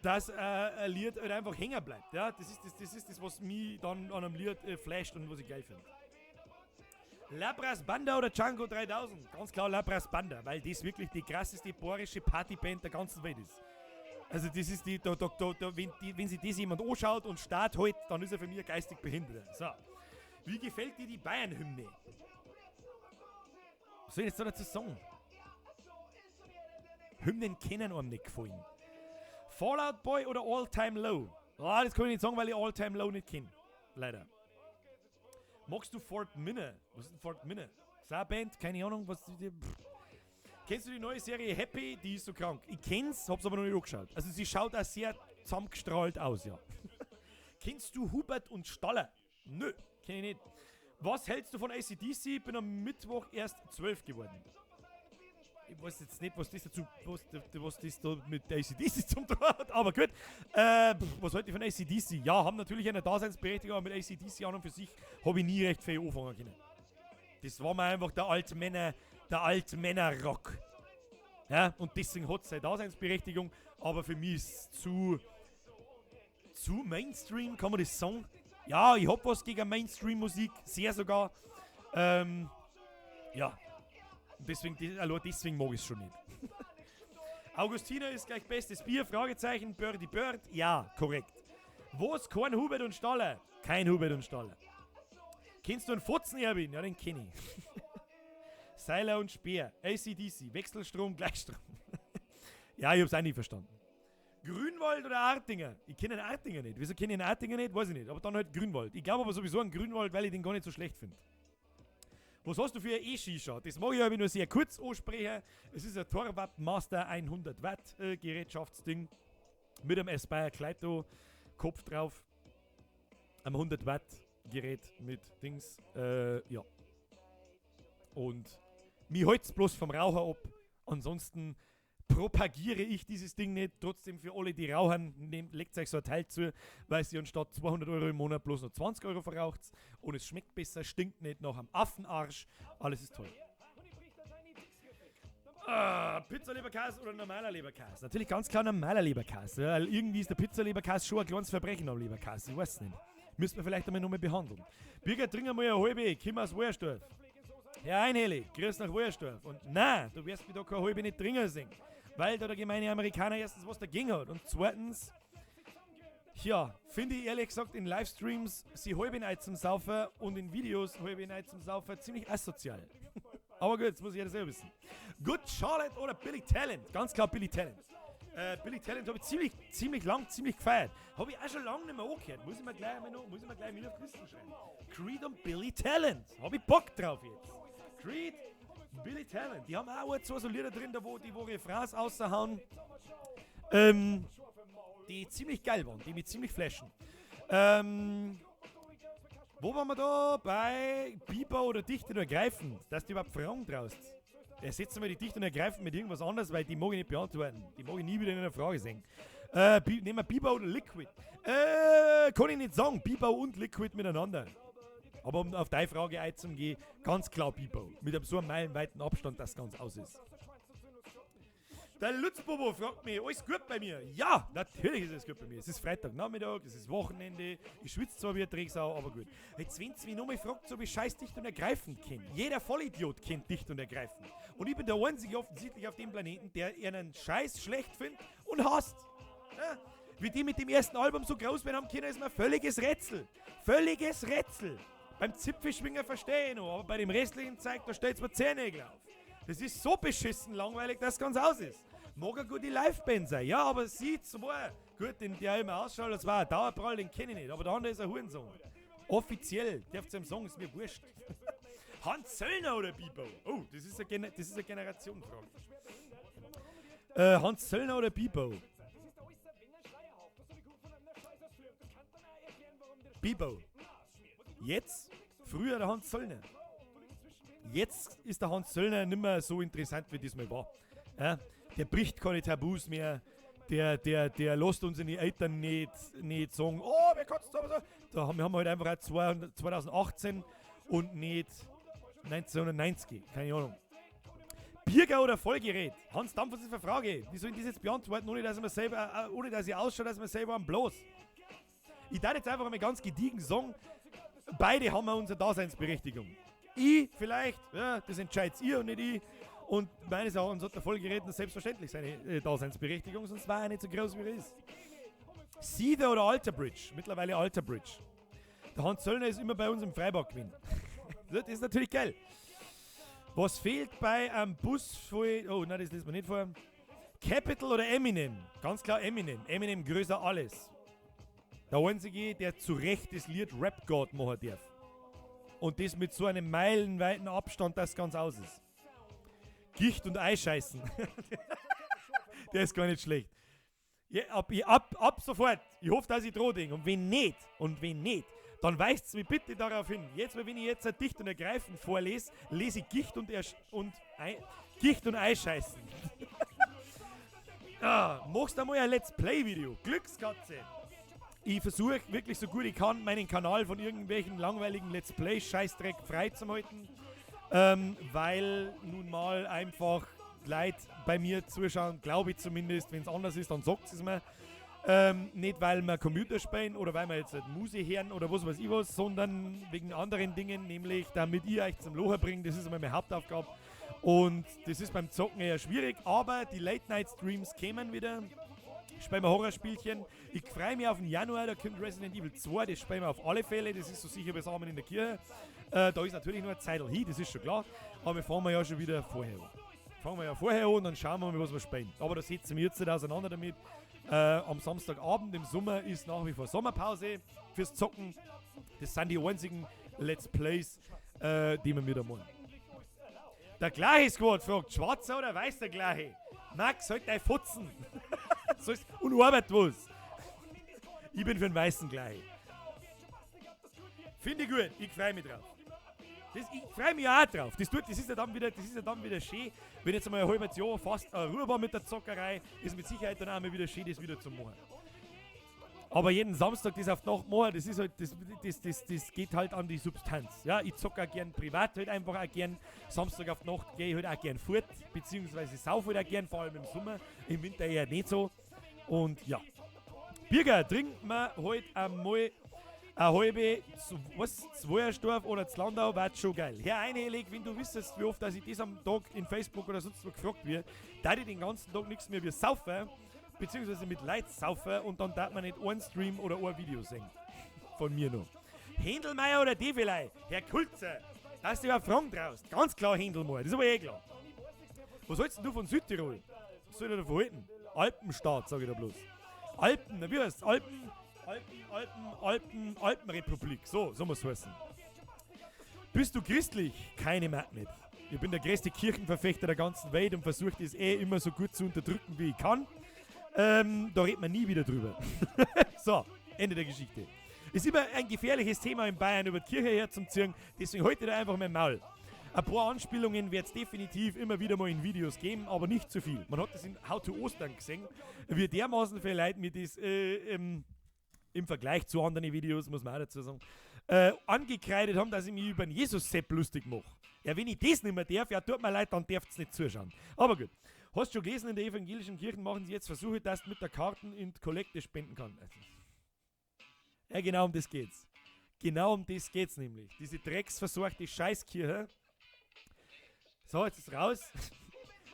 dass ein Lied halt einfach hängen bleibt, ja. Das ist das, was mich dann an einem Lied flasht und was ich geil finde. Labras Banda oder Django 3000? Ganz klar Labras Banda, weil das wirklich die krasseste bohrische Partyband der ganzen Welt ist. Also das ist wenn sich das jemand anschaut und Start hält, dann ist er für mich geistig behindert. So. Wie gefällt dir die Bayern-Hymne? Was soll ich jetzt da dazu sagen? Hymnen kennen einem nicht gefallen. Fallout Boy oder All Time Low? Das kann ich nicht sagen, weil ich All Time Low nicht kenne. Leider. Magst du Fort Minne? Was ist denn Fort Minne? Ist eine Band? Keine Ahnung, was die. Kennst du die neue Serie Happy? Die ist so krank. Ich kenn's, hab's aber noch nicht angeschaut. Also sie schaut auch sehr zusammengestrahlt aus, ja. Kennst du Hubert und Staller? Nö, kenn ich nicht. Was hältst du von AC/DC? Bin am Mittwoch erst 12 geworden. Ich weiß jetzt nicht, was das da mit AC/DC zum tun hat, aber gut. Was halte ich von AC/DC? Ja, haben natürlich eine Daseinsberechtigung, aber mit AC/DC an und für sich habe ich nie recht viel anfangen können. Das war mir einfach der Altmänner-Rock. Ja, und deswegen hat es seine Daseinsberechtigung, aber für mich ist es zu Mainstream, kann man das sagen? Ja, ich hab was gegen Mainstream-Musik, sehr sogar. Ja. Deswegen mag ich es schon nicht. Augustina ist gleich bestes Bier, Fragezeichen, Birdie Bird, ja, korrekt. Wo ist kein Hubert und Staller? Kein Hubert und Staller. Kennst du einen Fotzen, Erwin? Ja, den kenn ich. Seiler und Speer, AC/DC, Wechselstrom, Gleichstrom. Ja, ich hab's auch nie verstanden. Grünwald oder Artinger? Ich kenne den Artinger nicht. Wieso kenne ich den Artinger nicht? Weiß ich nicht. Aber dann halt Grünwald. Ich glaube aber sowieso an Grünwald, weil ich den gar nicht so schlecht finde. Was hast du für ein E-Shisha? Das mag ich aber nur sehr kurz ansprechen. Es ist ein Torwart Master 100 Watt Gerätschaftsding. Mit einem Aspire Kleito Kopf drauf. Ein 100 Watt Gerät mit Dings. Ja. Und mir halt's bloß vom Raucher ab. Ansonsten propagiere ich dieses Ding nicht. Trotzdem für alle, die rauchen, legt euch so ein Teil zu, weil ihr anstatt 200 Euro im Monat bloß noch 20 Euro verraucht. Und es schmeckt besser, stinkt nicht nach einem Affenarsch. Alles ist toll. Pizza Leberkäse oder normaler Leberkäse? Natürlich ganz klar normaler Leberkäse. Ja, irgendwie ist der Pizza Leberkäse schon ein kleines Verbrechen am Leberkäse. Ich weiß es nicht. Müssen wir vielleicht einmal nochmal behandeln. Birger, trink einmal eine halbe, komm aus Wojersdorf. Herr Einhelig, grüß nach Wojersdorf. Und nein, du wirst mir da keine halbe nicht trinken singen. Weil da der gemeine Amerikaner erstens was dagegen hat. Und zweitens, ja, finde ich ehrlich gesagt in Livestreams sie halbe Neid zum Saufen und in Videos halbe Neid zum Saufen ziemlich asozial. Aber gut, das muss jeder selber wissen. Good Charlotte oder Billy Talent? Ganz klar Billy Talent. Billy Talent habe ich ziemlich lang, ziemlich gefeiert. Habe ich auch schon lange nicht mehr angehört. Muss ich mir gleich wieder auf die Liste schreiben. Creed und Billy Talent. Habe ich Bock drauf jetzt. Creed, Billy Talent. Die haben auch zwei so Lieder drin, da wo die Refrains raushauen. Die ziemlich geil waren, die mich ziemlich flashen. Wo waren wir da? Bei Biber oder Dicht und Ergreifend, dass du überhaupt Fragen traust. Ersetzt mal die Dicht und Ergreifend mit irgendwas anderes, weil die mag ich nicht beantworten. Die mag ich nie wieder in einer Frage sehen. Nehmen wir Biber oder Liquid? Kann ich nicht sagen. Biber und Liquid miteinander. Aber um auf deine Frage einzugehen, ganz klar Biber. Mit so einem meilenweiten Abstand, dass es ganz aus ist. Der Lutzbobo fragt mich, alles gut bei mir? Ja, natürlich ist es gut bei mir. Es ist Freitagnachmittag, es ist Wochenende. Ich schwitze zwar wie ein Drecksau, aber gut. Jetzt, wenn es mich nochmal fragt, ob ich scheiß Dicht und Ergreifend kenne. Jeder Vollidiot kennt Dicht und Ergreifend. Und ich bin der Einzige offensichtlich auf dem Planeten, der ihren Scheiß schlecht findet und hasst. Ja? Wie die mit dem ersten Album so groß werden haben können, ist mir ein völliges Rätsel. Völliges Rätsel. Beim Zipfelschwinger verstehe ich noch, aber bei dem restlichen Zeug, da stellt es mir Zehennägel auf. Das ist so beschissen langweilig, dass es ganz aus ist. Mag eine gute Liveband sein, ja, aber sie zwei, gut, den der immer ausschaut, das war ein Dauerprall, den kenne ich nicht, aber der andere ist ein Hurensohn. Offiziell, darf zu ihm sagen, ist mir wurscht. Hans Zöllner oder Bibo? Oh, das ist eine Generationenfrage. Hans Zöllner oder Bibo? Bibo. Jetzt, früher der Hans Zöllner. Jetzt ist der Hans Zöllner nicht mehr so interessant, wie das mal war. Ja? Der bricht keine Tabus mehr. Der lässt uns in die Eltern nicht sagen, oh, wer kann's da so. Wir haben halt einfach auch 2018 und nicht 1990. Keine Ahnung. Bierger oder Vollgerät? Hans Dampf, was ist für eine Frage? Wie soll ich das jetzt beantworten, ohne dass ich ausschaue, dass wir selber am Bloß? Ich darf jetzt einfach mal ganz gediegen sagen, beide haben wir unsere Daseinsberechtigung. Ich vielleicht, ja, das entscheidet ihr und nicht ich. Und meines Erachtens hat der Vollgerät selbstverständlich seine Daseinsberechtigung, sonst war er nicht so groß, wie er ist. Sieder oder Alter Bridge? Mittlerweile Alter Bridge. Der Hans Zöllner ist immer bei uns im Freibad gewesen. Das ist natürlich geil. Was fehlt bei einem Bus voll... Oh, nein, das lesen wir nicht vor. Capital oder Eminem? Ganz klar Eminem. Eminem größer alles. Der Einzige, der zu Recht das Lied Rap God machen darf. Und das mit so einem meilenweiten Abstand, dass es ganz aus ist. Gicht und Eischeißen. Der ist gar nicht schlecht. Ja, ab sofort. Ich hoffe, dass ich drohe. Und wenn nicht, dann weist mich bitte darauf hin. Jetzt, wenn ich jetzt ein Dicht und Ergreifend vorlese, lese ich Gicht und Eischeißen. Machst du mal ein Let's Play-Video. Glückskatze. Ich versuche wirklich so gut ich kann, meinen Kanal von irgendwelchen langweiligen Let's Play-Scheißdreck freizuhalten. Weil nun mal einfach Leute bei mir zuschauen, glaube ich zumindest. Wenn es anders ist, dann sagt es mir. Nicht weil wir Computer spielen oder weil wir jetzt Musik hören oder was weiß ich was, sondern wegen anderen Dingen, nämlich damit ihr euch zum Locher bringt. Das ist einmal meine Hauptaufgabe. Und das ist beim Zocken eher schwierig, aber die Late-Night-Streams kämen wieder. Spielen wir Horrorspielchen. Ich freue mich auf den Januar, da kommt Resident Evil 2, das spielen wir auf alle Fälle, das ist so sicher wie Samen in der Kirche. Da ist natürlich nur eine Zeit hin, das ist schon klar, aber wir fahren ja schon wieder vorher an. Und dann schauen wir mal, was wir spielen. Aber da setzen wir jetzt nicht auseinander damit. Am Samstagabend im Sommer ist nach wie vor Sommerpause fürs Zocken. Das sind die einzigen Let's Plays, die wir wieder machen. Der gleiche Squad fragt, schwarzer oder weißer gleiche? Max, halt dein Futzen. Und arbeit was. Ich bin für den weißen gleich. Finde ich gut, ich freue mich drauf. Ich freue mich auch drauf. Das ist ja dann wieder schön, wenn jetzt mal ein halbes Jahr fast Ruhe war mit der Zockerei, ist mit Sicherheit dann auch mal wieder schön, das wieder zu machen. Aber jeden Samstag das auf die Nacht machen, das ist halt, das geht halt an die Substanz. Ja, ich zocke auch gern privat halt einfach auch gern. Samstag auf die Nacht gehe ich halt auch gern fort, beziehungsweise saufe halt auch gern, vor allem im Sommer. Im Winter eher nicht so. Und ja. Birger, trinken wir halt einmal eine halbe, Zweierstorf oder zu Landau, war schon geil. Herr Einhelig, wenn du wüsstest, wie oft dass ich das am Tag in Facebook oder sonst wo gefragt wird, da ich den ganzen Tag nichts mehr wie saufen, beziehungsweise mit Leid saufen und dann darf man nicht einen Stream oder ein Video sehen. Von mir noch. Händelmeier oder Develei? Herr Kulzer, da hast du ja Fragen draus. Ganz klar Händelmeier, das ist aber eh klar. Was hältst du von Südtirol? Was soll ich da verhalten? Alpenstaat, sage ich da bloß. Alpen, wie heißt Alpenrepublik. So muss es heißen. Bist du christlich? Keine mag nicht. Ich bin der größte Kirchenverfechter der ganzen Welt und versuche das immer so gut zu unterdrücken, wie ich kann. Da redet man nie wieder drüber. So, Ende der Geschichte. Ist immer ein gefährliches Thema in Bayern, über die Kirche herzuziehen, deswegen heute da einfach mein Maul. Ein paar Anspielungen wird es definitiv immer wieder mal in Videos geben, aber nicht zu viel. Man hat das in How to Ostern gesehen, wie dermaßen viele Leute mir das im Vergleich zu anderen Videos, muss man auch dazu sagen, angekreidet haben, dass ich mich über den Jesus-Sepp lustig mache. Ja, wenn ich das nicht mehr darf, ja, tut mir leid, dann darf es nicht zuschauen. Aber gut. Hast du schon gelesen, in der evangelischen Kirche machen sie jetzt Versuche, dass du mit der Karten in die Kollekte spenden kannst. Ja, genau um das geht's. Genau um das geht's nämlich. Diese drecksversorgte Scheißkirche. So, jetzt ist raus.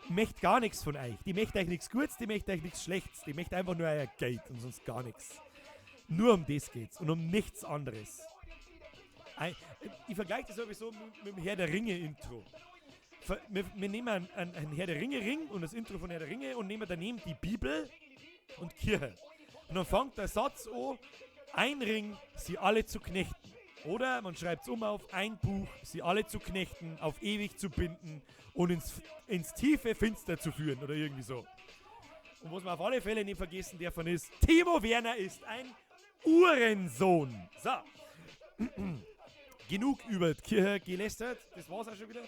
Die möchte gar nichts von euch. Die möchte euch nichts Gutes, die möchte euch nichts Schlechtes. Die möchte einfach nur euer Geld und sonst gar nichts. Nur um das geht's und um nichts anderes. Ich vergleiche das sowieso mit dem Herr der Ringe-Intro. Wir nehmen ein Herr der Ringe-Ring und das Intro von Herr der Ringe und nehmen daneben die Bibel und Kirche. Und dann fängt der Satz an, ein Ring, sie alle zu knechten. Oder man schreibt es auf, ein Buch, sie alle zu knechten, auf ewig zu binden und ins tiefe Finster zu führen oder irgendwie so. Und was man auf alle Fälle nicht vergessen davon ist, Timo Werner ist ein Uhrensohn. So. Genug über die Kirche gelästert, das war's auch schon wieder.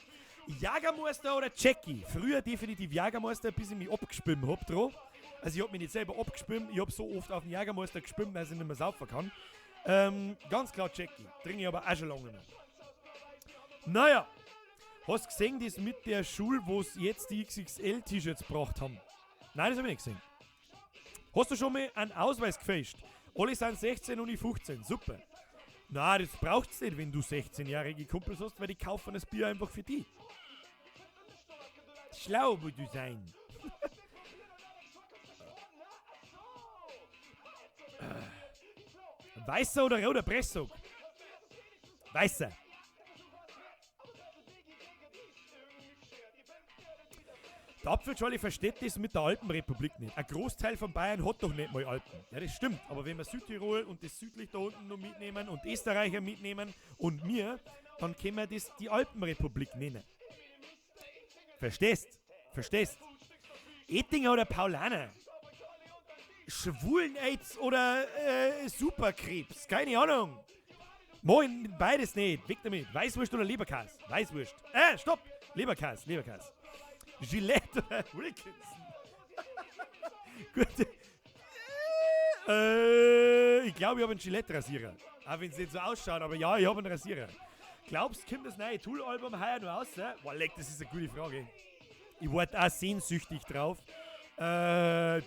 Jagermeister oder Jackie? Früher definitiv Jagermeister, bis ich mich abgespimmt hab drauf. Also ich hab mich nicht selber abgespimmt, ich hab so oft auf den Jagermeister gespimmt, dass ich nicht mehr saufen kann. Ganz klar Jackie, trinke ich aber auch schon lange nicht mehr. Naja, hast du gesehen, das mit der Schule, wo es jetzt die XXL-T-Shirts gebracht haben? Nein, das habe ich nicht gesehen. Hast du schon mal einen Ausweis gefälscht? Alle sind 16 und ich 15, super. Na, das braucht's nicht, wenn du 16-jährige Kumpels hast, weil die kaufen das Bier einfach für die. Schlau musst du sein. Weißer oder roter Presssack? Weißer. Der Apfelschorle versteht das mit der Alpenrepublik nicht. Ein Großteil von Bayern hat doch nicht mal Alpen. Ja, das stimmt. Aber wenn wir Südtirol und das südlich da unten noch mitnehmen und Österreicher mitnehmen und mir, dann können wir das die Alpenrepublik nennen. Verstehst? Verstehst? Ettinger oder Paulaner? Schwulen-Aids oder Superkrebs? Keine Ahnung. Moin, beides nicht. Weg damit. Weißwurst oder Leberkäse? Weißwurst. Stopp. Leberkäse. Gillette oder Wilkinson? Gut. Ich glaube, ich habe einen Gillette-Rasierer. Auch wenn es nicht so ausschaut, aber ja, ich habe einen Rasierer. Glaubst du, kommt das neue Tool-Album heuer noch raus? Boah, leck, das ist eine gute Frage. Ich warte auch sehnsüchtig drauf.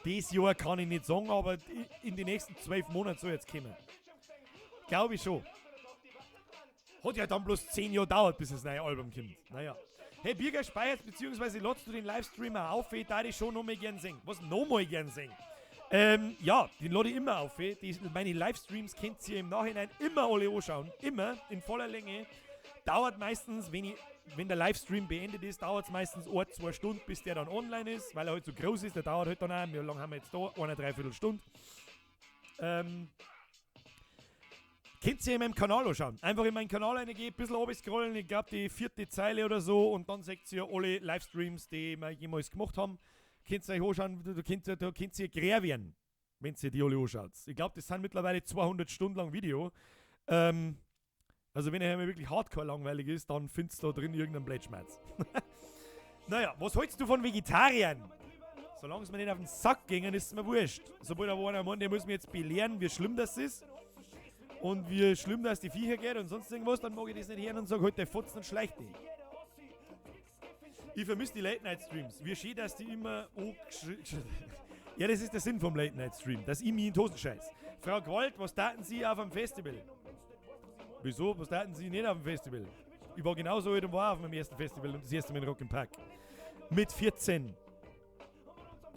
Dieses Jahr kann ich nicht sagen, aber in den nächsten 12 Monaten soll jetzt kommen. Glaube ich schon. Hat ja dann bloß 10 Jahre dauert, bis das neue Album kommt. Naja. Hey, Birger, speicherst bzw. lädst du den Livestream auch auf? Ich würde schon noch mal gern singen. Was noch mal gern singen? Ja, den lade ich immer auf. Meine Livestreams könnt ihr im Nachhinein immer alle anschauen. Immer, in voller Länge. Dauert meistens, wenn der Livestream beendet ist, dauert es meistens 1-2 Stunden, bis der dann online ist, weil er halt so groß ist. Der dauert halt dann auch, wie lange haben wir jetzt da? 1-3/4 Stunde. Könnt ihr in meinem Kanal anschauen. Einfach in meinen Kanal reingehen, ein bisschen runterscrollen, ich glaube die 4. Zeile oder so und dann seht ihr alle Livestreams, die wir jemals gemacht haben. Könnt ihr euch anschauen, da könnt ihr grär werden, wenn ihr die alle anschaut. Ich glaube, das sind mittlerweile 200 Stunden lang Video. Also wenn er wirklich hardcore langweilig ist, dann findest du da drin irgendeinen Blödschmerz. Naja, was hältst du von Vegetariern? Solange es mir nicht auf den Sack gingen, ist es mir wurscht. Sobald einer meint, der muss mir jetzt belehren, wie schlimm das ist. Und wie schlimm das die Viecher geht und sonst irgendwas, dann mag ich das nicht hören und sage, halt der Fotzen und schleicht dich. Ich vermisse die Late-Night-Streams. Wie schön, dass die immer... Ja, das ist der Sinn vom Late-Night-Stream, dass ich mich in die Hosen scheiß. Frau Gwalt, was taten Sie auf einem Festival? Wieso? Was taten Sie nicht auf dem Festival? Ich war genauso alt und war auf meinem ersten Festival und das erste Mal in Rock im Park. Mit 14.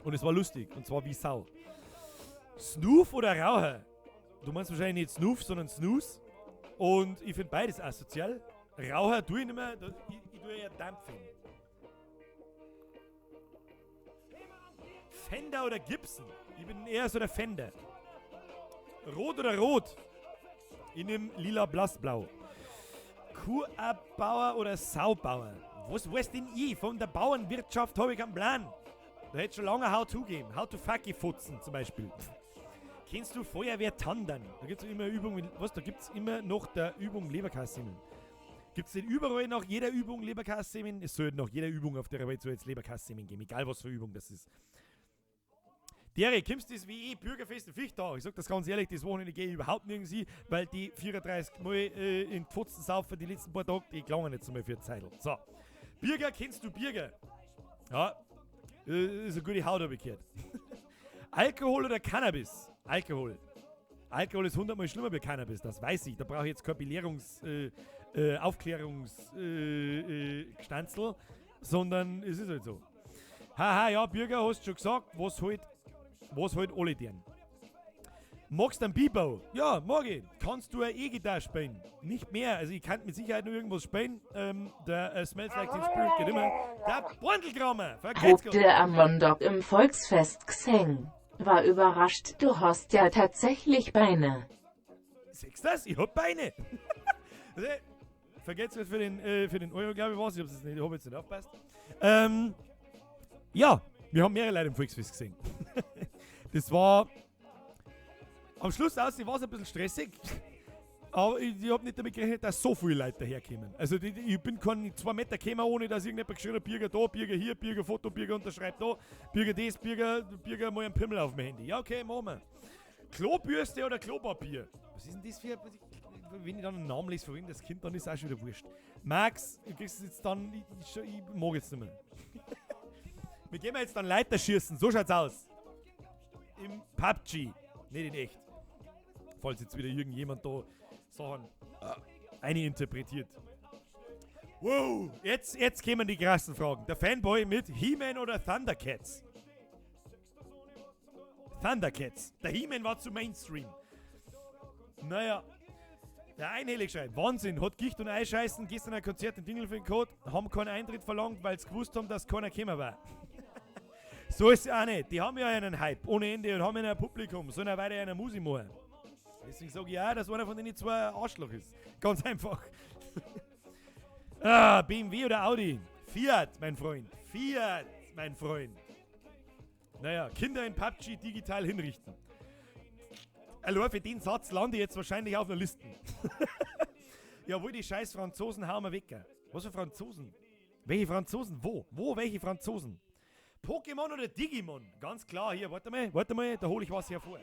Und es war lustig. Und zwar wie Sau. Snoof oder Raucher? Du meinst wahrscheinlich nicht Snoof, sondern Snooze. Und ich finde beides asozial. Raucher tue ich nicht mehr, ich tue ja Dampfen. Fender oder Gibson? Ich bin eher so der Fender. Rot oder Rot? Ich nehme lila blassblau. Kuhabauer oder Saubauer? Was weiß denn ich? Von der Bauernwirtschaft habe ich keinen Plan. Da hätte schon lange How to geben. How to fucky futzen zum Beispiel. Kennst du Feuerwehr Tandern? Da gibt es immer Übungen. Was? Da gibt es immer noch der Übung Leberkassemen. Gibt es denn überall nach jeder Übung Leberkassemen? Es soll nach jeder Übung auf der Welt so jetzt Leberkassemen geben. Egal was für Übung das ist. Derek, kommst du das wie Bürgerfest in Fichtau? Ich sag das ganz ehrlich, das Wochenende gehe ich überhaupt nirgends hin, weil die 34 Mal in Pfotzen saufen die letzten paar Tage, die klangen nicht so mal für die Zeit. So. Bürger, kennst du Bürger? Ja, ist eine gute Haut, habe ich gehört. Alkohol oder Cannabis? Alkohol. Alkohol ist 100-mal schlimmer wie Cannabis, das weiß ich. Da brauche ich jetzt kein Aufklärungsgestanzel, sondern es ist halt so. Haha, ja, Bürger, hast du schon gesagt, was halt alle deren. Magst du einen Bibau? Ja, mag ich. Kannst du eine E-Gitarre spielen? Nicht mehr, also ich kann mit Sicherheit noch irgendwas spielen. Der Smells Like Teen Spirit geht immer. Der Bordelgrammer, vergesst Hob der am Montag im Volksfest gesehen. War überrascht, du hast ja tatsächlich Beine. Siehst du das? Ich hab Beine. Vergesst es für den Euro, glaube ich, was. Ich hab jetzt nicht aufgepasst. Ja, wir haben mehrere Leute im Volksfest gesehen. Das war am Schluss war es ein bisschen stressig, aber ich habe nicht damit gerechnet, dass so viele Leute daherkommen. Also ich bin kein 2 Meter gekommen, ohne dass irgendjemand geschrieben hat, Bürger da, Bürger hier, Bürger Foto, Bürger unterschreibt da, Bürger das, Bürger mal einen Pimmel auf dem Handy. Ja, okay, machen wir. Klobürste oder Klopapier? Was ist denn das für... Wenn ich dann einen Namen lese, von das Kind, dann ist es auch schon wieder wurscht. Max, du kriegst es jetzt dann... Ich mag jetzt nicht mehr. Wir gehen jetzt dann Leiter schießen, so schaut's aus. Im PUBG, nicht in echt. Falls jetzt wieder irgendjemand da Sachen eininterpretiert. Wow, jetzt kommen die krassen Fragen. Der Fanboy mit He-Man oder Thundercats? Thundercats. Der He-Man war zu Mainstream. Naja, der Einhellig schreibt, Wahnsinn, hat Gicht und Eischeißen gestern ein Konzert in Dingelfeld gehabt, haben keinen Eintritt verlangt, weil sie gewusst haben, dass keiner gekommen war. So ist es auch nicht. Die haben ja einen Hype ohne Ende und haben ja ein Publikum. Sollen ja weiter einen Musik machen. Deswegen sage ich ja, dass einer von denen 2 Arschloch ist. Ganz einfach. BMW oder Audi? Fiat, mein Freund. Fiat, mein Freund. Naja, Kinder in PUBG digital hinrichten. Allein für den Satz lande ich jetzt wahrscheinlich auf einer Liste. Jawohl, die scheiß Franzosen hauen wir weg. Was für Franzosen? Welche Franzosen? Wo welche Franzosen? Pokémon oder Digimon? Ganz klar, hier, warte mal, da hole ich was hervor.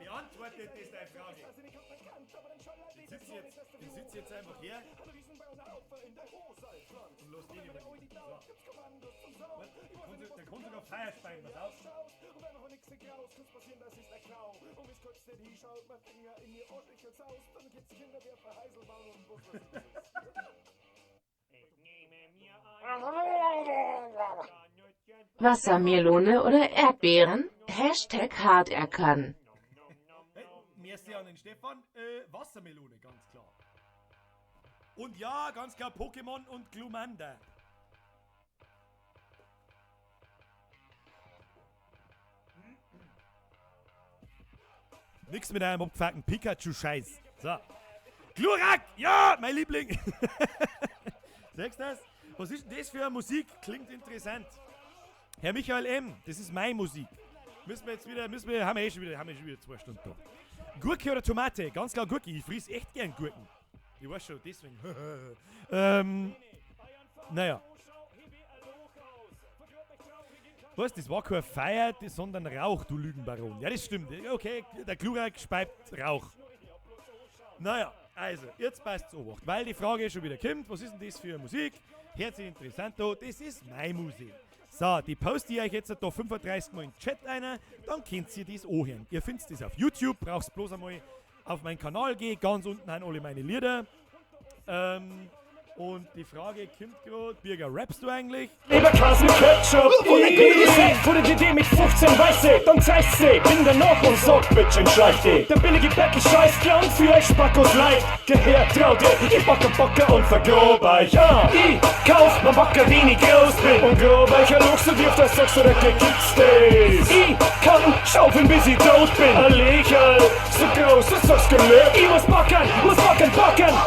Beantwortet ist deine Frage. Ich sitze jetzt einfach hier und los den über. So. Der kommt sogar Feierspein, was auf? Wassermelone oder Erdbeeren? Hart erkannt. Merci an den Stefan. Wassermelone, ganz klar. Und ja, ganz klar Pokémon und Glumanda. Nix mit einem abgefuckten Pikachu-Scheiß. So. Glurak! Ja, mein Liebling! Sagst du das? Was ist denn das für eine Musik? Klingt interessant. Herr Michael M., das ist meine Musik. Haben wir schon wieder 2 Stunden da. Gurke oder Tomate? Ganz klar Gurke. Ich friss echt gern Gurken. Ich weiß schon, deswegen. Naja. Was? Das war kein Feier, sondern Rauch, du Lügenbaron. Ja, das stimmt. Okay, der Glurak speibt Rauch. Naja, also, jetzt passt's Obacht. Weil die Frage schon wieder kommt, was ist denn das für Musik? Herzlich interessant, das ist meine Musik. So, die poste ich euch jetzt da 35 Mal in den Chat ein, dann könnt ihr das anhören. Ihr findet das auf YouTube, braucht bloß einmal auf meinen Kanal gehen, ganz unten haben alle meine Lieder. Und die Frage kommt gerade, Birger, rappst du eigentlich? Leberkäse mit Ketchup. Ich bin gesagt, wurde die Idee mit 15 Weiße. Dann zeigst sie, bin danach und sag, Bitch, entscheid dich. Der billige Bettel-Scheiß-Clown für euch Spackos leid. Gehör, trau dir, ich backe und vergrob euch. Ich kauf mein Backer, den ich groß bin. Und grob euch ein Luchs und wirft das Sechs oder Kickstays. Ich kann schaufeln, bis ich tot bin. Ein Lächel, so groß, das sagst gelöbt. Ich muss backen,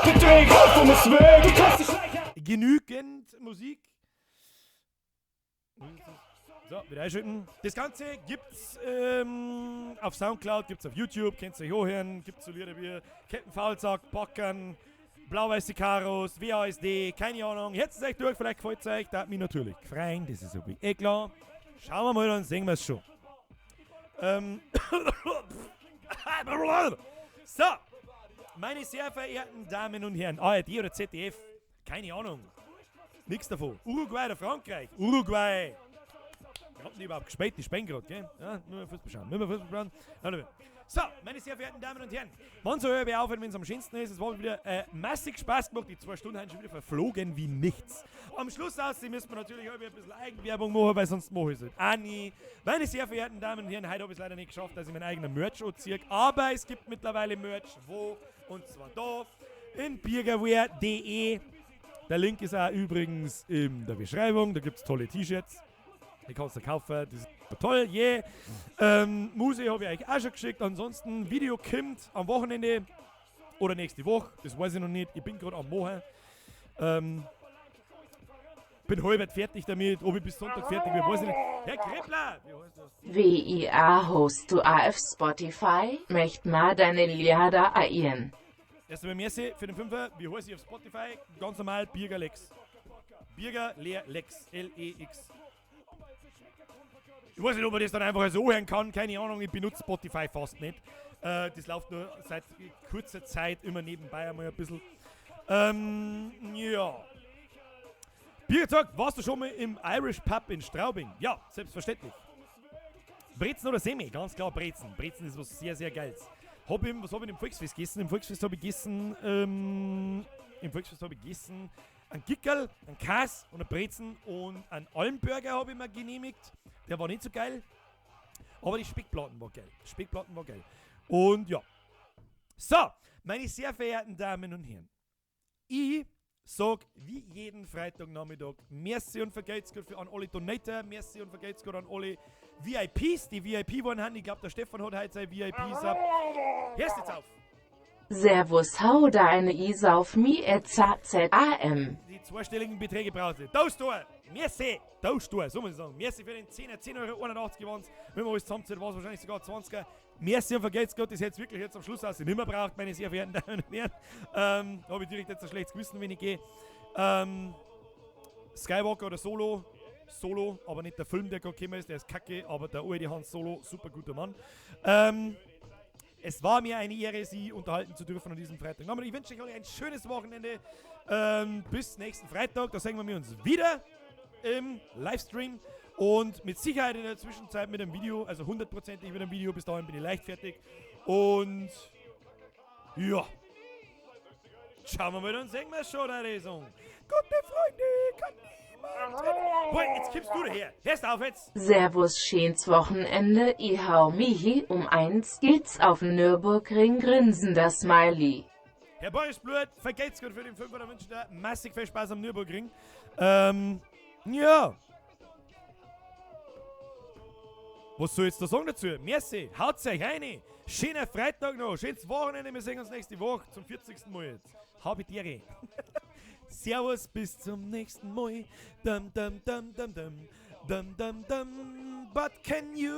den Dreh auf und es weg. Du kannst dich schleichen. Genügend Musik. So, wieder einschütten. Das Ganze gibt's auf Soundcloud, gibt's auf YouTube, könnt ihr euch hochhören, gibt's so Lieder wie Captain Faulsack, Backen, Blau-Weiße Karos, WASD, keine Ahnung. Jetzt ist euch durch, vielleicht gefällt es euch, das hat mich natürlich gefreut, das ist irgendwie eh klar. Schauen wir mal, dann singen wir es schon. So, meine sehr verehrten Damen und Herren, ARD oder ZDF, keine Ahnung, nichts davon. Uruguay oder Frankreich? Uruguay. Wir haben die überhaupt gespielt, die spielen gerade, gell? Ja, nur mal Fußball schauen. So, meine sehr verehrten Damen und Herren, wann so höre ich auf, wenn es am schönsten ist? Es war wieder massig Spaß gemacht, die 2 Stunden haben schon wieder verflogen wie nichts. Am Schluss müssen wir natürlich auch wieder ein bisschen Eigenwerbung machen, weil sonst mache ich es halt auch nie. Meine sehr verehrten Damen und Herren, heute habe ich es leider nicht geschafft, dass ich meinen eigenen Merch anziehe, aber es gibt mittlerweile Merch, wo? Und zwar da, in birgerwear.de. Der Link ist auch übrigens in der Beschreibung, da gibt es tolle T-Shirts. Die kannst du kaufen, das ist toll, yeah. Musik habe ich euch auch schon geschickt. Ansonsten, Video kommt am Wochenende oder nächste Woche, das weiß ich noch nicht. Ich bin gerade am Machen. Bin halb fertig damit, ob ich bis Sonntag fertig bin, weiß ich nicht. Herr Kreppler! Wie heißt das? WIA host du auf Spotify? Möcht mal deine Lieder aieren. Erst einmal merci für den Fünfer. Wie heißt ich auf Spotify? Ganz normal, Birger Lex. Birger Lex. L-E-X. Ich weiß nicht, ob man das dann einfach so hören kann, keine Ahnung, ich benutze Spotify fast nicht. Das läuft nur seit kurzer Zeit immer nebenbei einmal ein bisschen. Ja. Birger sagt, warst du schon mal im Irish Pub in Straubing? Ja, selbstverständlich. Brezen oder Semi? Ganz klar Brezen. Brezen ist was sehr, sehr Geiles. Was habe ich im Volksfest gegessen? Im Volksfest habe ich gegessen, ein Gickerl, ein Käse und ein Brezen und einen Almburger habe ich mir genehmigt. Der war nicht so geil, aber die Speckplatten war geil. Und ja. So, meine sehr verehrten Damen und Herren. Ich sag wie jeden Freitagnachmittag merci und vergelt's Gott an alle Donator, merci und vergelt's Gott an alle VIPs, die VIP waren. Ich glaube, der Stefan hat heute seine VIPs ab. Hörst jetzt auf! Servus, hau deine Is auf mi ZAM. Die zweistelligen Beträge braucht ihr. Tauschttor! Merci! Tauschttor, so muss ich sagen. Merci für den 10er, 10,81 € gewonnen. Wenn man alles zusammenzählt, war es wahrscheinlich sogar 20er. Merci und vergelt's Gott, das hätte wirklich jetzt am Schluss aus nicht mehr braucht, meine sehr verehrten Damen und Herren. Da habe ich direkt jetzt ein schlechtes Gewissen, wenn ich gehe. Skywalker oder Solo, aber nicht der Film, der gerade gekommen ist, der ist kacke, aber der alte Han Solo, super guter Mann. Es war mir eine Ehre, Sie unterhalten zu dürfen an diesem Freitag. Ich wünsche euch alle ein schönes Wochenende. Bis nächsten Freitag, da sehen wir uns wieder im Livestream. Und mit Sicherheit in der Zwischenzeit mit einem Video, also 100% mit einem Video. Bis dahin bin ich leicht fertig. Und ja. Schauen wir mal, dann sehen wir schon der Lesung. Gute Freunde, kann niemand. Boah, jetzt kippst du daher. Hörst auf jetzt. Servus, schönes Wochenende. Ich hau Mihi, um 1 geht's auf den Nürburgring, grinsender Smiley. Herr Boris Blut, vergelt's gut für den 5er, da wünsche ich dir massig viel Spaß am Nürburgring. Ja. Was soll ich jetzt da sagen dazu? Merci, haut's euch rein. Schöner Freitag noch, schönes Wochenende, wir sehen uns nächste Woche zum 40. Mal jetzt. Habitiere. Servus, bis zum nächsten Mal. Dum dum dum dum dum. Dum dum dum. But can you